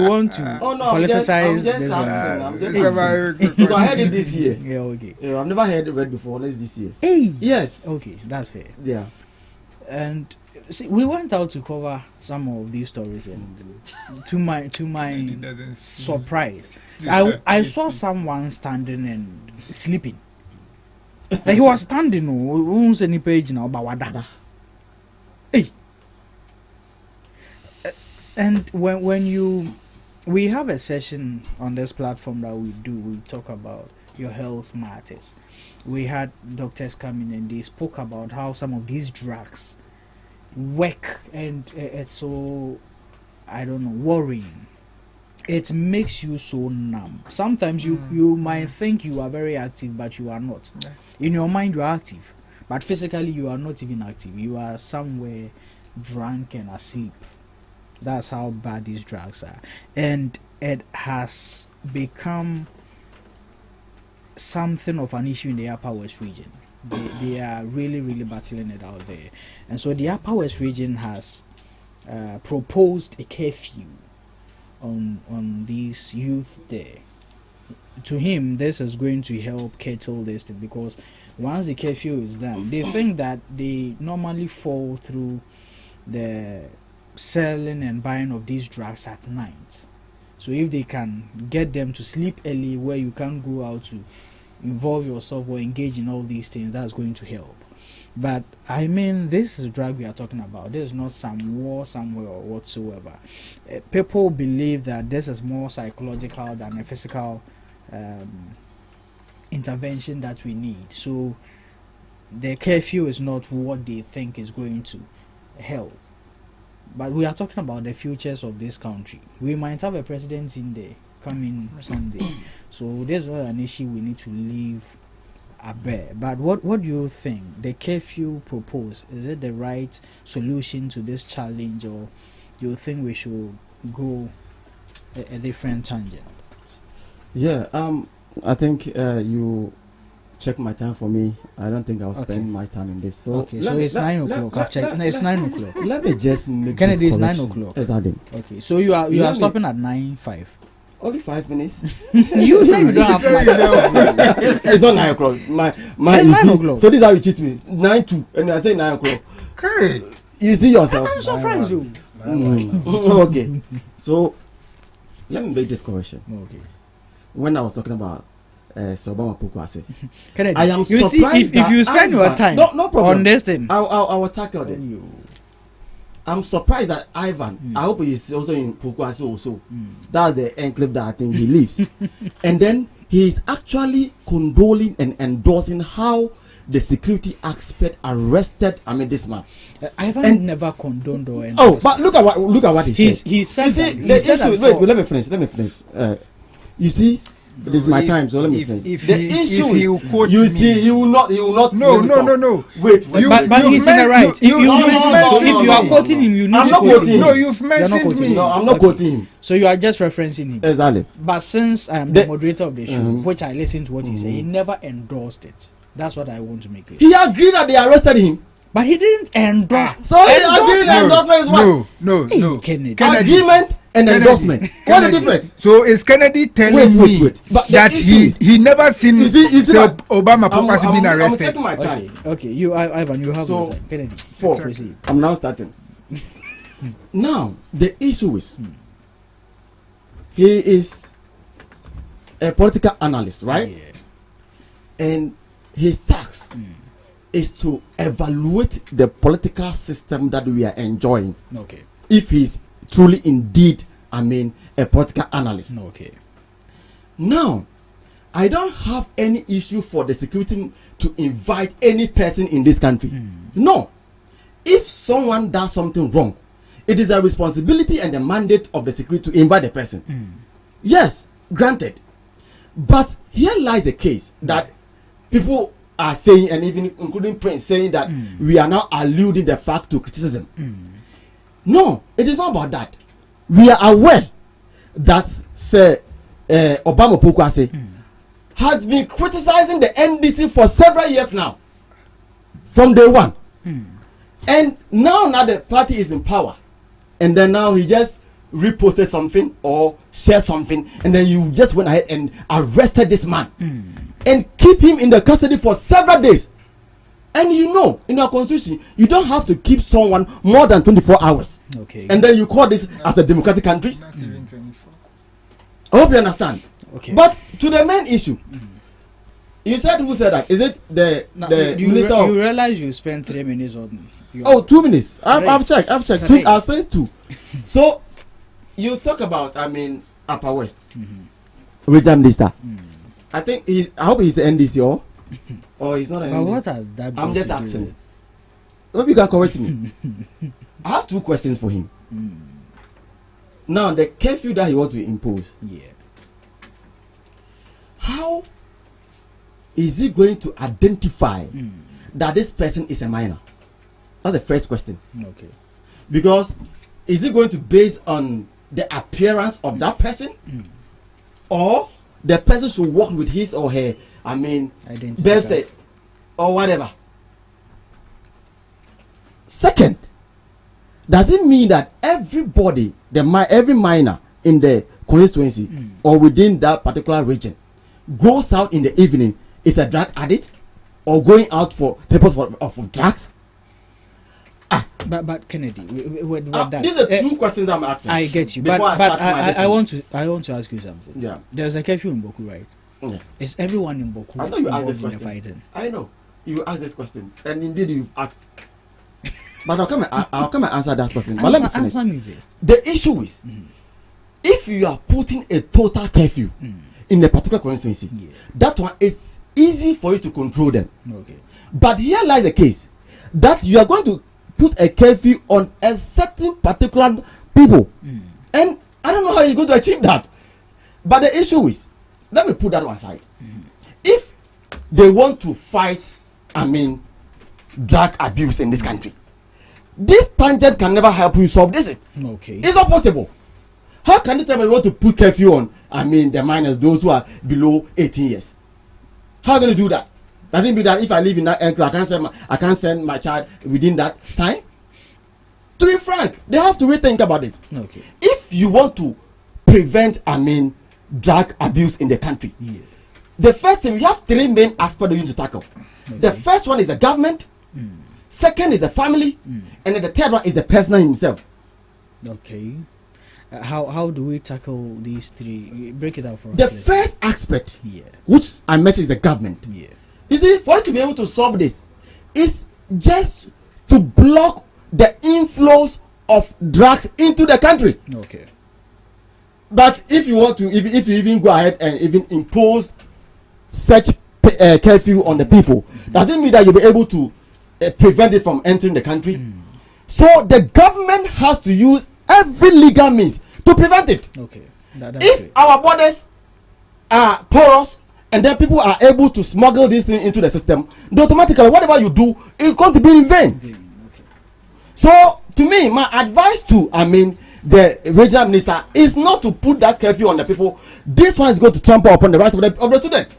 want to politicize this one? I heard it this year. Yeah, okay. I've never heard it Red before, unless this year. Hey. Yes. Okay, that's fair. Yeah. And see, we went out to cover some of these stories, and to my surprise, I saw someone standing and sleeping. Like he was standing on any page now, but hey. And when we have a session on this platform that we talk about your health matters. We had doctors come in and they spoke about how some of these drugs work, and it's so, I don't know, worrying. It makes you so numb. Sometimes you might think you are very active, but you are not. In your mind you are active, but physically you are not even active. You are somewhere drunk and asleep. That's how bad these drugs are, and it has become something of an issue in the Upper West region. They are really battling it out there, and so the Upper West region has proposed a curfew on these youth there. To him, this is going to help curtail this thing, because once the curfew is done, they think that they normally fall through the selling and buying of these drugs at night. So if they can get them to sleep early, where you can't go out to involve yourself or engage in all these things, that's going to help. But I mean, this is drug we are talking about. There's not some war somewhere or whatsoever. People believe that this is more psychological than a physical intervention that we need. So the curfew is not what they think is going to help. But we are talking about the futures of this country. We might have a president in there coming someday. So there's not an issue we need to leave bare. But what do you think? The curfew proposed, is it the right solution to this challenge, or do you think we should go a different tangent? Yeah, I think you check my time for me. I don't think I'll spend my time in this. So okay, so it's 9 o'clock. I've checked. No, it's 9 o'clock. Let me just make Kennedy this is 9 correction. o'clock. Exactly. Okay, so you are stopping at 9:05. Only 5 minutes. You say you don't have much. It's not 9 o'clock. My it's 9 o'clock. So this is how you cheat me. 9-2, and I say 9 o'clock. Okay. You see yourself. I'm surprised you. Okay. So let me make this correction. Okay. When I was talking about Sobama Pukwase, Kennedy, I am you surprised see if you spend your time no problem. on this thing, I will tackle this. I'm surprised that Ivan, I hope he's also in Pukwase also. That's the enclave that I think he lives. And then he is actually condoling and endorsing how the security aspect arrested this man. Ivan never condoned or endorsed. Oh, but look at what he said. He said Wait, let me finish. You see, It is my time, so let me finish. If The he, issue if he is, will quote you me, see, he will not. No. Wait, But he's in the right. If you are quoting him, you need I'm to not quote quoting him. him. No, you've You're not mentioned quoting me. him. No, I'm not quoting him. So you are just referencing him. Exactly. But since I am the moderator of the show, which I listened to what he said, he never endorsed it. That's what I want to make clear. He agreed that they arrested him. But he didn't endorse. So he agreed that endorsement is what? No. Kennedy. Agreement and endorsement. What's the difference? So is Kennedy telling me But that the issue is- he never seen You see Obama purposely being I'm arrested? taking my time. Okay. You, Ivan, you have So, your time. Kennedy, 4. proceed. I'm now starting. Now, the issue is, he is a political analyst, right? Yeah. And his task is to evaluate the political system that we are enjoying. Okay. If he's truly indeed, a political analyst. Okay. Now, I don't have any issue for the security to invite any person in this country. No. If someone does something wrong, it is a responsibility and the mandate of the security to invite the person. Yes, granted. But here lies a case that people are saying, and even including Prince saying that we are now alluding the fact to criticism. No, it is not about that. We are aware that Obama Pokwase has been criticizing the NDC for several years now, from day one. And now the party is in power, and then now he just reposted something or shared something, and then you just went ahead and arrested this man and keep him in the custody for several days. And you know, in our constitution, you don't have to keep someone more than 24 hours. Okay. And then you call this as a democratic country. I hope you understand. Okay. But to the main issue, you said, who said that? Is it the minister of? You realize you spent 3 minutes on. 2 minutes. I've checked. I've spent 2. So you talk about, Upper West, regional minister. I think I hope he's the NDC or he's not an But NDC. what has that? I'm got just to do asking. with- Hope you can correct me. I have 2 questions for him. Now, the curfew that he wants to impose. Yeah. How is he going to identify that this person is a minor? That's the first question. Okay. Because is it going to base on the appearance of that person, or the person should work with his or her, Identity birth set or whatever? Second, does it mean that everybody, every minor in the constituency or within that particular region goes out in the evening is a drug addict or going out for purpose of drugs? But Kennedy, with that, these are 2 questions I'm asking. I get you, Before but I want to ask you something. Yeah. There's a curfew in Boku, right? Yeah. Is everyone in Boku I know you asked this involved in the question. fighting? I know you asked this question, and indeed you've asked. But I'll come and answer that question. But let me finish. Answer me first. The issue is, if you are putting a total curfew in a particular constituency, that one is easy for you to control them. Okay. But here lies the case that you are going to put a curfew on a certain particular people, and I don't know how you're going to achieve that. But the issue is, let me put that one aside. If they want to fight, drug abuse in this country, this tangent can never help you solve this. Okay. It's not possible. How can you tell me you want to put curfew on, the minors, those who are below 18 years? How are you going to do that? Does it mean that if I live in that enclave, I can't send my child within that time? To be frank, they have to rethink about this. Okay. If you want to prevent, drug abuse in the country, the first thing, we have 3 main aspects you need to tackle. Okay. The first one is the government, second is the family, and then the third one is the person himself. Okay. How do we tackle these 3? Break it out for us. The first aspect, which I mentioned, is the government. Yeah. You see, for you to be able to solve this, is just to block the inflows of drugs into the country. Okay. But if you want to, if you even go ahead and even impose such curfew on the people, doesn't mean that you'll be able to prevent it from entering the country. So the government has to use every legal means to prevent it. Okay. If our borders are porous, and then people are able to smuggle this thing into the system, then automatically whatever you do is going to be in vain. So to me, my advice to the regional minister is not to put that curfew on the people. This one is going to trample upon the right of the student.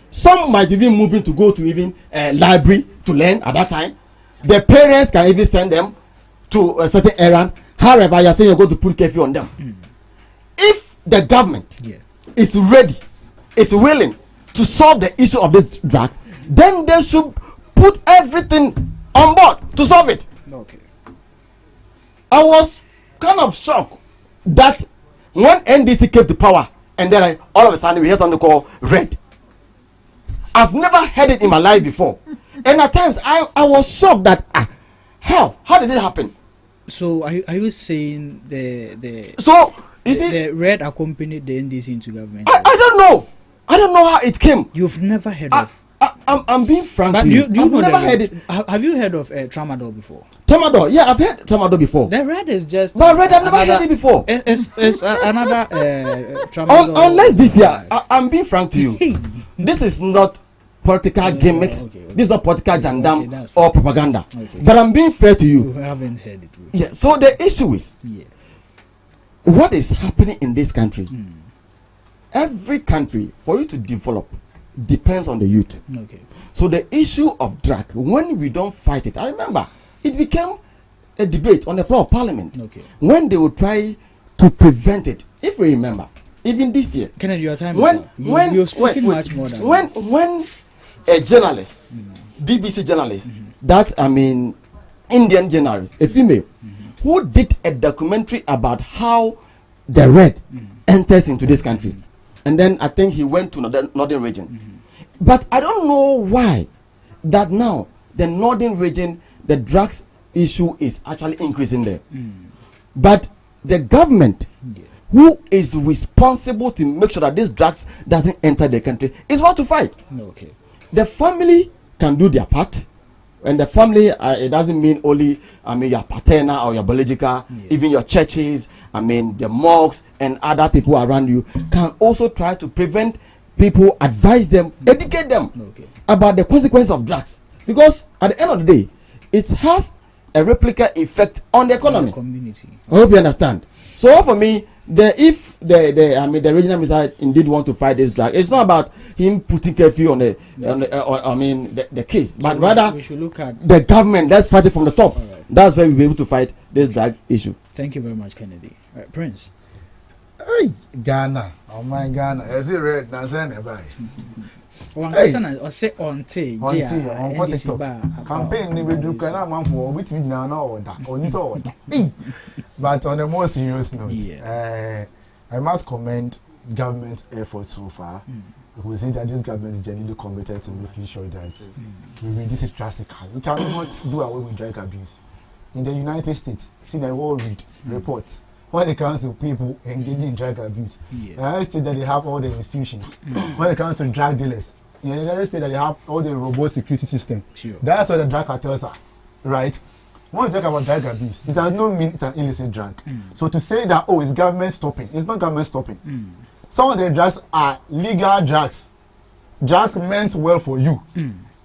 Some might even move in to go to even a library to learn at that time. The parents can even send them to a certain errand. However, you are saying you're going to put curfew on them. If the government is ready, is willing to solve the issue of these drugs, then they should put everything on board to solve it. Okay. I was kind of shocked that when NDC came to power, and then all of a sudden we hear something called red. I've never heard it in my life before, and at times I was shocked that how did it happen? So are you saying the so is it the red accompanied the NDC into government? I don't know how it came. You've never heard of? I'm being frank But to you. do you I've know never heard it. Have you heard of tramadol before? Tramadol, yeah, I've heard tramadol before. The red is just. But red, I've never heard it before. It's another tramadol. Unless this year, I'm being frank to you. This is not political gimmicks. This is not political jandam or propaganda. But I'm being fair to you. You haven't heard it. Yeah. So the issue is, what is happening in this country? Every country, for you to develop, depends on the youth. Okay. So the issue of drug, when we don't fight it, I remember it became a debate on the floor of parliament. Okay. When they would try to prevent it. If we remember, even this year. Kennedy, your time when much more than when a journalist, BBC journalist, that Indian journalist, a female, who did a documentary about how the red enters into this country. And then I think he went to northern region. But I don't know why that now the northern region, the drugs issue is actually increasing there. But the government who is responsible to make sure that these drugs doesn't enter the country is what to fight. Okay. The family can do their part. And the family, it doesn't mean only, your paternal or your biological, even your churches, the mosques and other people around you can also try to prevent people, advise them, educate them about the consequences of drugs. Because at the end of the day, it has a replica effect on the economy. Community. I hope you understand. So for me, if the regional minister indeed want to fight this drug, it's not about him putting curfew on the case, so but rather we should look at the government. Let's fight it from the top. Right. That's where we'll be able to fight this drug issue. Thank you very much, Kennedy. Prince. Hey, Ghana. Oh my Ghana. Is it red? That's anybody. Or say on tea. Campaign we do can man for which we now know that or so. But on a more serious note, I must commend government efforts so far. We see that this government is genuinely committed to making sure that we reduce it drastically. We cannot do away with drug abuse. In the United States, see the world read reports when it comes to people engaging in drug abuse. In the United States that they have all the institutions. When it comes to drug dealers, in the United States that they have all the robust security system. That's what the drug cartels are, right? When you talk about drug abuse, it does not mean it's an illicit drug. So to say that, it's government stopping, it's not government stopping. Some of the drugs are legal drugs. Drugs meant well for you.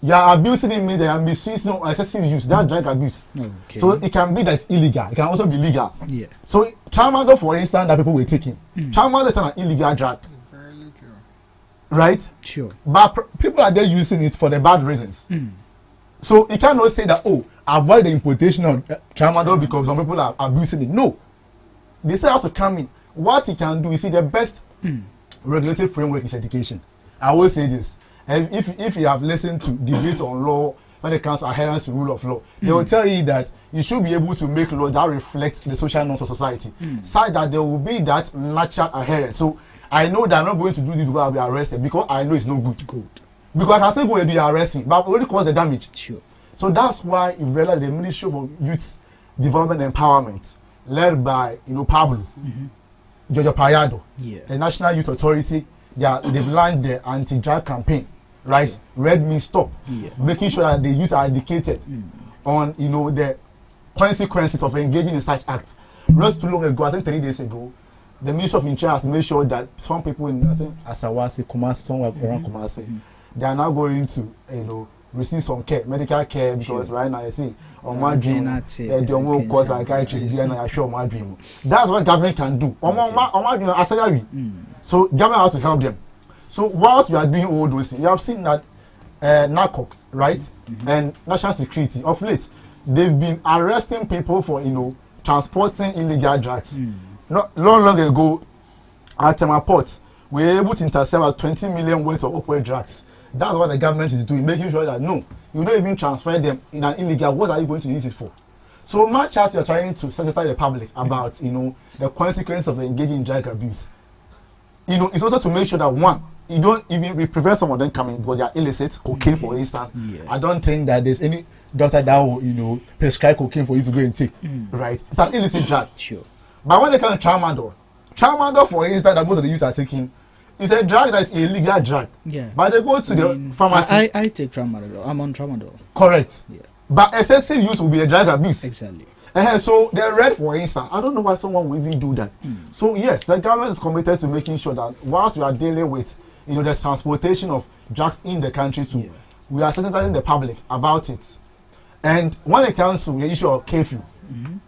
You are abusing it means that you are misusing or excessive use. That's drug abuse. Okay. So it can be that it's illegal. It can also be legal. Yeah. So tramadol, for instance, that people were taking. Tramadol is an illegal drug. Right? Sure. But people are there using it for the bad reasons. So you cannot say that, avoid the importation of tramadol because some people are abusing it. No. They say how to come in. What you can do, you see, the best regulatory framework is education. I will say this. And if you have listened to debate on law when it comes to adherence to rule of law, they will tell you that you should be able to make law that reflects the social norms of society, such that there will be that natural adherence. So I know that I'm not going to do this because I'll be arrested because I know it's no good. Because I can still go and do arrest me, but I've already caused the damage. Sure. So that's why you realize the Ministry for Youth Development and Empowerment, led by Pablo, Jojo Payado, the National Youth Authority, they've launched the anti-drug campaign, right? Sure. Red means stop, making sure that the youth are educated on the consequences of engaging in such acts. Not too long ago, I think 3 days ago, the Ministry of Interior has made sure that some people in Asawasi, Kumasi, somewhere around Kumasi, they are now going to, receive some care, medical care, because right now I see on my dream, the cause psychiatry, and I show my dream. That's what government can do. On my dream, so government has to help them. So whilst we are doing all those things, you have seen that NACOC, right, and National Security of late, they've been arresting people for transporting illegal drugs. Not long ago, at Tema Port, we were able to intercept about 20 million worth of opioid drugs. That's what the government is doing, making sure that no, you don't even transfer them in an illegal. What are you going to use it for? So much as you're trying to sensitize the public about the consequence of engaging in drug abuse, it's also to make sure that one, you don't even prevent some of them coming because they are illicit, cocaine for instance. I don't think that there's any doctor that will prescribe cocaine for you to go and take. Right? It's an illicit drug. Sure. But when they come to tramadol for instance that most of the youth are taking, it's a drug that is a illegal drug. Yeah. But they go to the pharmacy. I take tramadol. I'm on tramadol. Correct. Yeah. But excessive use will be a drug abuse. Exactly. So the red, for instance, I don't know why someone will even do that. So yes, the government is committed to making sure that whilst we are dealing with the transportation of drugs in the country too, we are sensitizing the public about it. And when it comes to the issue of curfew,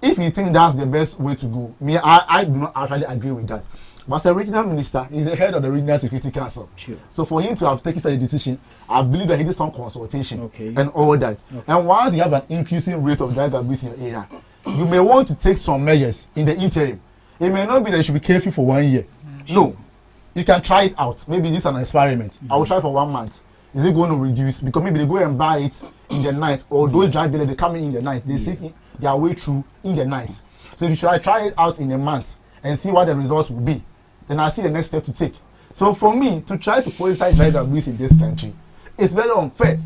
if you think that's the best way to go, I do not actually agree with that. But the regional minister is the head of the Regional Security Council. Sure. So for him to have taken such a decision, I believe that he did some consultation and all that. And once you have an increasing rate of drug abuse in your area, you may want to take some measures in the interim. It may not be that you should be careful for 1 year. No. You can try it out. Maybe this is an experiment. I will try for 1 month. Is it going to reduce? Because maybe they go and buy it in the night, or those drug dealers, they come in the night. They see their way through in the night. So if you try it out in a month and see what the results will be, then I see the next step to take. So for me, to try to politicize drug abuse in this country, it's very unfair.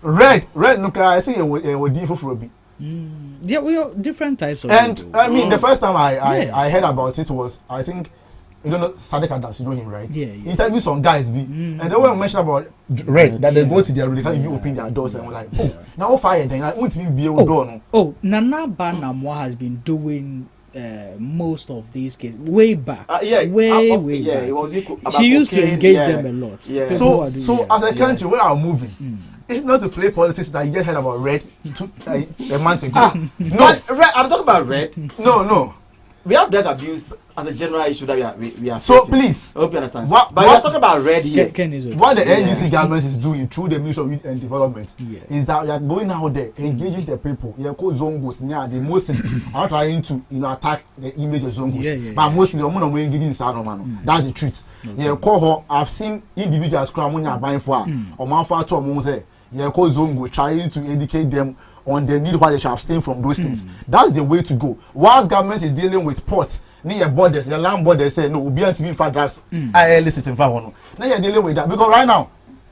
Red, look, I see a would for a bit. Yeah, we are different types of. And people. I mean, the first time I heard about it was, I think, Sadiq Adams, you know him, right? Yeah. Interview some guys, and they were mentioned about red, that they go to their room, they can't even open their doors, and we're like, now fire, then I won't even be able to door. Oh, Nana Banamwa has been doing most of these cases way back. Way back. She used to engage them a lot. Yeah. So as a country, we are moving. It's not to play politics that you just heard about red a month ago. No, red, I'm talking about red. No. We have drug abuse as a general issue that we are so facing. Please, I hope you understand. But we're talking about red here. What the NDC government is doing through the Ministry of Youth and Development is that we are going out there, engaging the people. You call Zongos now, the Muslim are trying to attack the image of Zongos. But mostly, we're engaging in Sadomano. That's the truth. You call her, I've seen individuals crying buying for or Manfa to Mose. You call Zongo trying to educate them on the need why they should abstain from those things. That's the way to go. Whilst government is dealing with ports, near borders, the land borders say no, we'll be anti for drugs. I listen to Now you're dealing with that because right now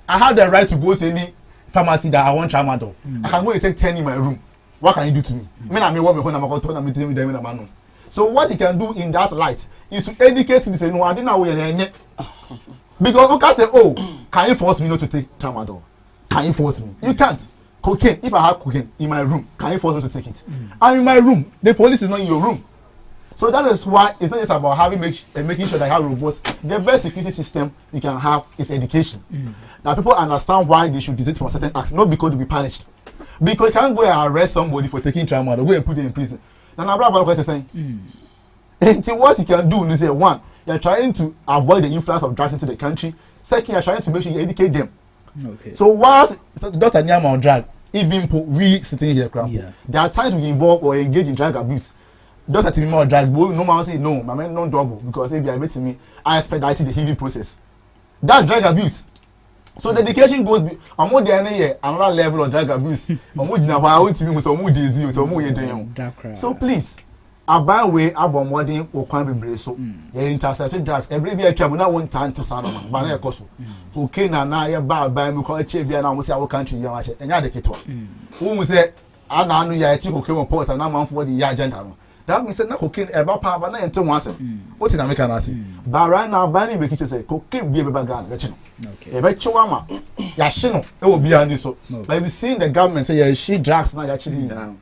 I have the right to go to any pharmacy that I want tramadol. I can go and take 10 in my room. What can you do to me? So what he can do in that light is to educate me. Say no, I didn't know where because you can say, oh, can you force me not to take tramadol? Can you force me? You can't. Cocaine, if I have cocaine in my room, can you force me to take it? I'm in my room. The police is not in your room. So that is why it's not just about having making sure that you have robots. The best security system you can have is education. That people understand why they should desist from certain acts, not because they'll be punished. Because you can't go and arrest somebody for taking tramadol, go and put them in prison. Now, what you're saying. And what you can do is say, one, you're trying to avoid the influence of drugs into the country. Second, you're trying to make sure you educate them. Okay. So whilst Dr. Nyama on drug, even we sitting here, there are times we involve or engage in drug abuse. Dr. Timima on drug, but no man say no, my man no double because if you are meeting me, I expect that in the healing process. That's drug abuse. So the education goes I'm more than another level of drug abuse. So please. About way about modern or can be brazo. You intercepted drugs. Every year, we not want time to sound but I cost. Okay, now you're by me call a champion and almost our country, young and Yadikator. Who say, I know you are chicken came port and I'm for the young gentleman. That means that cocaine about power and 2 months. What's in American? But right now, Banny making to say cocaine be a bagan. Okay, but Chowama, Yashino, it will be on you. So I've seen the government say, she drugs now actually now.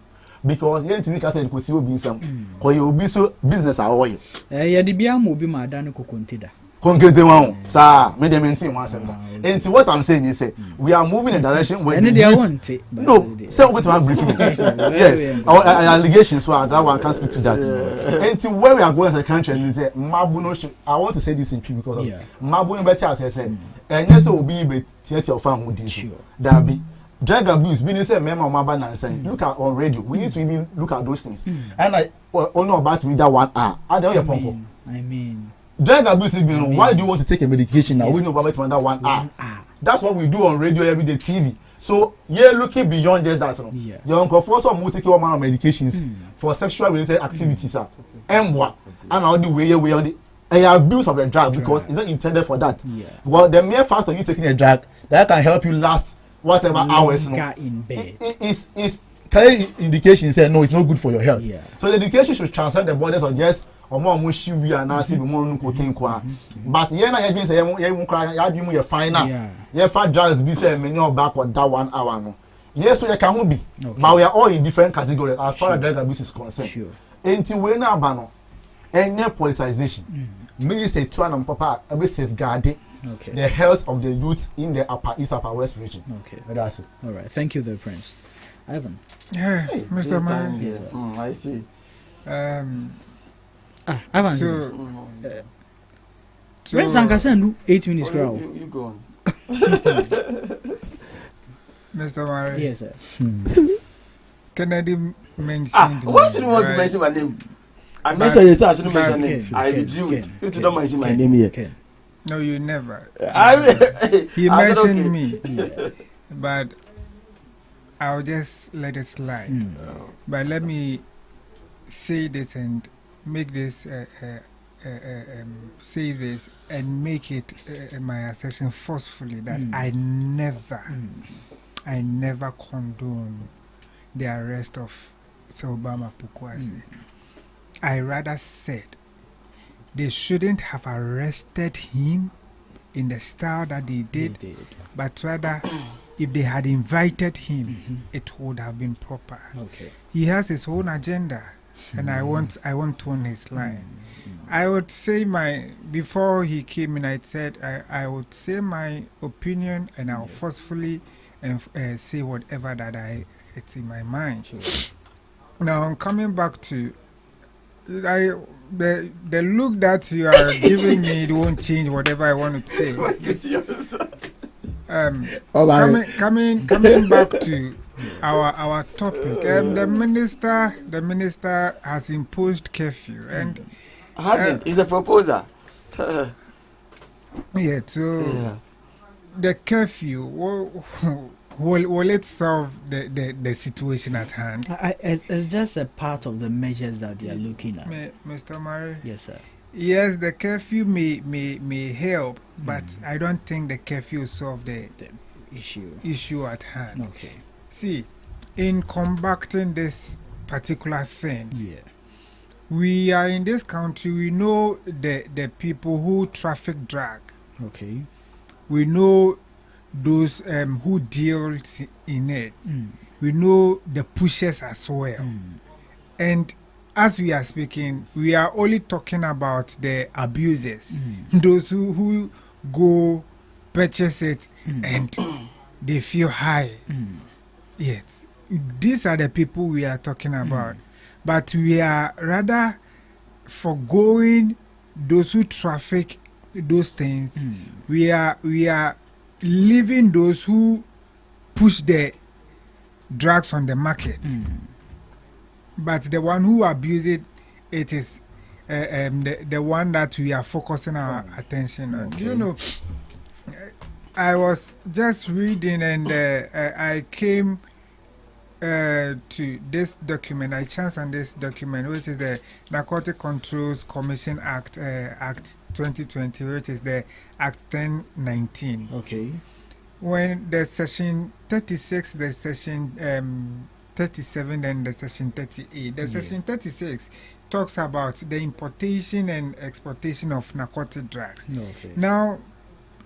because you need to say you see obi some because you be so business are you yeah the bia mo bi ma dan ko consider concrete one sir me dey maintain one sem and what I'm saying is we are moving in a direction where no say we to briefing yes our allegations so that one can't speak to that and where we are going as a country is mabu no I want to say this in true because of mabu no better as I said and yes obi be tiet your farm with this that be drug abuse being say mema maba nansen look at on radio we need to even look at those things and I only about me that 1 hour I don't hear ponko I mean drug abuse why do you want to take a medication now we know about that 1 hour that's what we do on radio every day TV so you're looking beyond just that your uncle for some take your man on medications for sexual related activities and what and all the way on the abuse of the drug because it's not intended for that well the mere fact of you taking a drug that can help you last whatever hours in bed is clear indication say no it's not good for your health so the education should transcend the borders of just omo shi wi anase be mo nu cocaine kwa but ye na ye dream say ye mu kra ya dream ye final ye fa drugs be say me no back on that 1 hour no yes so ye can who be but we are all in different categories as far as drug abuse is concerned enti we na aba no any politicization minister to an papa be safeguarding the health of the youth in the upper west region that's it. All right, thank you there Prince. Ivan. Yeah, Mr. Man. Yes. I see. Ivan. Prince Ankasendu 8 minutes crowd. You go on. Mr. Murray. Yes, sir. Kennedy mentioned. Why should you want to mention my name? I mentioned yes, I shouldn't mention my name. I withdrew it. You don't mention my name here. No, you never. He mentioned me. But I'll just let it slide. But let me say this and make this, say this and make it my assertion forcefully that I never condone the arrest of Obama Pukwasi. I rather said they shouldn't have arrested him in the style that they did. But rather if they had invited him, it would have been proper. He has his own agenda, and I want to on his line. I would say before he came in, I said I would say my opinion, and I'll forcefully say whatever that it's in my mind. Now, coming back to the look that you are giving me, it won't change whatever I want to say. Coming back to our topic, the minister has imposed curfew and hasn't. It's a proposal. So the curfew will it solve the situation at hand? It's just a part of the measures that they are looking at. Mr. Murray? Yes, sir. Yes, the curfew may help, but I don't think the curfew will solve the issue at hand. See, in combating this particular thing, we are in this country, we know the people who traffic drug. We know those who deal in it. We know the pushers as well. And as we are speaking, we are only talking about the abusers, those who go purchase it and they feel high. Yes, these are the people we are talking about. But we are rather forgoing those who traffic those things. We are leaving those who push the drugs on the market. But the one who abuse it, it is the one that we are focusing our attention on. You know, I was just reading and I came to this document. I chanced on this document, which is the Narcotic Controls Commission Act, Act 2020, which is the Act 1019. When the section 36, the section 37 and the section 38. The section 36 talks about the importation and exportation of narcotic drugs. Now,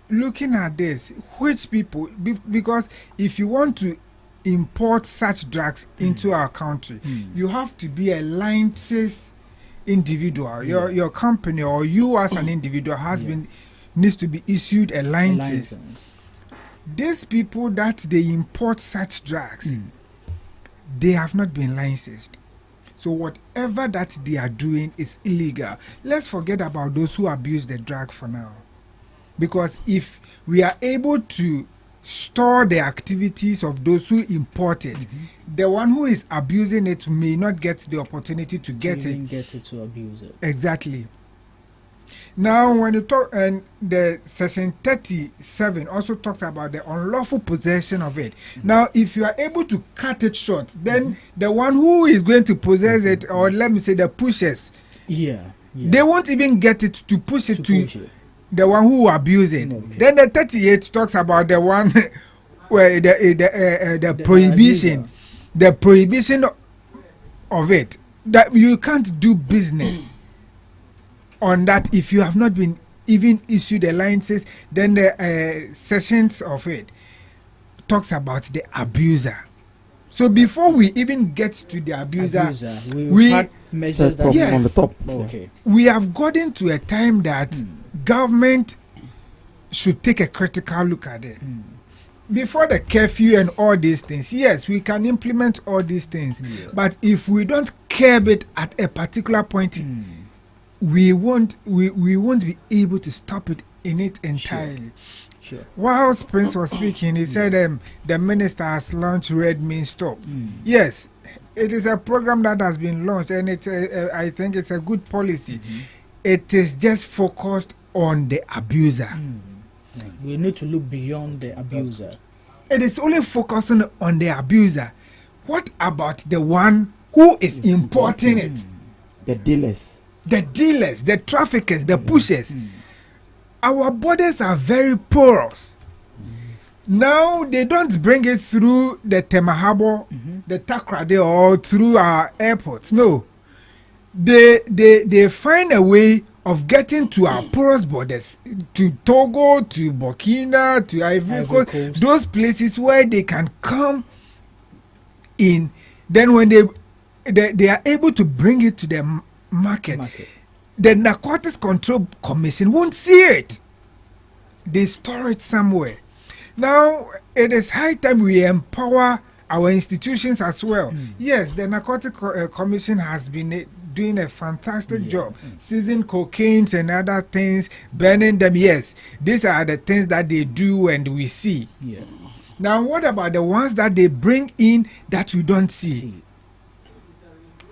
looking at this, which people, because if you want to import such drugs into our country, you have to be a licensed individual. Your company or you as an individual needs to be issued a license. These people that they import such drugs, they have not been licensed. So whatever that they are doing is illegal. Let's forget about those who abuse the drug for now. Because if we are able to store the activities of those who import it, the one who is abusing it may not get the opportunity to get it. To abuse it. Exactly. Now, when you talk, and the section 37 also talks about the unlawful possession of it. Now, if you are able to cut it short, then the one who is going to possess it, or let me say the pushers, they won't even get it to push it to the one who abuse it. Then the 38 talks about the one where the prohibition, the prohibition of it, that you can't do business on that if you have not been even issued the licenses. Then the sections of it talks about the abuser. So before we even get to the abuser, we had measures that on the top. We have gotten to a time that government should take a critical look at it. Before the curfew and all these things, yes, we can implement all these things, but if we don't curb it at a particular point, we won't be able to stop it in it entirely. Sure. Whilst Prince was speaking, he said the minister has launched Red Means Stop. Yes, it is a program that has been launched, and I think it's a good policy. It is just focused on the abuser. We need to look beyond the abuser. It is only focusing on the abuser. What about the one who is importing it? The dealers. The dealers, the traffickers, the pushers. Our borders are very porous. Now they don't bring it through the Temahabo, the Takrade, or through our airports. No. They find a way of getting to our porous borders, to Togo, to Burkina, to Ivory Coast, those places where they can come in. Then when they are able to bring it to the market, the Narcotics Control Commission won't see it. They store it somewhere. Now, it is high time we empower our institutions as well. Yes, the Narcotics Commission has been doing a fantastic job. Seizing cocaines and other things, burning them. Yes, these are the things that they do and we see. Now, what about the ones that they bring in that we don't see?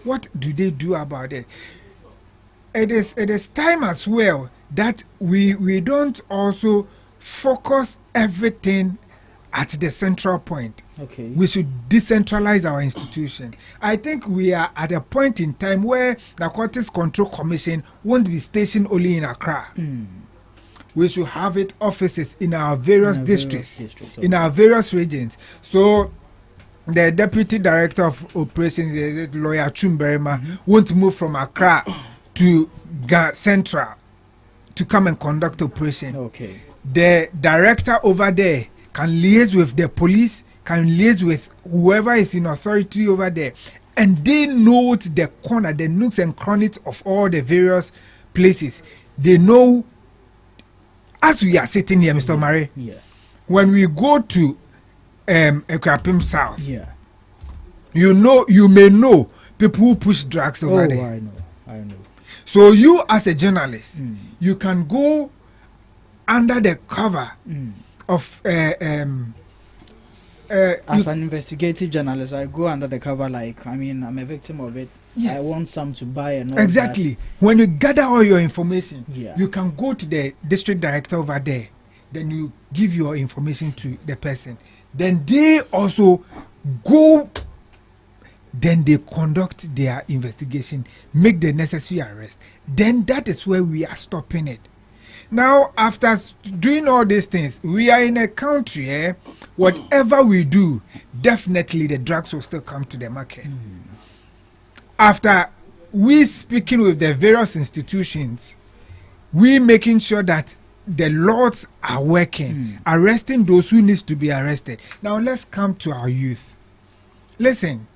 What do they do about it? It is time as well that we don't also focus everything at the central point. We should decentralize our institution. I think we are at a point in time where the Narcotics Control Commission won't be stationed only in Accra. We should have it offices in our various districts, in our various regions. So the Deputy Director of Operations, Lawyer Chumberema, won't move from Accra to Central to come and conduct operation. The director over there can liaise with the police, can liaise with whoever is in authority over there, and they know the corner, the nooks and crannies of all the various places. They know, as we are sitting here, Mr. Murray, when we go to Ekrapim South, you may know people who push drugs over there. I know. So you as a journalist, you can go under the cover of as an investigative journalist, I go under the cover I'm a victim of it. I want some to buy and all exactly that. When you gather all your information, you can go to the district director over there. Then you give your information to the person. Then they also go. Then they conduct their investigation, make the necessary arrest. Then that is where we are stopping it. Now, after doing all these things, we are in a country, whatever we do, definitely the drugs will still come to the market. After we speaking with the various institutions, we making sure that the laws are working, arresting those who needs to be arrested. Now, let's come to our youth. Listen,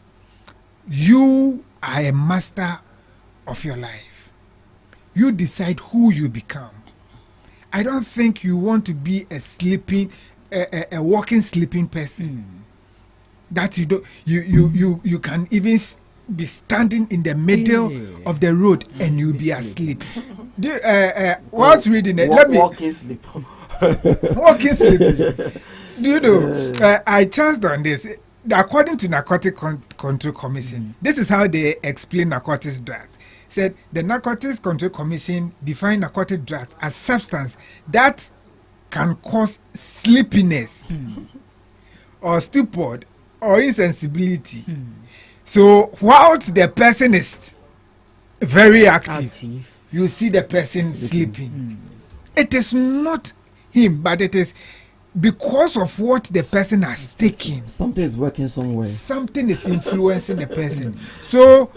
you are a master of your life. You decide who you become. I don't think you want to be a walking sleeping person. That you don't, you can even be standing in the middle of the road and you'll be asleep. Whilst reading it, walking sleep. Walking sleep. Do you know? I chanced on this. According to Narcotic Control Commission, this is how they explain narcotics drugs. Said the Narcotics Control Commission define narcotic drugs as substance that can cause sleepiness or stupor or insensibility. So whilst the person is very active, you see the person sleeping. It is not him, but it is because of what the person has taken. Something is working somewhere. Something is influencing the person. So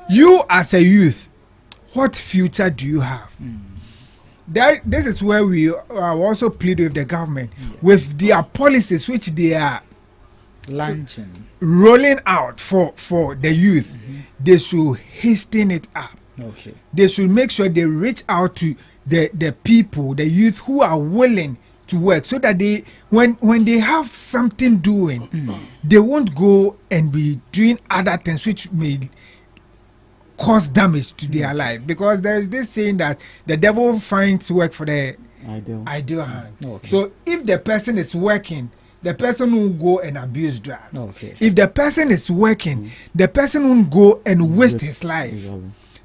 you as a youth, what future do you have? This is where we are also pleading with the government with their policies which they are launching, rolling out for the youth. They should hasten it up. Okay. They should make sure they reach out to the people, the youth who are willing to work, so that they when they have something doing, they won't go and be doing other things which may cause damage to their life. Because there is this saying that the devil finds work for the ideal hand. Okay. So if the person is working, the person will go and abuse drugs. Okay. If the person is working, the person won't go and waste his life.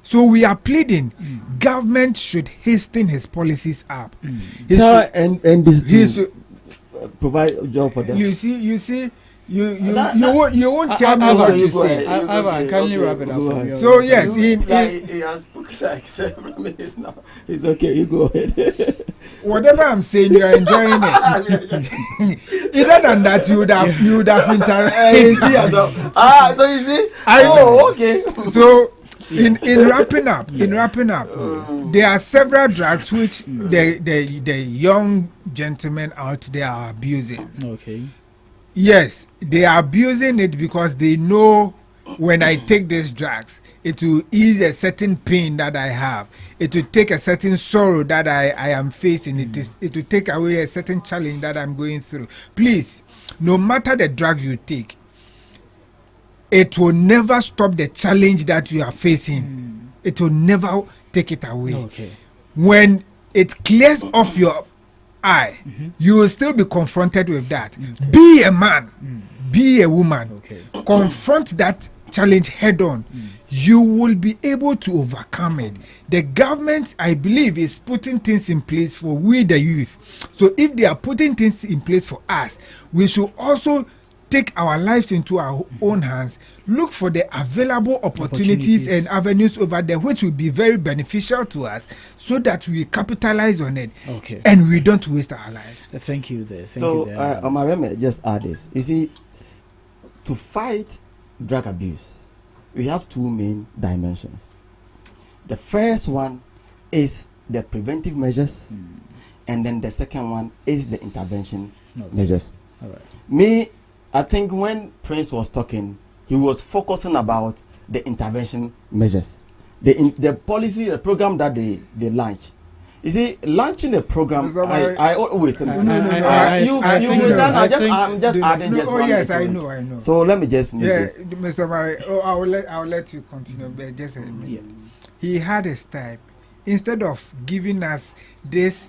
So we are pleading, government should hasten his policies up. And this provide a job for them. You see, you won't tell me what you say. Ivan, kindly wrap it up. So yes, he has spoken like 7 minutes now. It's okay, you go ahead. Whatever I'm saying, you are enjoying it. Either than that, you would have interacted. So you see? Okay. So in wrapping up, there are several drugs which the young gentlemen out there are abusing. Okay. Yes, they are abusing it because they know when I take these drugs, it will ease a certain pain that I have. It will take a certain sorrow that I am facing. It will take away a certain challenge that I'm going through. Please, no matter the drug you take, it will never stop the challenge that you are facing. It will never take it away. Okay. When it clears off your eye, you will still be confronted with that. Be a man, be a woman, confront that challenge head on. You will be able to overcome it. The government, I believe, is putting things in place for we the youth. So if they are putting things in place for us, we should also take our lives into our own hands, look for the available opportunities and avenues over there which will be very beneficial to us, so that we capitalize on it and we don't waste our lives. Thank you there. So Omareme, just add this. You see, to fight drug abuse, we have two main dimensions. The first one is the preventive measures, and then the second one is the intervention measures. All right. Me, I think when Prince was talking, he was focusing about the intervention measures, the policy, the program that they launch. You see, launching a program. Wait a minute. I'm just adding. Yes, I know. So let me just. Mr. Murray. I'll let you continue. But just he had a style. Instead of giving us this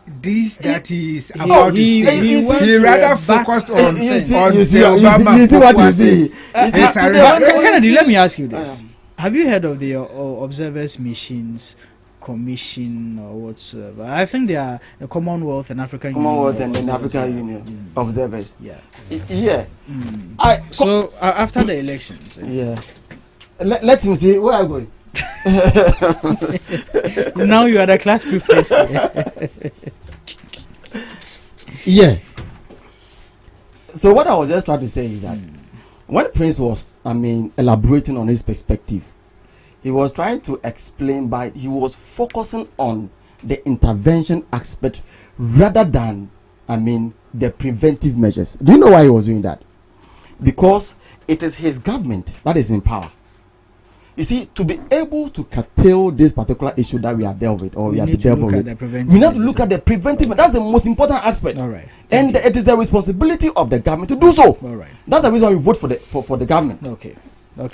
that he is about to say, he rather focused on Obama. You see what you see. Kennedy, let me ask you this: have you heard of the Observers Missions Commission or whatsoever? I think they are the Commonwealth and African Commonwealth and then African Union observers. Yeah. So after the elections. Let him see where I'm going. Now you are the class prefect. So what I was just trying to say is that when Prince was, elaborating on his perspective, he was trying to explain he was focusing on the intervention aspect rather than, the preventive measures. Do you know why he was doing that? Because it is his government that is in power. You see, to be able to curtail this particular issue that we are dealt with, or we have to dealt with, we have to look at the preventive. That's the most important aspect. All right. And it is the responsibility of the government to do so. All right. That's the reason why we vote for the government. Okay.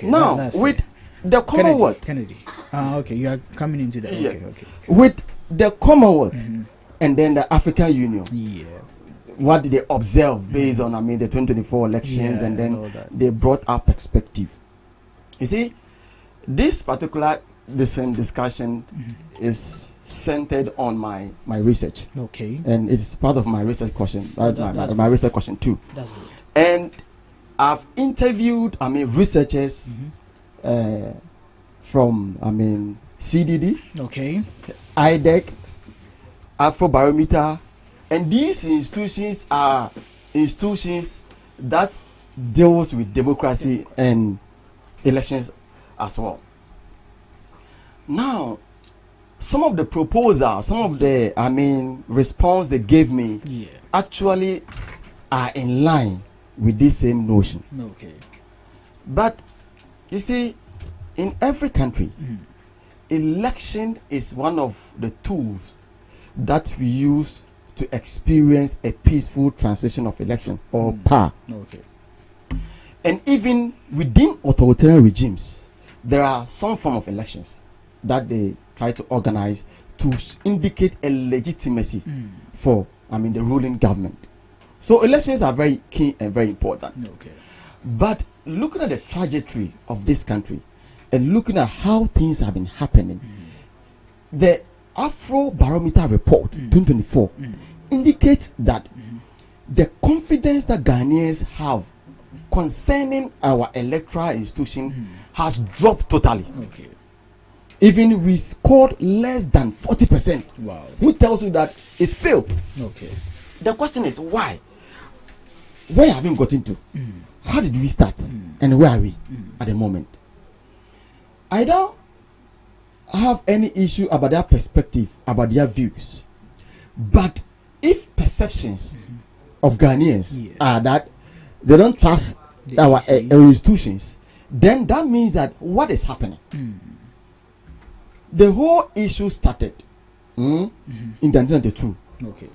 Now, with the Commonwealth. Kennedy. Okay, you are coming into that. Yes. Okay. With the Commonwealth and then the African Union. Yeah. What did they observe based on, the 2024 elections, and then they brought up perspective. You see, this particular discussion is centered on my research. Okay. And it's part of my research question. That's my research question too. And I've interviewed, researchers from, CDD, okay, IDEC, Afrobarometer, and these institutions are institutions that deals with democracy and elections as well. Now, some of the proposals, some of the response they gave me actually are in line with this same notion. Okay. But you see, in every country, election is one of the tools that we use to experience a peaceful transition of election or power. Okay. And even within authoritarian regimes, there are some form of elections that they try to organize to indicate a legitimacy for, the ruling government. So elections are very key and very important. Okay. But looking at the trajectory of this country and looking at how things have been happening, the Afrobarometer report 2024 indicates that the confidence that Ghanaians have concerning our electoral institution has dropped totally. Okay. Even we scored less than 40%. Wow. Who tells you that it's failed? Okay. The question is why? Where have we gotten to? How did we start? And where are we at the moment? I don't have any issue about their perspective, about their views. But if perceptions of Ghanaians are that they don't trust our institutions, then that means that what is happening? The whole issue started in 1992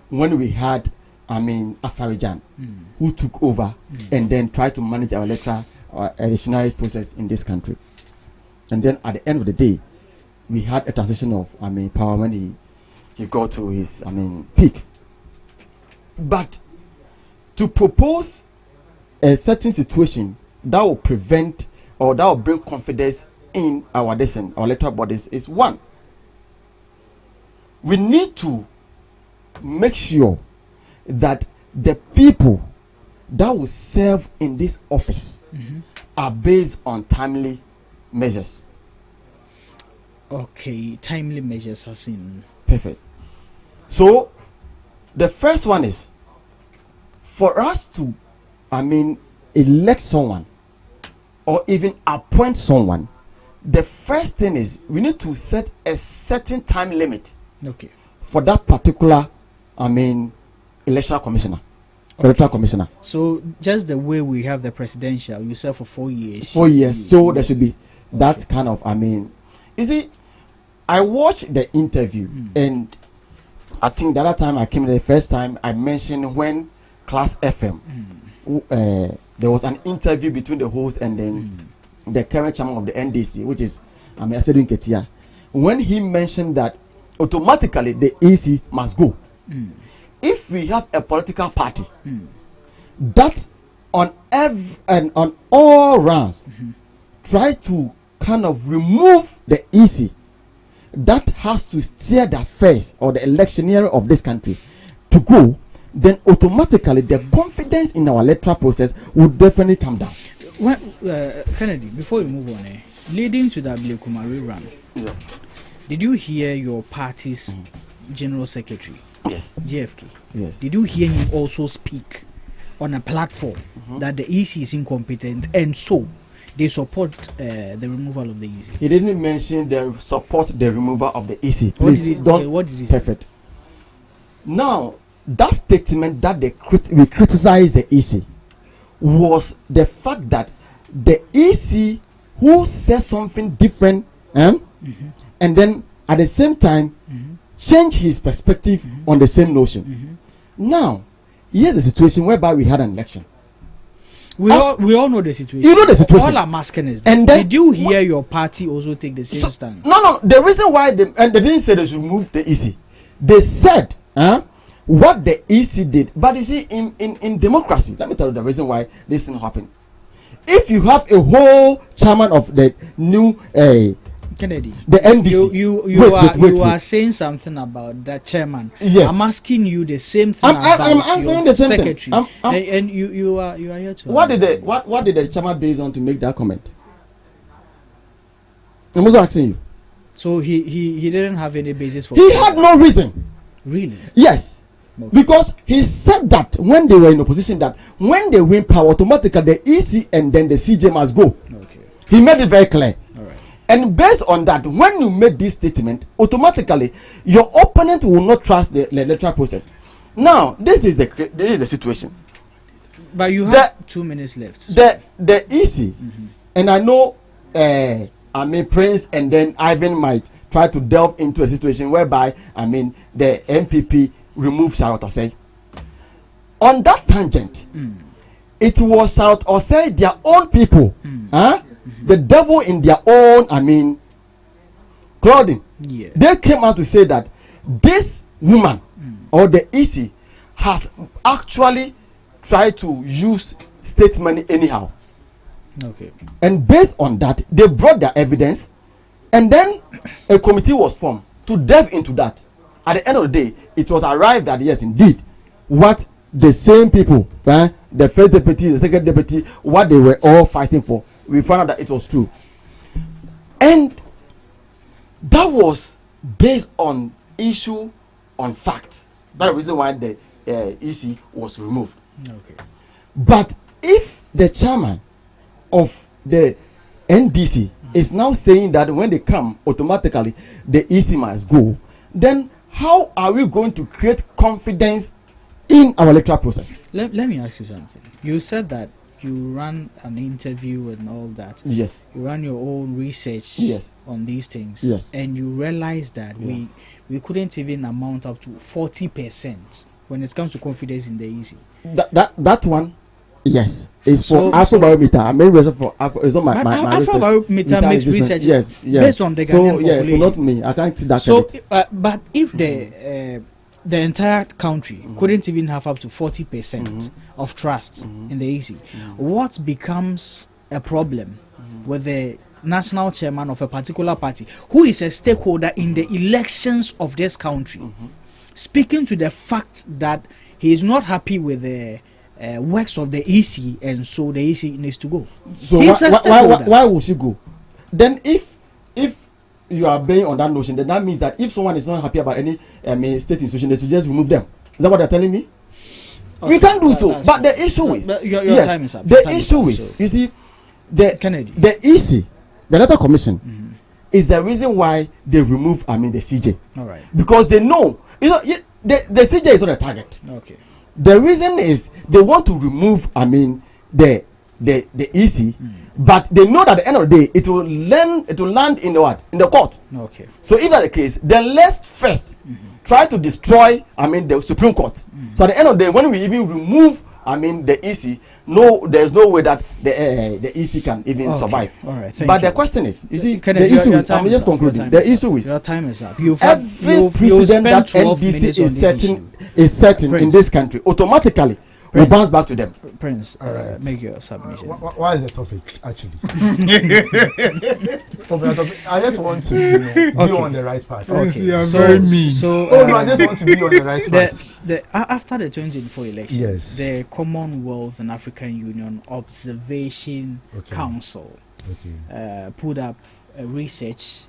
when we had, Afarijan, who took over and then tried to manage our electoral process in this country. And then at the end of the day, we had a transition of, power when he got to his, peak. But to propose a certain situation that will prevent or that will bring confidence in our electoral bodies is one. We need to make sure that the people that will serve in this office are based on timely measures. Okay, timely measures are seen. Perfect. So, the first one is for us to, elect someone or even appoint someone. The first thing is we need to set a certain time limit. Okay. For that particular, electoral commissioner. Electoral commissioner. So just the way we have the presidential, you serve for 4 years. 4 years. So there should be that kind of, you see, I watched the interview and I think the other time I came the first time I mentioned when Class FM, there was an interview between the host and then the current chairman of the NDC, which is Asedun Ketia, when he mentioned that automatically the EC must go. If we have a political party that on all rounds try to kind of remove the EC that has to steer the affairs or the electioneering of this country to go, then automatically the confidence in our electoral process would definitely come down. Well, Kennedy, before we move on, leading to that Blake Kumari run, did you hear your party's general secretary? Yes. JFK. Yes. Did you hear him also speak on a platform that the EC is incompetent and so they support the removal of the EC? He didn't mention they support the removal of the EC. Please don't. What did he say? Perfect. Now, that statement that we criticize the EC was the fact that the EC who says something different, and then at the same time change his perspective on the same notion. Now, here's a situation whereby we had an election. We all know the situation. You know the situation. All I'm asking is this. And then, did you hear your party also take the same stand? No. The reason why they didn't say they should remove the EC. They said what the EC did. But you see, in democracy, let me tell you the reason why this thing happened. If you have a whole chairman of the new Kennedy, the NDC, you are saying something about that chairman. Yes, I'm asking you the same thing. I'm answering the same secretary. thing. And you are here to. What did the chairman base on to make that comment? I'm also asking you. So he didn't have any basis for. He had no reason. Really? Yes. Okay. Because he said that when they were in opposition, that when they win power, automatically the EC and then the CJ must go. Okay. He made it very clear. All right. And based on that, when you make this statement, automatically your opponent will not trust the electoral process. Now, this is the situation. But you have 2 minutes left. The EC, and I know Prince and then Ivan might try to delve into a situation whereby the MPP remove Charlotte Osei. On that tangent, it was Charlotte Osei, their own people, the devil in their own, clothing. Yeah. They came out to say that this woman or the EC has actually tried to use state money anyhow. Okay. And based on that, they brought their evidence, and then a committee was formed to delve into that. At the end of the day, it was arrived that yes, indeed, what the same people, the first deputy, the second deputy, what they were all fighting for, we found out that it was true. And that was based on issue, on fact. That's the reason why the EC was removed. Okay. But if the chairman of the NDC is now saying that when they come, automatically the EC must go, then how are we going to create confidence in our electoral process? Let me ask you something. You said that you ran an interview and all that. Yes. You ran your own research on these things. Yes. And you realized that we couldn't even amount up to 40% when it comes to confidence in the EC. That one, yes, is for Afrobarometer. I made research for it's not my Afrobarometer makes research based on the Ghanaian population. So not me. I can't take that. So, but if the entire country couldn't even have up to 40% of trust in the EC, what becomes a problem with the national chairman of a particular party, who is a stakeholder in the elections of this country, speaking to the fact that he is not happy with the works of the EC, and so the EC needs to go. So why would she go? Then if you are being on that notion, then that means that if someone is not happy about any state institution, they should just remove them. Is that what they're telling me? Okay, we can't do so. But the issue is your time is up. The issue is, you see, the EC, the electoral commission, is the reason why they remove the CJ. All right. Because they know, the CJ is not a target. Okay. The reason is they want to remove the EC, but they know that at the end of the day it will land in the what? In the court. Okay. So if that's the case, then let's first try to destroy the Supreme Court. So at the end of the day, when we even remove the EC, there's no way that the EC can even survive. All right. But the question is, you see, the issue is, I'm just concluding. The issue is, your time is up. Every precedent that NDC is setting in this country automatically will bounce back to them. Prince, make your submission. Why is the topic actually? I just want to be on the right path. Okay. You are very mean. I just want to be on the right path. After the 2024 elections, yes, the Commonwealth and African Union Observation Council put up a research,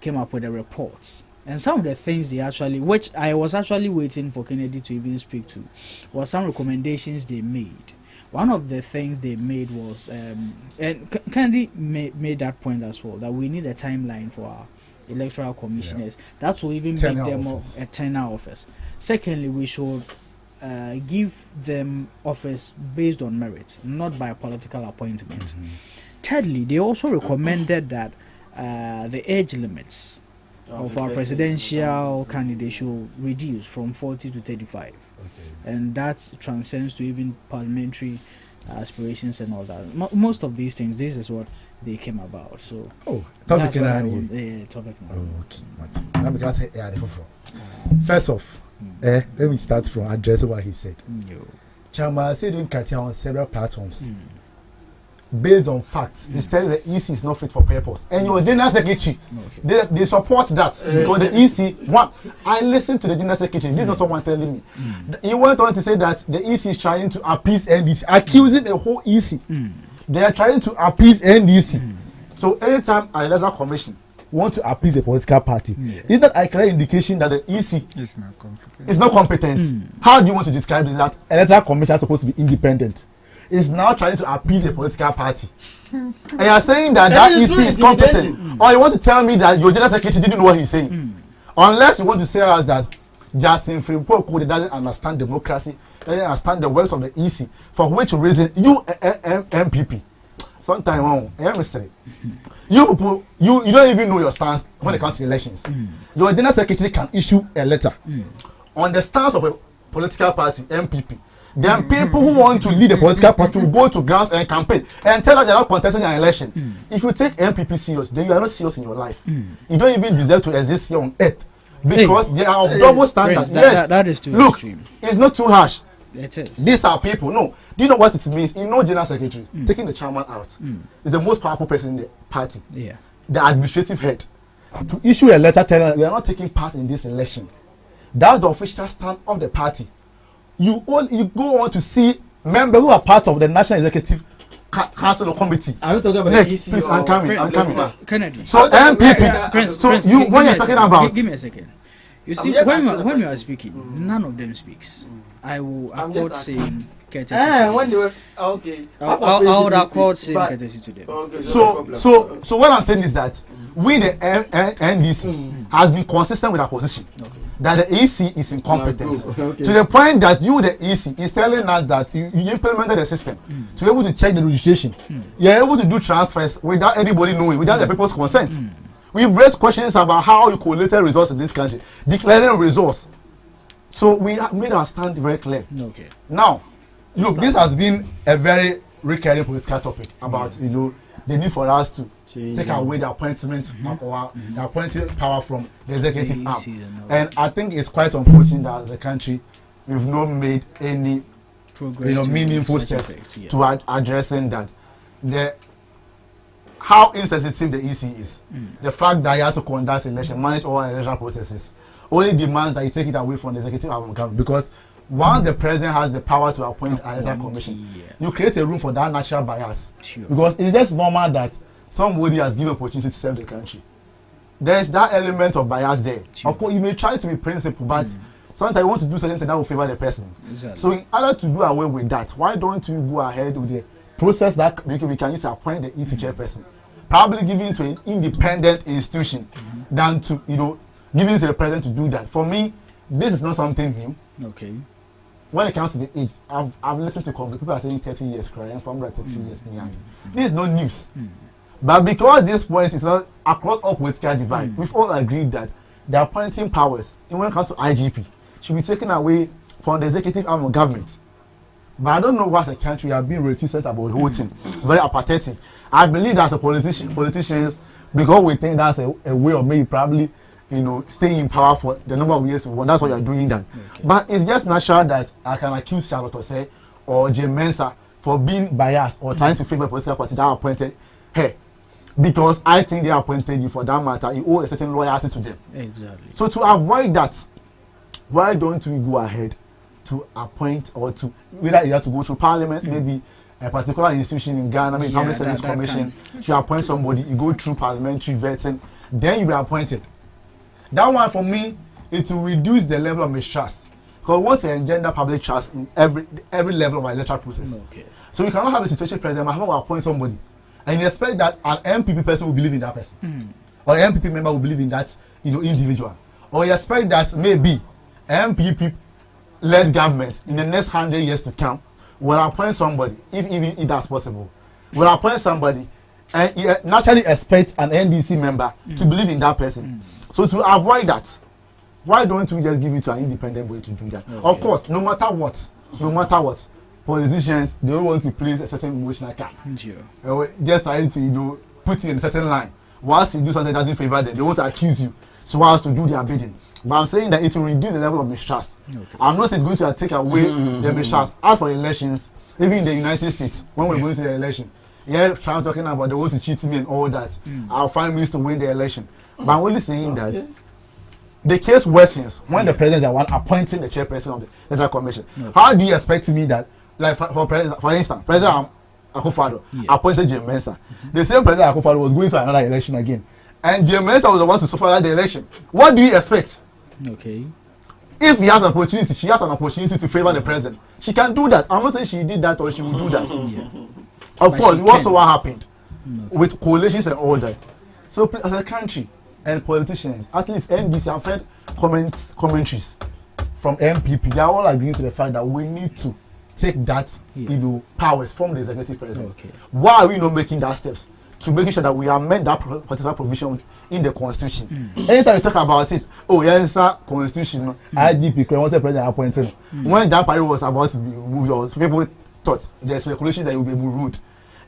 came up with a report. And some of the things they actually, which I was actually waiting for Kennedy to even speak to, was some recommendations they made. One of the things they made was, and Kennedy made that point as well, that we need a timeline for our electoral commissioners. That will even make them a tenure office. Secondly, we should give them office based on merit, not by political appointment. Thirdly, they also recommended that the age limits of our presidential candidates should reduce from 40 to 35. And that transcends to even parliamentary aspirations and all that. Most of these things, this is what they came about. So topic topic now. Now because first off, let me start from addressing what he said. Chama said doing Katia on several platforms. Based on facts, he said the EC is not fit for purpose. And your general secretary, they support that. Because the EC, I listened to the general secretary, this is not someone telling me. He went on to say that the EC is trying to appease NDC, accusing the whole EC. They are trying to appease NDC. So anytime an electoral commission want to appease a political party, is that a clear indication that the EC is not competent? How do you want to describe this? That electoral commission is supposed to be independent, is now trying to appease a political party. And you are saying that EC is competent. Or you want to tell me that your general secretary didn't know what he's saying. Unless you want to say us that Justin Frimpong doesn't understand democracy, doesn't understand the words of the EC, for which reason you MPP, sometimes you people, you don't even know your stance when it comes to elections. Your general secretary can issue a letter on the stance of a political party, MPP. Then people who want to lead a political party will go to grounds and campaign and tell us they're not contesting an election. If you take MPP serious, then you are not serious in your life. You don't even deserve to exist here on earth because they are of double standards. That is too extreme. It's not too harsh. It is. These are people. No, do you know what it means? You know, general secretary taking the chairman out is the most powerful person in the party. Yeah. The administrative head to issue a letter telling we are not taking part in this election. That's the official stand of the party. You go on to see members who are part of the National Executive Council or Committee. Are you talking about the EC? Please, I'm coming. Kennedy. So MPP. Prince, you when you're talking about. Give me a second. You see, when you are speaking, none of them speaks. I will accord same courtesy. When they were okay. I would accord same courtesy to them. Okay, so what I'm saying is that we the NDC has been consistent with our position. That the EC is incompetent to the point that you, the EC, is telling us that you implemented the system to be able to check the registration. You're able to do transfers without anybody knowing, without the people's consent. We've raised questions about how you collated results in this country, declaring results. So we have made our stand very clear. Now, look, this has been a very recurring political topic about the need for us to take away the appointment or the appointing power from the executive arm. And I think it's quite unfortunate that as a country we've not made any meaningful steps to addressing that. How insensitive the EC is. The fact that he has to conduct election, manage all electoral processes, only demands that you take it away from the executive arm of government. Because once the president has the power to appoint an electoral commission, you create a room for that natural bias. Because it's just normal that somebody has given opportunity to serve the country. There is that element of bias there. Of course, you may try to be principled, but sometimes you want to do something that will favor the person. So in order to do away with that, why don't you go ahead with the process that we can use to appoint the EC chairperson? Probably giving to an independent institution than to, giving to the president to do that. For me, this is not something new. When it comes to the age, I've listened to people are saying 30 years, crying from 30 years. This is not news. But because this point is not across all political divide, we've all agreed that the appointing powers, when it comes to IGP, should be taken away from the executive arm of government. But I don't know what the country have been reticent about voting. Very apathetic. I believe that the politicians, because we think that's a way of maybe probably, staying in power for the number of years. That's why you're doing that. But it's just natural that I can accuse Charlotte Osei or Jim Mensah for being biased or trying to favor a political party that appointed her. Because I think they appointed you for that matter. You owe a certain loyalty to them. Exactly. So to avoid that, why don't we go ahead to appoint or to whether you have to go through parliament, maybe a particular institution in Ghana, maybe Public Service Commission, to appoint somebody, you go through parliamentary vetting, then you be appointed. That one for me, it will reduce the level of mistrust. Because we want to engender public trust in every level of our electoral process. So we cannot have a situation president, Mahama will appoint somebody, and you expect that an MPP person will believe in that person, or an MPP member will believe in that individual, or you expect that maybe MPP led government in the next 100 years to come will appoint somebody, if that's possible, will appoint somebody and naturally expect an NDC member to believe in that person. So to avoid that, why don't we just give it to an independent way to do that? Okay. Of course, no matter what, politicians, they don't want to place a certain emotional card. Sure. Just trying to, put you in a certain line. Once you do something that doesn't favor them, they want to accuse you so as to do their bidding. But I'm saying that it will reduce the level of mistrust. Okay. I'm not saying it's going to take away the mistrust. As for elections, even in the United States, when we're going to the election, Trump talking about they want to cheat me and all that. I'll find ways to win the election. But I'm only saying that the case worsens when the president is the one appointing the chairperson of the Electoral Commission. Okay. How do you expect me that, like for instance, President Akufo-Addo appointed James Mensah. The same President Akufo-Addo was going to another election again, and James Mensah was the one to suffer the election. What do you expect? Okay. If he has an opportunity, she has an opportunity to favor the president. She can do that. I'm not saying she did that or she will do that. Of course, it was what happened with coalitions and all that. So as a country and politicians, at least NDC, I've heard commentaries from MPP. They are all agreeing to the fact that we need to take that powers from the executive president. Okay. Why are we not making that steps to making sure that we amend that particular provision in the constitution? Anytime you talk about it, yes, constitution, IDP, once the president appointed. When that party was about to be removed, people thought there's speculation that it will be removed.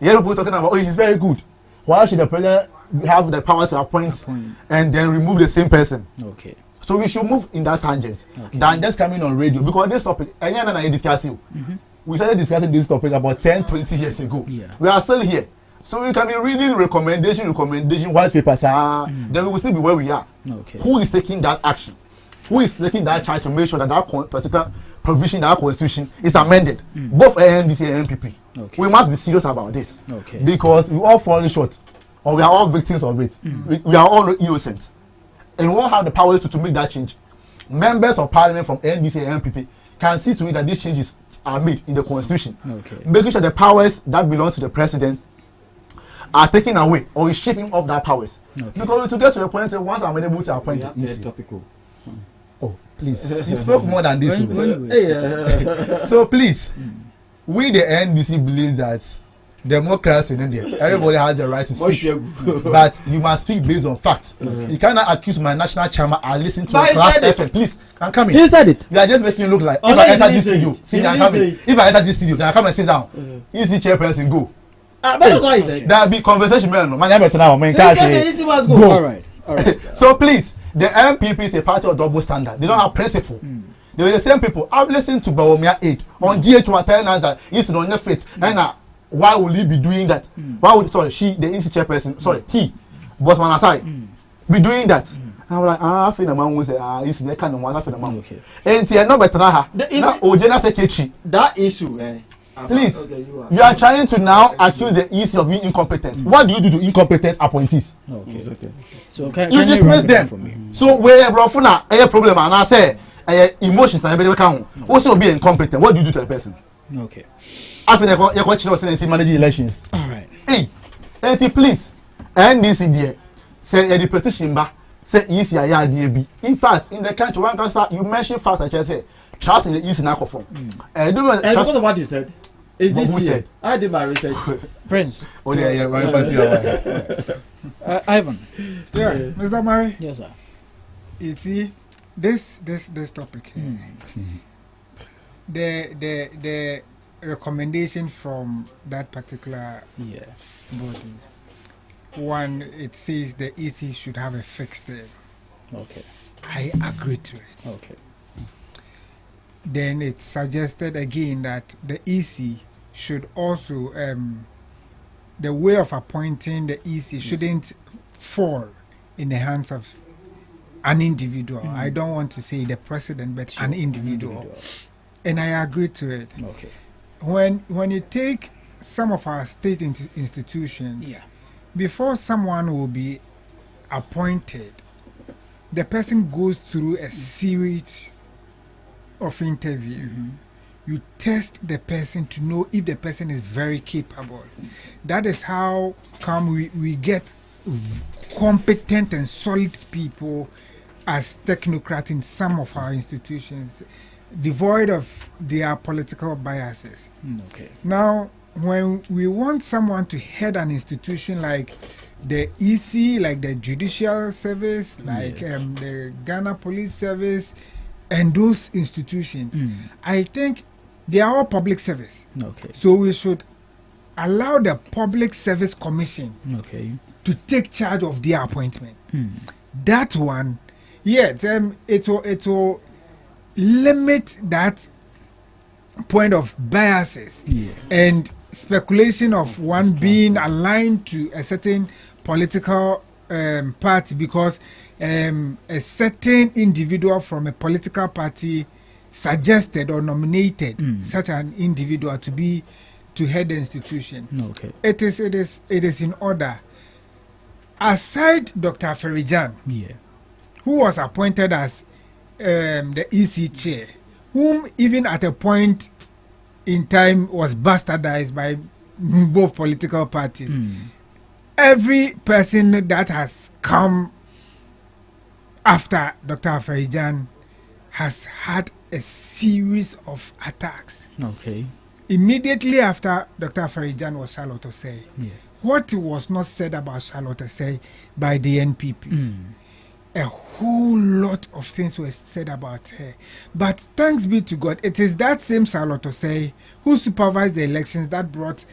Yet people talking about, he's very good. Why should the president have the power to appoint and then remove the same person? Okay. So we should move in that tangent than just coming on radio, because this topic, we started discussing this topic about 10-20 years ago. Yeah. We are still here. So we can be reading recommendation, white papers, then we will still be where we are. Okay. Who is taking that action? Who is taking that charge to make sure that that particular provision, that constitution is amended? Both NDC and MPP. Okay. We must be serious about this. Okay. Because we all fall short, or we are all victims of it. We are all innocent. And we all have the powers to make that change. Members of parliament from NDC and MPP can see to it that these changes are made in the constitution. Okay. Making sure the powers that belong to the president are taken away or is stripping off that powers. Okay. Because to get to the point that once I'm able to appoint the EC. Topical. Oh, please. You spoke more than this. So please, we the NDC believe that democracy in India, everybody has the right to speak, but you must speak based on facts. You cannot accuse my national chairman and listen to a class FM. Please, I'm coming. He said it. You are just making it look like if I enter this studio, see, I'm coming. If I enter this studio, then I come and sit down. Easy chairperson, go. That's why he said. There'll be conversation. Man, he must go. All right. So please, the MPP is a party of double standard. They don't have principle. They were the same people. I've listened to Bawumia 8 on GH1 telling us that he's not fit. And why would he be doing that? Why would she, the EC chairperson, he, Bossman Asari, be doing that? I'm like, I feel the man who say, it's the kind of one. I feel the man. Okay. And you're not better now. General Secretary. That issue, please, you are trying to now accuse the EC of being incompetent. What do you do to incompetent appointees? Okay. So you dismiss them. So where Brofuna a problem and I say emotions and everybody can also be incompetent. What do you do to a person? Okay. After your question was saying managing elections. All right. Hey, please, NDC there say the petition back say EC be. In fact, in the country one can start, you mentioned fact I just say trust in the EC now conform. Because of what you said. Is this here? I did my research. Prince. Oh yeah, right. Ivan. Yeah, Mr. Murray. Yes, sir. You see, this topic here. The recommendation from that particular body. One, it says the EC should have a fixed term. Okay. I agree to it. Okay. Then it's suggested again that the EC should also, the way of appointing the EC shouldn't fall in the hands of an individual. I don't want to say the president, but an individual. And I agree to it. Okay. When you take some of our state institutions, before someone will be appointed, the person goes through a series of interview. You test the person to know if the person is very capable. That is how come we get competent and solid people as technocrats in some of our institutions. devoid of their political biases. Okay. Now, when we want someone to head an institution like the EC, like the Judicial Service, like the Ghana Police Service, and those institutions, I think they are all public service. Okay. So we should allow the Public Service Commission to take charge of their appointment. That one, yes, it will limit that point of biases and speculation of one being aligned to a certain political party because a certain individual from a political party suggested or nominated such an individual to head the institution. Okay. It is in order. Aside Dr. Ferijan, who was appointed as the EC chair, whom even at a point in time was bastardized by both political parties. Every person that has come after Dr. Ferijan has had a series of attacks. Okay. Immediately after Dr. Ferijan was Charlotte Osei, what was not said about Charlotte Osei by the NPP? A whole lot of things were said about her. But thanks be to God, it is that same Charlotte Osei who supervised the elections that brought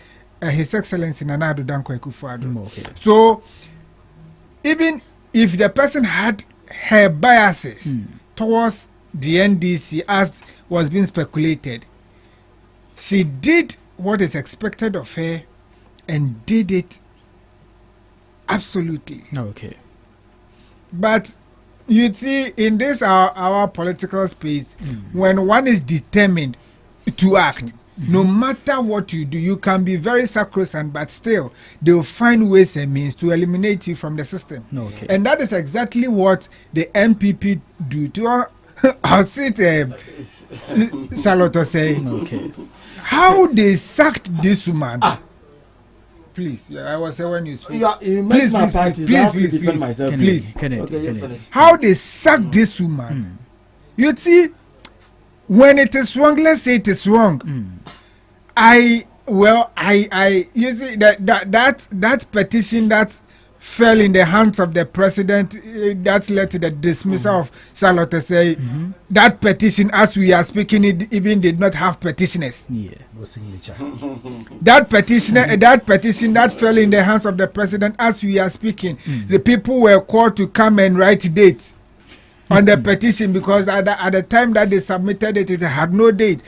His Excellency Nana Addo Dankwa Akufo-Addo. So, even if the person had her biases towards the NDC as was being speculated, she did what is expected of her and did it absolutely. Okay. But you see, in this our political space, when one is determined to act, no matter what you do, you can be very sacrosanct, but still, they will find ways and means to eliminate you from the system. Okay. And that is exactly what the MPP do to our seat, Charlotte Osei. Okay. How they sacked this woman. Please, I was saying when you speak. Please. How they sacked this woman. You see, when it is wrong, let's say it is wrong. You see that petition that fell in the hands of the president that led to the dismissal of Charlotte Osei. That petition, as we are speaking, it even did not have petitioners. That petition that fell in the hands of the president, as we are speaking, the people were called to come and write dates on the petition because at the time that they submitted it, it had no date.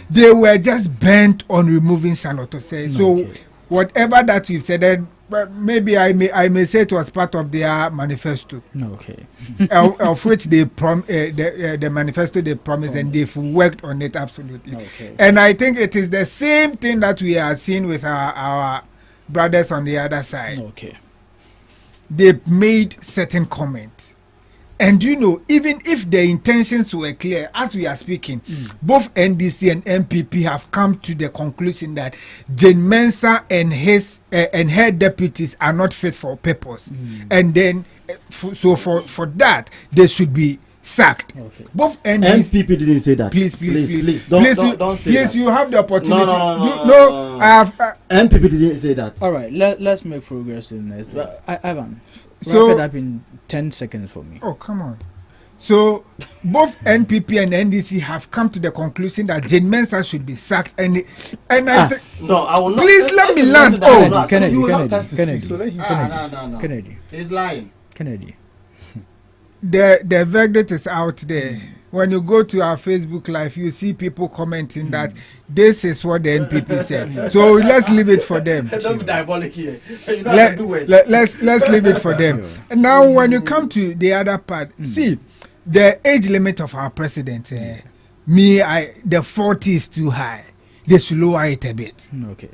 They were just bent on removing Charlotte Osei. So whatever that you've said, maybe I may say it was part of their manifesto. Okay. Of which they the manifesto they promised and they've worked on it absolutely. Okay. And I think it is the same thing that we are seeing with our brothers on the other side. Okay. They made certain comments. And you know, even if the intentions were clear, as we are speaking, both NDC and MPP have come to the conclusion that Jane Mensah and her deputies are not fit for purpose. And then, for that, they should be sacked. Okay. Both NPP didn't say that. Please, don't say that. You have the opportunity. No, I have. MPP didn't say that. All right, let's make progress in this. But Ivan, wrap it up in 10 seconds for me. Oh, come on. So both NPP and NDC have come to the conclusion that Jane Mensah should be sacked, and I will not. Please let me land. Kennedy. He's lying. Kennedy. The verdict is out there. When you go to our Facebook Live, you see people commenting that this is what the NPP said. So let's leave it for them. Don't be diabolic here. Let's leave it for them. And now, when you come to the other part, see the age limit of our president. The 40 is too high. They should lower it a bit. Okay.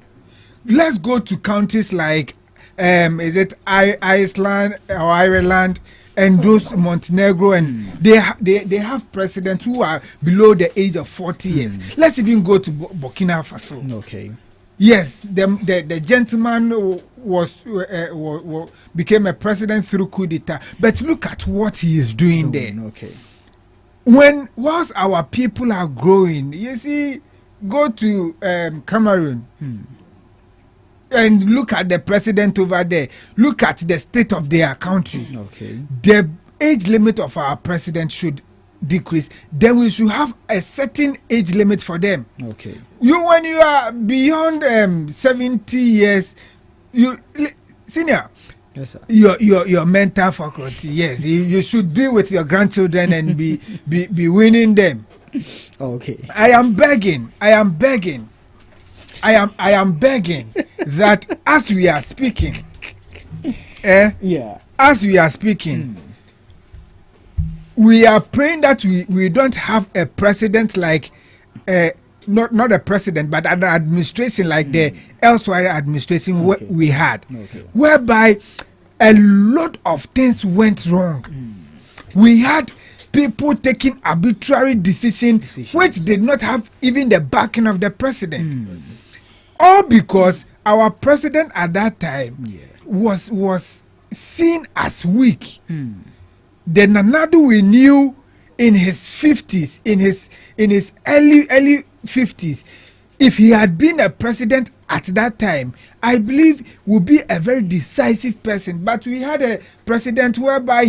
Let's go to countries like is it Iceland or Ireland? And those Montenegro, and they have presidents who are below the age of 40 years. Let's even go to Burkina Faso. Okay. Yes, the gentleman became a president through coup d'etat. But look at what he is doing there. Okay. whilst our people are growing, you see, go to Cameroon and look at the president over there. Look at the state of their country. Okay. The age limit of our president should decrease. Then we should have a certain age limit for them. Okay. When you are beyond 70 years, senior. Yes, sir. Your mental faculty, yes, you should be with your grandchildren and be winning them. Okay. I am begging that as we are speaking, as we are speaking, we are praying that we don't have a president like not a president, but an administration like the elsewhere administration we had, whereby a lot of things went wrong. We had people taking arbitrary decisions which did not have even the backing of the president. All because our president at that time was seen as weak. The Nanadu we knew in his 50s, in his early 50s, if he had been a president at that time, I believe would be a very decisive person. But we had a president whereby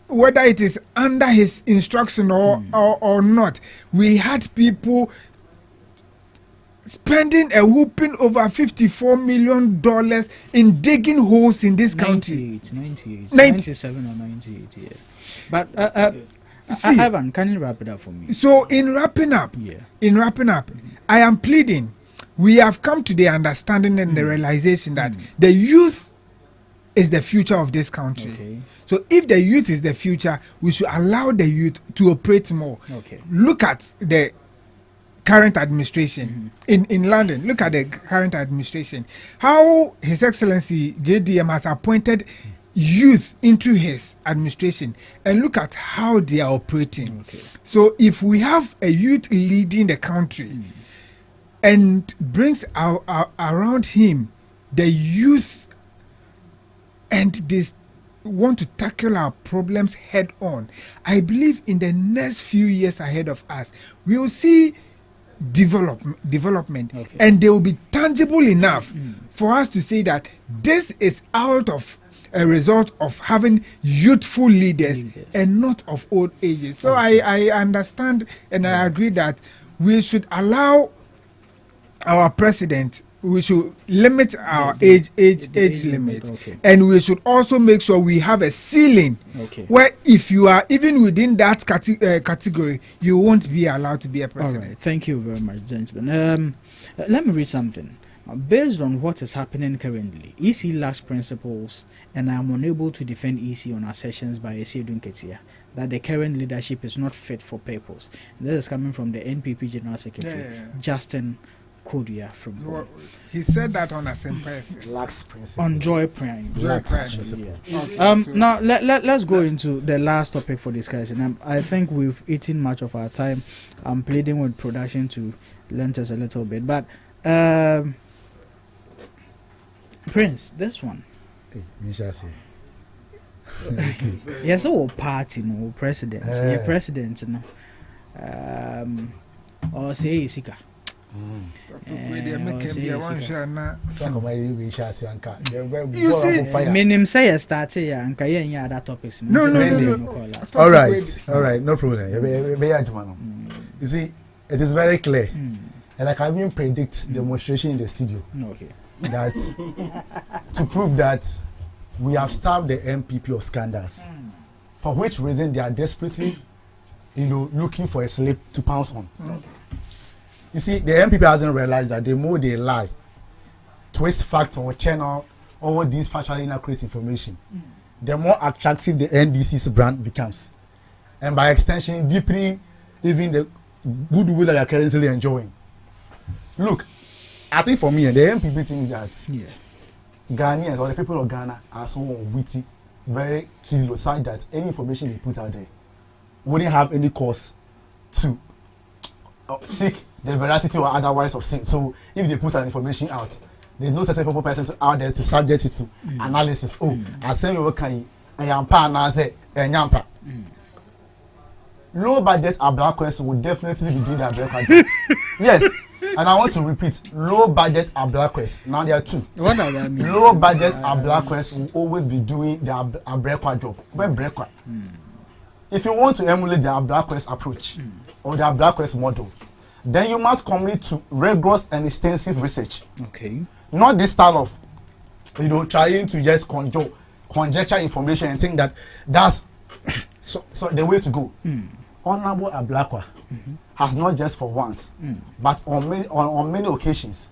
whether it is under his instruction or not, we had people spending a whooping over $54 million in digging holes in this country. 97 or 98, yeah. But Ivan, can you wrap it up for me? So in wrapping up, I am pleading. We have come to the understanding and the realization that the youth is the future of this country. Okay. So if the youth is the future, we should allow the youth to operate more. Okay. Look at the current administration in London. Look at the current administration. How His Excellency JDM has appointed youth into his administration, and look at how they are operating. Okay. So if we have a youth leading the country and brings around him the youth, and they want to tackle our problems head on, I believe in the next few years ahead of us, we will see development, and they will be tangible enough for us to say that this is out of a result of having youthful leaders and not of old ages. So I understand and I agree that we should allow our president, we should limit our age limit, and we should also make sure we have a ceiling where if you are even within that category, you won't be allowed to be a president. All right, thank you very much, gentlemen. Let me read something. Based on what is happening currently, EC lacks principles, and I am unable to defend EC on assertions by Esiedun Ketia that the current leadership is not fit for purpose. This is coming from the NPP General Secretary, Justin Kodia from he said that on a simple lacks principle. On Joy Prime. Yeah. Now let's go into the last topic for discussion. I think we've eaten much of our time. I'm pleading with production to lend us a little bit, but Prince, this one. Hey, Mishasi. Yes, all party, no president. Yeah, president, no. Or say Sika. You see, minim say start here and kayen other topics. No. All right, no problem. You see, it is very clear, and I can even predict demonstration in the studio. Okay. That to prove that we have starved the MPP of scandals, for which reason they are desperately, looking for a slip to pounce on. You see, the MPP hasn't realized that the more they lie, twist facts or channel all these factually inaccurate information, the more attractive the NDC's brand becomes, and by extension, deepening even the goodwill that they are currently enjoying. Look, I think for me, the MPP think that Ghanaians or the people of Ghana are so witty, very curious, such that any information they put out there wouldn't have any cause to seek the veracity or otherwise of sin. So if they put an information out, there's no certain person out there to subject it to analysis. I say we can I am pa na say enyampa. low budget Ablaquest will definitely be doing the Ablaquest job. Yes, and I want to repeat, low budget Ablaquest. Now there are two. What does that mean? Low budget Ablaquest will always be doing the Ablaquest job. Where Ablaquest? If you want to emulate the Ablaquest approach or the Ablaquest model, then you must commit to rigorous and extensive research. Okay. Not this style of, trying to just conjecture information and think that that's so the way to go. Honorable Ablakwa has not just for once, but on many occasions,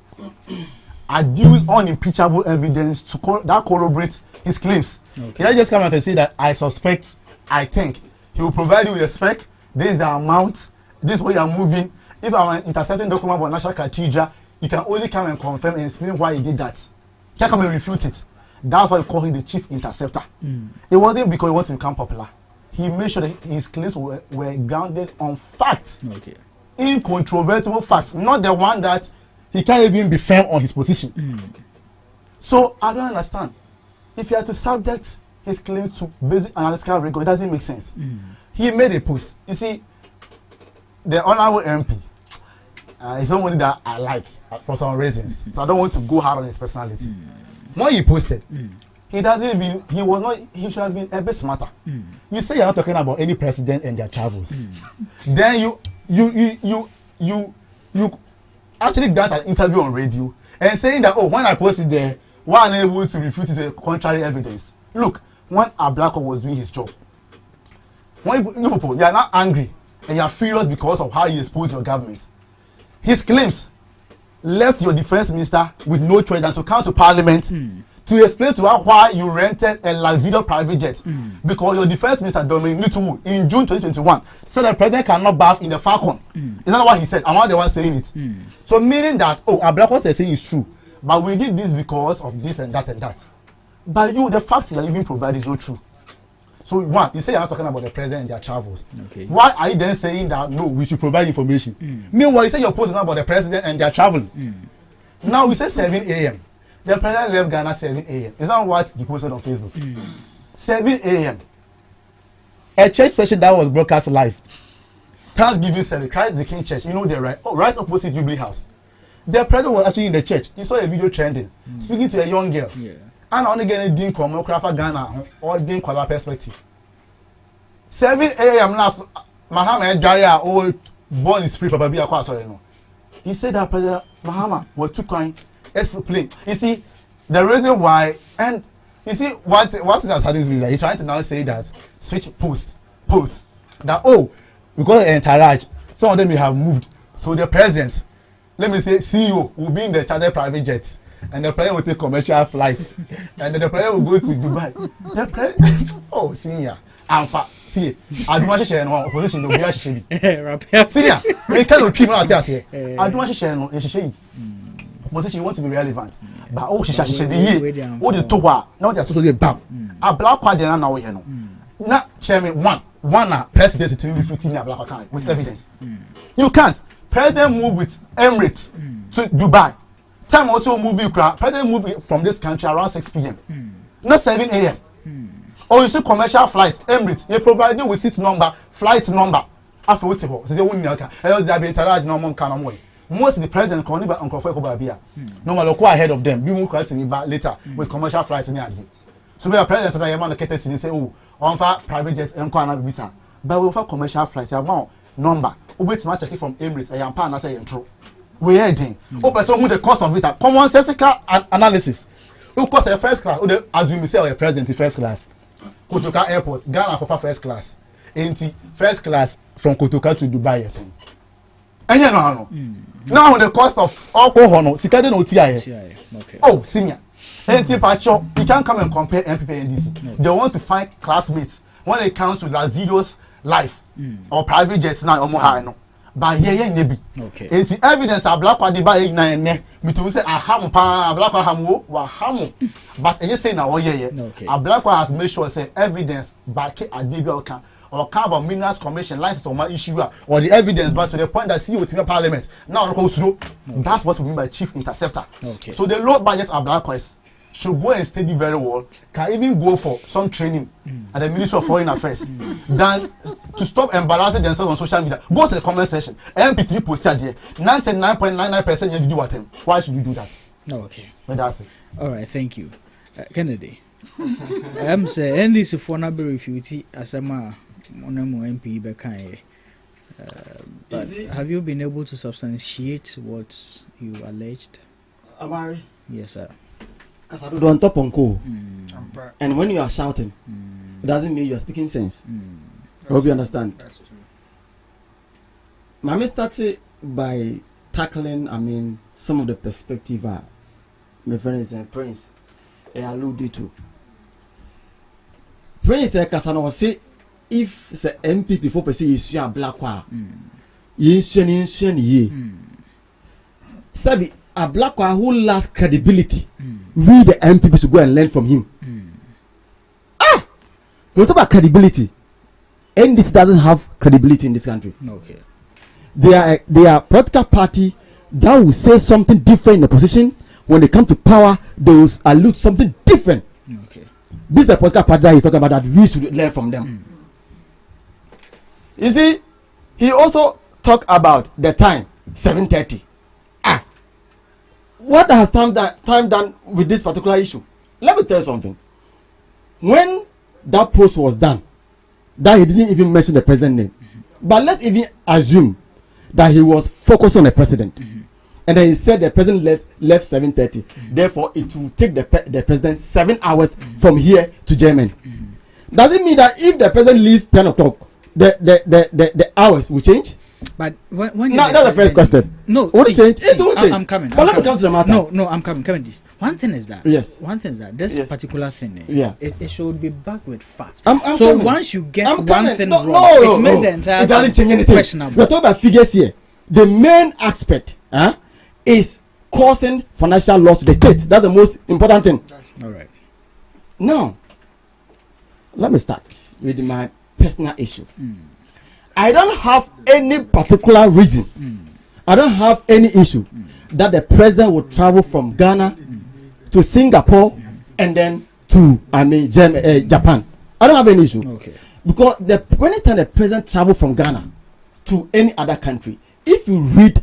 adduced unimpeachable evidence to that corroborate his claims. Okay. Can I just come out and say that I think he will provide you with a spec, this is the amount, this is where you are moving. If I'm intercepting document about National Cathedral, you can only come and confirm and explain why he did that. You can't come and refute it. That's why we call him the chief interceptor. It wasn't because he wanted to become popular. He made sure that his claims were grounded on facts. Okay. Incontrovertible facts, not the one that he can't even be firm on his position. So I don't understand. If you have to subject his claim to basic analytical rigor, it doesn't make sense. He made a post. You see, the honorable MP is someone that I like for some reasons. So I don't want to go hard on his personality. When he posted, he should have been a bit smarter. You say you're not talking about any president and their travels. Then you actually grant an interview on radio and saying that, when I posted there, why unable to refute it with contrary evidence. Look, when Ablakwa was doing his job, when you people, you are not angry and you are furious because of how he exposed your government. His claims left your defense minister with no choice than to come to parliament to explain to her why you rented a luxurious private jet. Because your defense minister, Dominic Nitu, in June 2021, said the president cannot bath in the Falcon. Is that what he said? I'm not the one saying it. So meaning that, Ablakwa is saying is true, but we did this because of this and that and that. But the facts you are even providing is not true. So one, you say you're not talking about the president and their travels. Okay. Why are you then saying that no, we should provide information? Meanwhile, you say you're posting about the president and their travel. Now we say 7 a.m. The president left Ghana 7 a.m. Is that what he posted on Facebook? 7 a.m. A church session that was broadcast live. Thanksgiving service, Christ the King Church. You know they're right. Right opposite Jubilee House. The president was actually in the church. He saw a video trending, speaking to a young girl. Yeah. And only getting Dean Comocrafa Ghana or Dean Kola perspective. 7 a.m. now, Mahama Jaria old born in spirit, Papa Bia sorry no. He said that President Mahama was too kind, plane. You see, the reason why, and you see what's that saddens me is that he's trying to now say that switch post that because they interact, some of them may have moved. So the president, let me say CEO, will be in the chartered private jet. And the president will take commercial flights. And then the president will go to Dubai. The president, senior. Alpha, see, I don't want to share no opposition, no be a shady. Senior, make kind of people out there say, I don't want to share no shady. Opposition, you want to be relevant. But she said, the towa, now they are totally bam. A black card, now we know. Not chairman one presidency to be 15 black card with evidence. You can't. President move with Emirates to Dubai. Time also moving, president moving from this country around 6 p.m. Not 7 a.m. Or you see commercial flight, Emirates, you provide you with seat number, flight number. After what you say, most of the president can never uncle Babia. No matter go ahead of them, we will correct me back later with commercial flights in here. So we are president and I am located in say, on for private jets and corner visa. But we offer commercial flights, amount number. Wait much check from Emirates, I am partner say intro. We are doing. Person who the cost of it, commonsensical analysis. Who cost a first class? Who assume say a president in first class? Kotoka Airport, Ghana for first class. First class from Kotoka to Dubai. And you know, now the cost of alcohol, no, Sikade no TIA. Senior. Pacho, you can't come and compare MPP and DC. They want to find classmates when it comes to Lazido's life or private jets now or more. But nebi. Okay. It's evidence a black one by ne. Me to say a ham pa black one wa ham. But you say now a black one has made sure say evidence back a debi or carbon minerals commission license or my issue or the evidence back to the point that see with the parliament now goes through. That's what we mean by chief interceptor. Okay. So the low budget of black should go and study very well, can even go for some training at the Ministry of Foreign Affairs, than to stop embarrassing themselves on social media. Go to the comment section. MP3 posted there. 99.99% you do what him. Why should you do that? Okay. But that's it. All right, thank you. Kennedy. I'm saying this for not be refuted as a man on MP Bekai. But have you been able to substantiate what you alleged? Amari? Yes, sir. Because I don't top on call. And when you are shouting, it doesn't mean you are speaking sense. I hope you understand. That's true. Mami started by tackling, some of the perspective my friends and Prince alluded to. Prince Kasano say if the MP before person is a black wa, ye. Sabi a black one who lacks credibility. We the MPs to go and learn from him. We talk about credibility. And this doesn't have credibility in this country. Okay. They are political party that will say something different in the position. When they come to power, they will allude something different. Okay. This is the political party that he's talking about that we should learn from them. You see, he also talked about the time, 7:30. What has time done with this particular issue? Let me tell you something. When that post was done, that he didn't even mention the president name. But let's even assume that he was focused on the president. And then he said the president left 7:30. Therefore, it will take the president 7 hours from here to Germany. Does it mean that if the president leaves 10 o'clock, the hours will change? But when no, that's the first question. No, what change? It won't change. I'm coming. But let me come to the matter. No, I'm coming. One thing is that. Yes. One thing is that this particular thing. Yeah. It should be backed with facts. I'm so coming. Once you get one thing no, wrong, it makes the entire it doesn't change anything. Questionable. We're talking about figures here. The main aspect is causing financial loss to the state. That's the most important thing. All right. Now, let me start with my personal issue. I don't have any particular reason. I don't have any issue that the president would travel from Ghana to Singapore and then to Japan. I don't have any issue. Okay. Because anytime the president travel from Ghana to any other country, if you read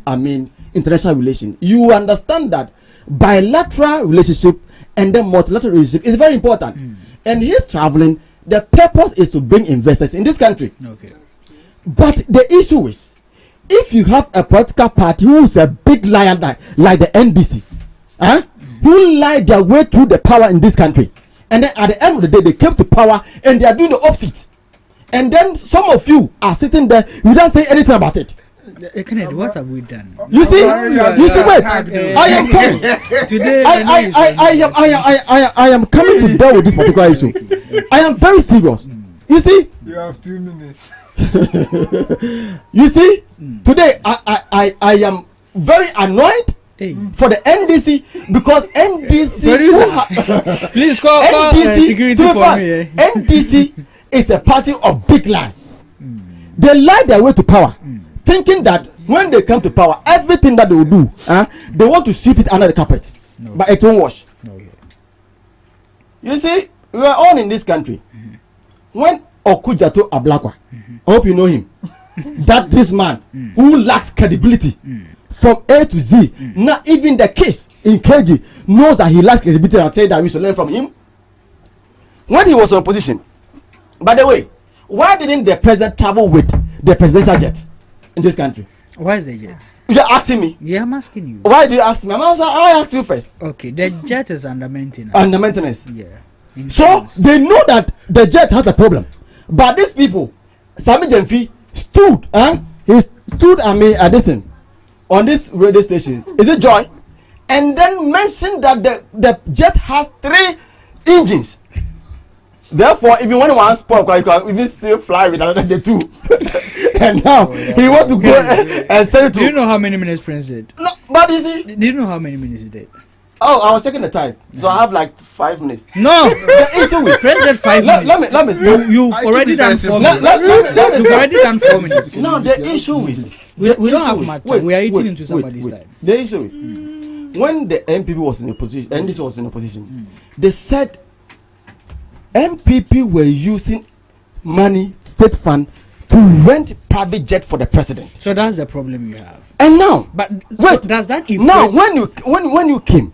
international relations, you understand that bilateral relationship and then multilateral relationship is very important. And he's traveling. The purpose is to bring investors in this country. Okay. But the issue is, if you have a political party who is a big liar like the NDC, who lied their way through the power in this country, and then at the end of the day they came to power and they are doing the opposite, and then some of you are sitting there, you don't say anything about it. Kennedy, what have we done? You see, wait. I am coming. Today, I am coming to deal with this particular issue. I am very serious. You see. You have 2 minutes. You see, today I am very annoyed for the NDC because NDC. Please call security for me. NDC is a party of big lie. They lie their way to power, thinking that when they come to power, everything that they will do, they want to sweep it under the carpet, but it won't wash. You see, we are all in this country. When Okujato Ablakwa, I hope you know him, that this man who lacks credibility from A to Z, not even the case in KG knows that he lacks credibility and say that we should learn from him. When he was in opposition, by the way, why didn't the president travel with the presidential jet in this country? Why is the jet? You're asking me. Yeah, I'm asking you. Why do you ask me? I asked you first. Okay, the jet is under maintenance. Under maintenance. Yeah. So they know that the jet has a problem. But these people, Sami Jemfi stood, he stood on this radio station. Is it Joy? And then mentioned that the jet has 3 engines. Therefore, if you want to spoil, you can even still fly with another the 2. And now he want to go and send it to. Do you know how many minutes Prince did? No, but you see. Do you know how many minutes he did? Oh, I was taking the time, so I have like 5 minutes. No, the issue is Prince said 5 minutes. Let me. You've already done 4 minutes. You've already done 4 minutes. No, the issue is we don't have much time. We are eating into somebody's time. The issue is when the MPP was in opposition, NDC was in opposition, they said MPP were using money, state fund, to rent private jet for the president. So that's the problem you have. And now, but wait, so does that equate? Now when you came,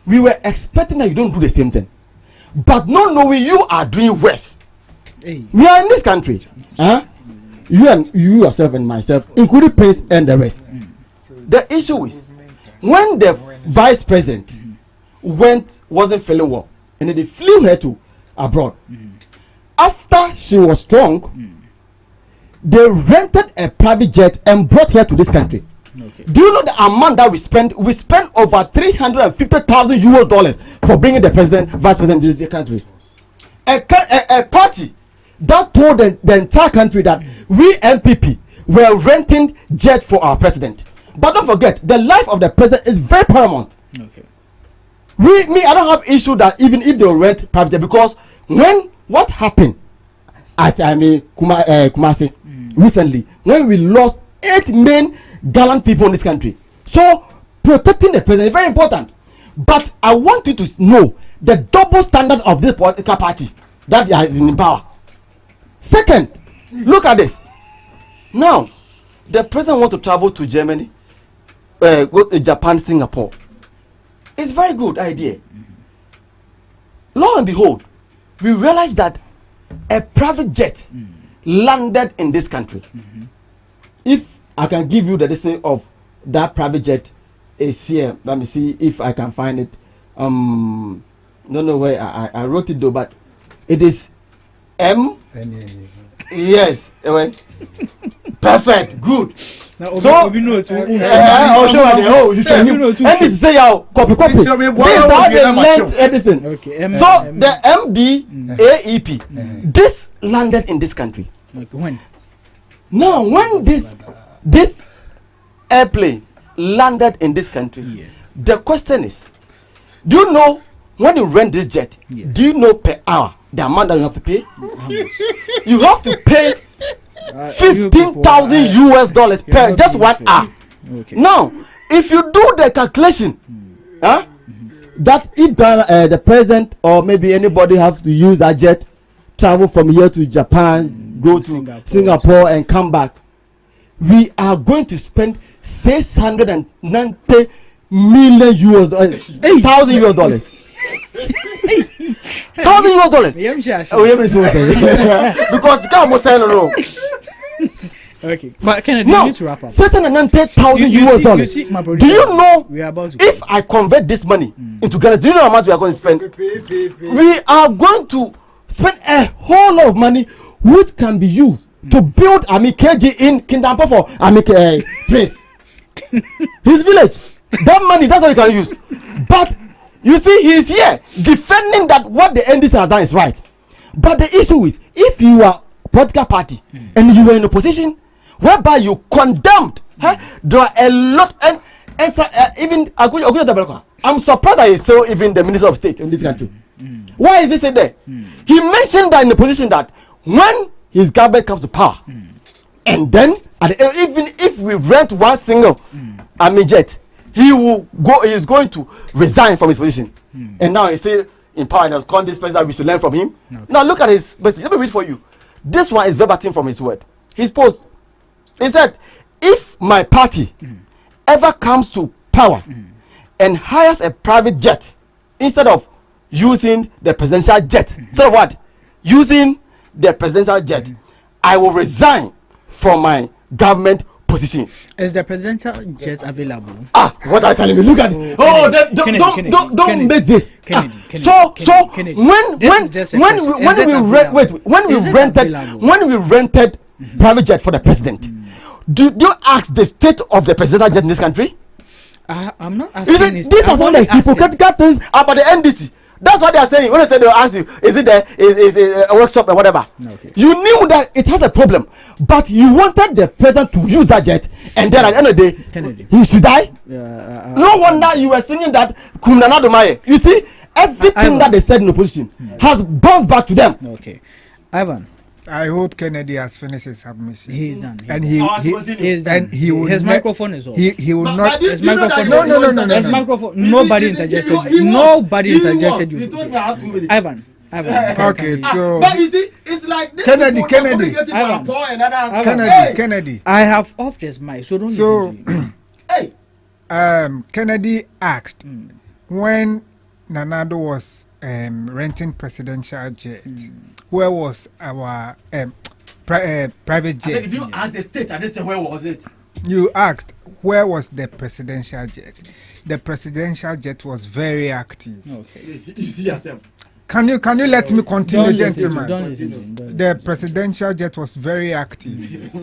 we were expecting that you don't do the same thing, but not knowing you are doing worse. Hey. We are in this country, you yourself and myself, including Prince and the rest. The issue is when the vice president wasn't feeling well, and then they flew her to abroad. After she was strong, they rented a private jet and brought her to this country. Okay. Do you know the amount that we spent? We spent over $350,000 for bringing the vice president to this country. A party that told the entire country that we MPP were renting jet for our president. But don't forget, the life of the president is very paramount. Okay. I don't have issue that even if they rent private jet, because what happened at Kumasi recently, when we lost 8 main gallant people in this country. So protecting the president is very important. But I want you to know the double standard of this political party that is in power. Second, look at this. Now, the president wants to travel to Germany, go to Japan, Singapore. It's a very good idea. Lo and behold, we realize that a private jet landed in this country. If I can give you the listing of that private jet is here. Let me see if I can find it. Don't know where I wrote it though, but it is M. Yes. Perfect. Good. So, you can say copy. This is how they learned Edison. Okay. So the MBAEP, this landed in this country. Okay. When? Now, when this airplane landed in this country, the question is, do you know when you rent this jet? Do you know per hour the amount that you have to pay? You have to pay $15,000 per just 1 hour. Okay. Now, if you do the calculation, that if the president or maybe anybody have to use that jet, travel from here to Japan, go to Singapore and come back, we are going to spend $690 million $1,000 because almost no. Okay, but Kennedy, you need to wrap up. $690,000. Do you know if I convert this money into Ghana, do you know how much we are going to spend? We are going to spend a whole lot of money which can be used to build KG in Kindampo for Prince. His village. That money, that's what you can use. But you see, he is here defending that what the NDC has done is right. But the issue is, if you are a political party and you were in opposition, whereby you condemned, there are a lot, and even I'm surprised that he's still even the Minister of State in this country. Why is he still there? He mentioned that in the position that when his government comes to power, and then even if we rent one single jet, he is going to resign from his position. And now he's still in power and has called this person that we should learn from him. Okay. Now look at his message. Let me read for you. This one is verbatim from his word. His post. He said, if my party ever comes to power and hires a private jet instead of using the presidential jet, so what? Using the presidential jet, I will resign from my government position. Is the presidential jet available? What I telling you? Look at this. Don't make this. When we rented private jet for the president, do you ask the state of the presidential jet in this country? I'm not asking. These are some of the hypocritical things about the NDC. That's what they are saying. When they say they'll ask you, is it a workshop or whatever? Okay. You knew that it has a problem, but you wanted the president to use that jet, and then at the end of the day, Kennedy, he should die. No wonder you were singing that Kumnana Domaye. You see, everything that they said in opposition has bounced back to them. Okay, Ivan, I hope Kennedy has finished his submission. He's done. And he will his microphone is off. He will not. His microphone. No. His microphone. Nobody interjected. Nobody interjected you. Ivan. Okay, so but you see, it's like this Kennedy. Kennedy. I have off his mic, so don't listen to you. Hey, Kennedy asked when Nanado was renting presidential jet, where was our private jet? I said, if you ask the state, I didn't say where was it. You asked where was the presidential jet. The presidential jet was very active. Okay. You see yourself. Can you let me continue, gentlemen? Don't listen. The presidential jet was very active.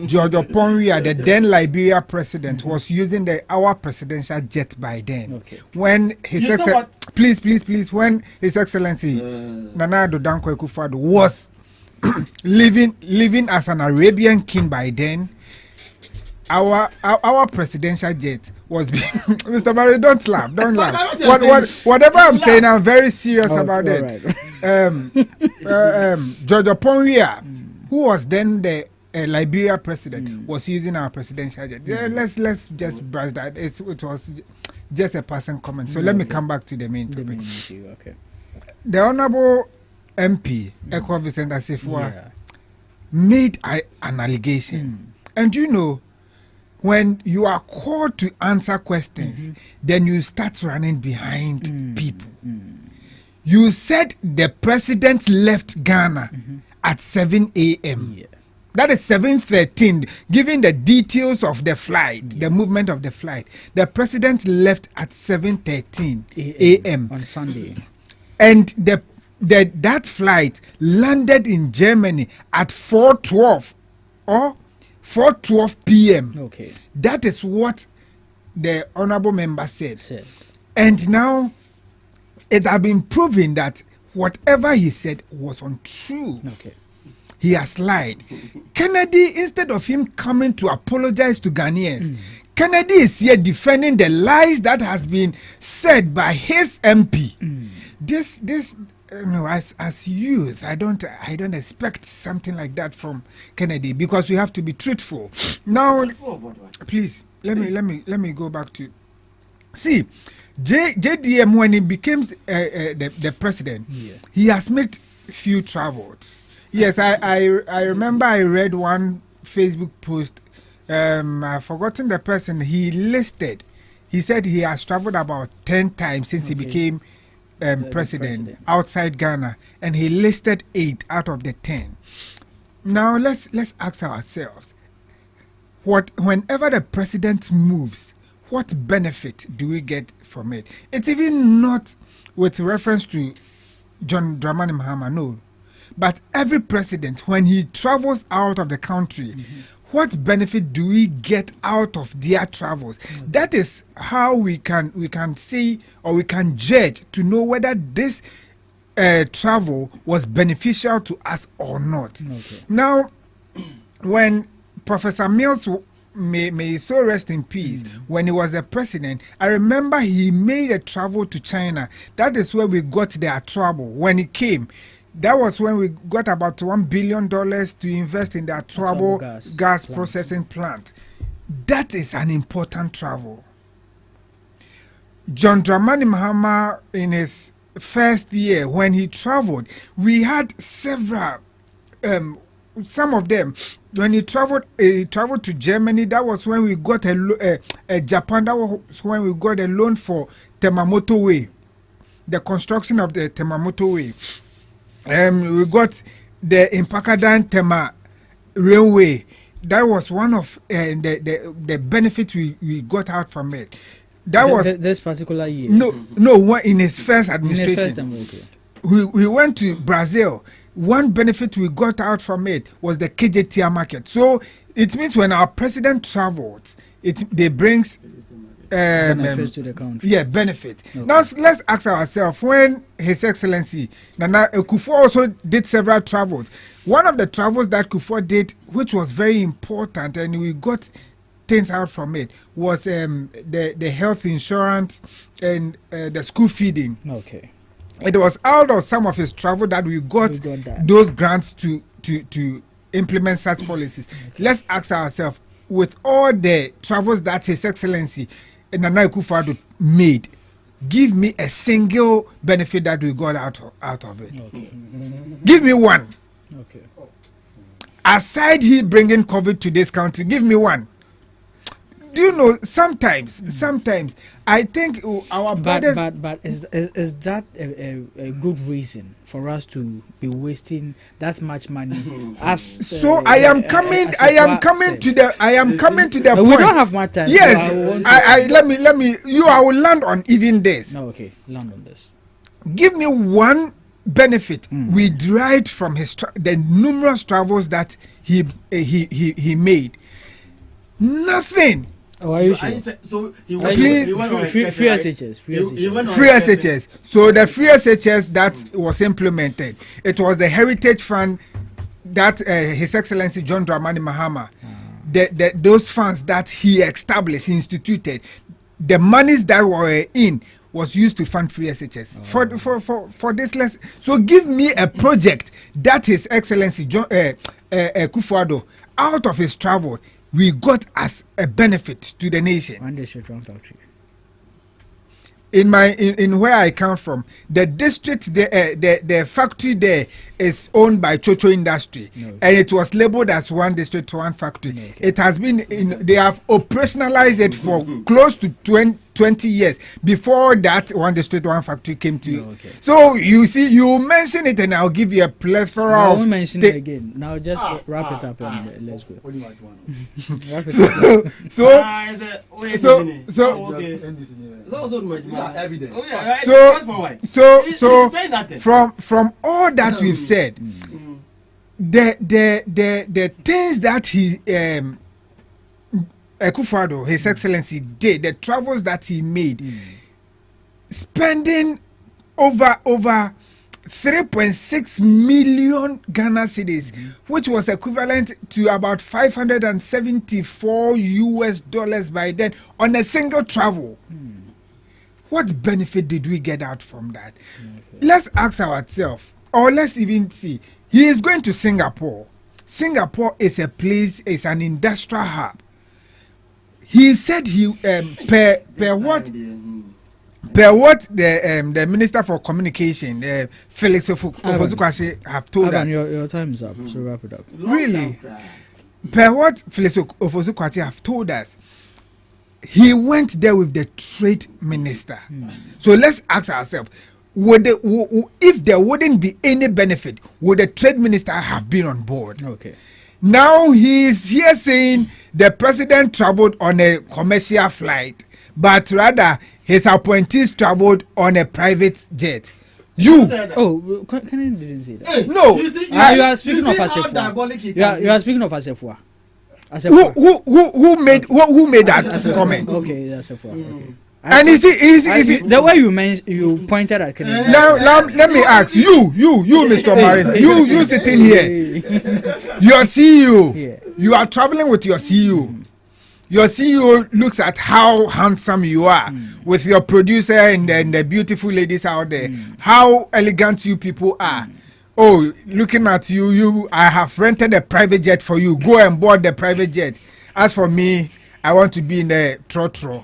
George Oponria, the then Liberia president, was using our presidential jet by then. Okay. When his please, when His Excellency Nana Addo Dankwa Akufo-Addo was living as an Arabian king by then, our presidential jet was being Mr. Barry, don't laugh. Whatever I'm saying, I'm very serious about it. George Oponria, who was then the Liberia president, was using our presidential jet. Let's just brush that. It was just a passing comment. So let me come back to the main topic. Okay. The Honorable MP, Eko Vincent Asifua, made an allegation. And you know, when you are called to answer questions, then you start running behind people. You said the president left Ghana at 7 a.m. Yeah. That is 7:13. Given the details of the flight, the movement of the flight, the president left at 7:13 a.m. on Sunday, and that flight landed in Germany at 4:12 or 4:12 p.m. Okay. That is what the honorable member said. And now it has been proven that whatever he said was untrue. Okay. He has lied. Kennedy, instead of him coming to apologize to Ghanaians, Kennedy is here defending the lies that has been said by his MP. This as youth, I don't expect something like that from Kennedy, because we have to be truthful. Now, please let me go back to JDM. When he became the president, he has made few travels. Yes, I remember I read one Facebook post. I've forgotten the person he listed. He said he has traveled about 10 times since he became president outside Ghana, and he listed 8 out of the 10. Now let's ask ourselves, whenever the president moves, what benefit do we get from it? It's even not with reference to John Dramani Mahama, no. But every president, when he travels out of the country, what benefit do we get out of their travels? That is how we can see, or we can judge to know whether this travel was beneficial to us or not. Now, when Professor Mills, may he so rest in peace, when he was the president, I remember he made a travel to China. That is where we got their trouble when he came. That was when we got about $1 billion to invest in that Trouble gas processing plant. That is an important travel. John Dramani Mahama, in his first year, when he traveled, we had several, some of them. When he traveled to Germany, that was when we got Japan, that was when we got a loan for Temamoto Way, the construction of the Temamoto Way. We got the Impakadan Tema Railway. That was one of the benefits we got out from it. That was this particular year. No, in his first administration. We went to Brazil. One benefit we got out from it was the KJTR market. So it means when our president travels, they brings benefits to the country. Yeah, benefit. Okay. Now let's ask ourselves, when His Excellency Nana Akufo also did several travels. One of the travels that Akufo did, which was very important, and we got things out from it, was the health insurance and the school feeding. Okay. It was out of some of his travel that we got those grants to implement such policies. Let's ask ourselves, with all the travels that His Excellency Nana Akufo-Addo made, give me a single benefit that we got out of it. Okay. Give me one. Okay. Aside he bringing COVID to this country, give me one. Do you know, sometimes I think our brothers... But is that a good reason for us to be wasting that much money? I am coming to the point. We don't have much time. Yes, so let me. I will land on even this. No, okay, land on this. Give me one benefit we derived from the numerous travels that he made. Nothing. Oh, are you sure? So please, free SHS. Free SHS. So the free SHS that was implemented, it was the Heritage Fund that His Excellency John Dramani Mahama, those funds that he established, he instituted, the monies that were in was used to fund free SHS for this lesson. So give me a project that His Excellency John Akufo-Addo, out of his travel, we got as a benefit to the nation. One district, one factory. In where I come from, the district, the factory there is owned by Chocho Industry, and it was labeled as one district, one factory. It has been they have operationalized it for close to 20 years. Before that, one district, one factory came to. So you see, you mention it, and I'll give you a plethora I of. won't mention it again. Now just wrap it up and let's go. What do you want? Wrap it up. From all that we've said, the things that he Akufo-Addo, His Excellency, did, the travels that he made, spending over 3.6 million Ghana cedis, which was equivalent to about $574 by then on a single travel. What benefit did we get out from that? Let's ask ourselves, or let's even see. He is going to Singapore. Singapore is a place, is an industrial hub. He said he per what the Minister for Communication, Felix Ofosu-Kwakye, have told us. Your time is up, so wrap it up. Really? Per what Felix Ofosu-Kwakye have told us, he went there with the trade minister. So let's ask ourselves, if there wouldn't be any benefit, would the trade minister have been on board? Okay. Now he's here saying the president traveled on a commercial flight, but rather his appointees traveled on a private jet. You Kennedy didn't say that. Hey, no, you are speaking of Asefua. You are speaking of Asefua. Who made that comment? Okay, Asefua. Okay. And is it the way you pointed at Kennedy? Now let me ask you, Mr. Marin, you sitting here, your CEO, you are traveling with your CEO. Your CEO looks at how handsome you are with your producer and the beautiful ladies out there, how elegant you people are. Oh, looking at you, I have rented a private jet for you. Go and board the private jet. As for me, I want to be in the trotro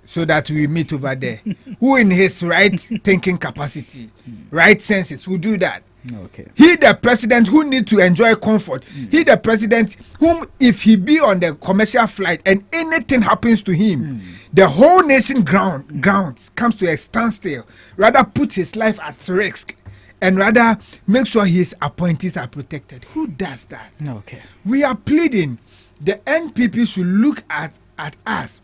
so that we meet over there. Who in his right thinking capacity, right senses, will do that? Okay. He the president who need to enjoy comfort. He the president whom, if he be on the commercial flight and anything happens to him, the whole nation grounds comes to a standstill. Rather put his life at risk and rather make sure his appointees are protected. Who does that? Okay. We are pleading the NPP should look at us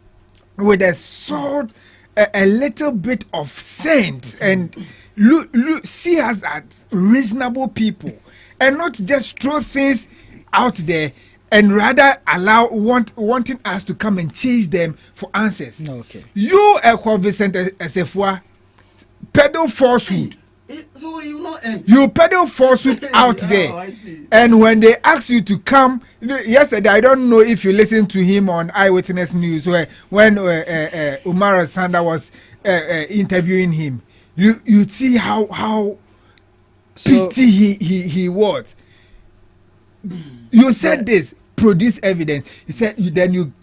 with a sort, a little bit of sense, and look, see us as reasonable people, and not just throw things out there and rather wanting us to come and chase them for answers. Okay. You, Vincent Asefua, peddle falsehood. So you not end. You peddle falsehood out there, and when they ask you to come, yesterday I don't know if you listened to him on Eyewitness News when Umar Sanda was interviewing him. You see how pity he was. you said this. Produce evidence. He said, then you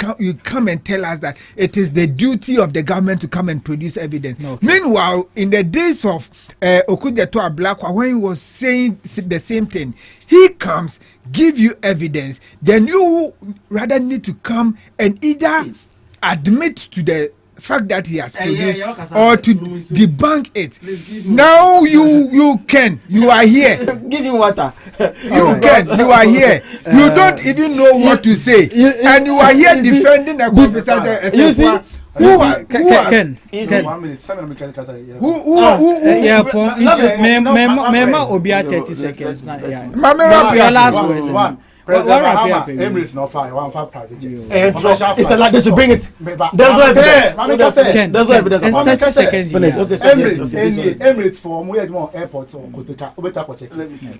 come and tell us that it is the duty of the government to come and produce evidence. Okay. Meanwhile, in the days of Okujeto Ablakwa, when he was saying the same thing, he comes, give you evidence, then you rather need to come and either admit to the fact that he has produced or to debunk it. Now you are here. Give him water. You are here. You don't even know what to say, and you are here defending a officer. You see. Who are 1 minute? 7 minutes. Mema Obia 30 seconds. Your last words. Emirates not fine. One for private jet. It's like they should bring it. There's no evidence. There's no evidence. 30 seconds. Emirates for more airports or Koteka.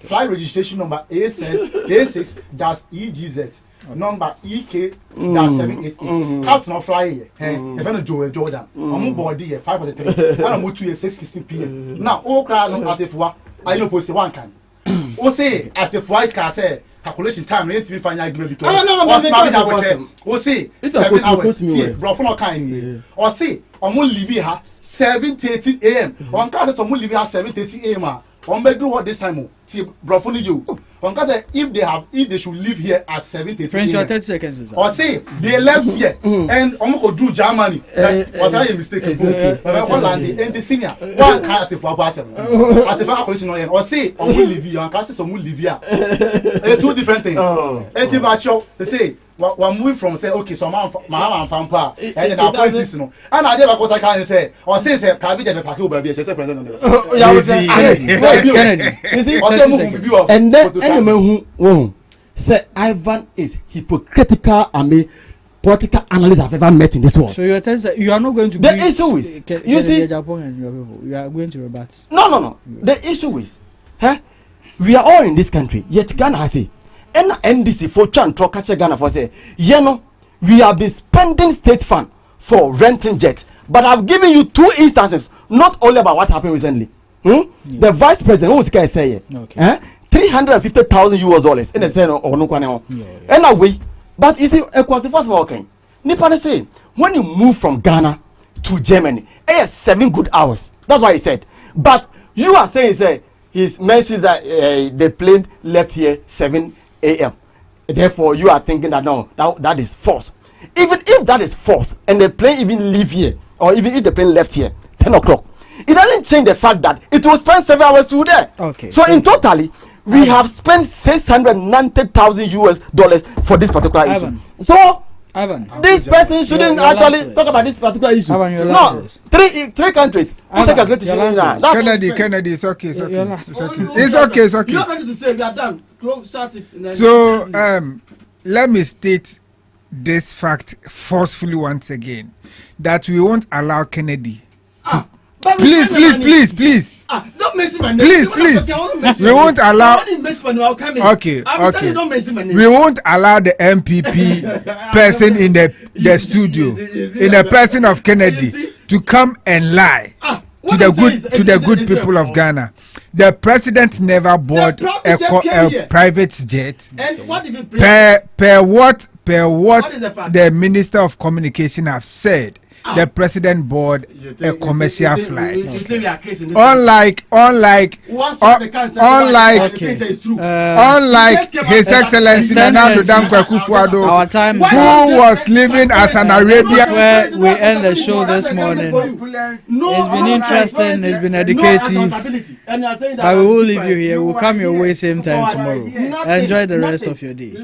Flight registration number A6-EGZ. Number EK-788. Clouds not fly here. If I know Jordan, I'm board here 5:03. I'm moved to 6:16 p.m. Now all crowd as if I know post one can. O say as if white car say. Calculation time need to be final agreement because or say 7 hours bro for no kind or say on will leave here 7:30 a.m. on case some will leave here 7:30 a.m. on be do what this time see bro for you on case if they should leave here at 7:30 Friends, 30 seconds or say they left here and go do Germany was that a mistake one land the senior one can as if for pass as if calculation or say on will leave here on case some will leave here two different things they say we're moving from say okay so my fan pa and then our politics and I never cause I can say or say private jet park will be president you see and then anyone who say Ivan is hypocritical political analysts I've ever met in this world. So you are not going to the issue is you see Japan and your people you are going to rebut. No the issue is we are all in this country yet Ghana has it and NDC for Chan to catch Ghana for say we have been spending state fund for renting jets, but I've given you 2 instances not only about what happened recently. The vice president who was going to say $350,000 in the sense or no anyway, but you see it was the first walking Nippon say when you move from Ghana to Germany 7 good hours, that's why he said, but you are saying he mentions that the plane left here 7 a.m. Therefore you are thinking that no that is false. Even if that is false and the plane even leave here or even if the plane left here 10 o'clock, it doesn't change the fact that it will spend 7 hours to there. Okay. So in totally we have spent $690,000 for this particular issue. So this person shouldn't actually talk about this particular issue. No, three countries. Kennedy, it's okay. It's okay. You are ready to say we are done. Shut it. So let me state this fact forcefully once again that we won't allow Kennedy to please don't mention my name. Please. We won't allow. Okay. We won't allow the MPP person in the studio, in the person of Kennedy, to come and lie to the good people of Ghana. The president never bought a private jet. And what even per what the Minister of Communication have said. The president bought a commercial flight. Unlike His Excellency Nana Dankwa Akufo-Addo, who was living as an Arabian. Where we end the show this morning. It's been interesting, it's been educative, but we will leave you here. We'll come your way same time tomorrow. Enjoy the rest of your day.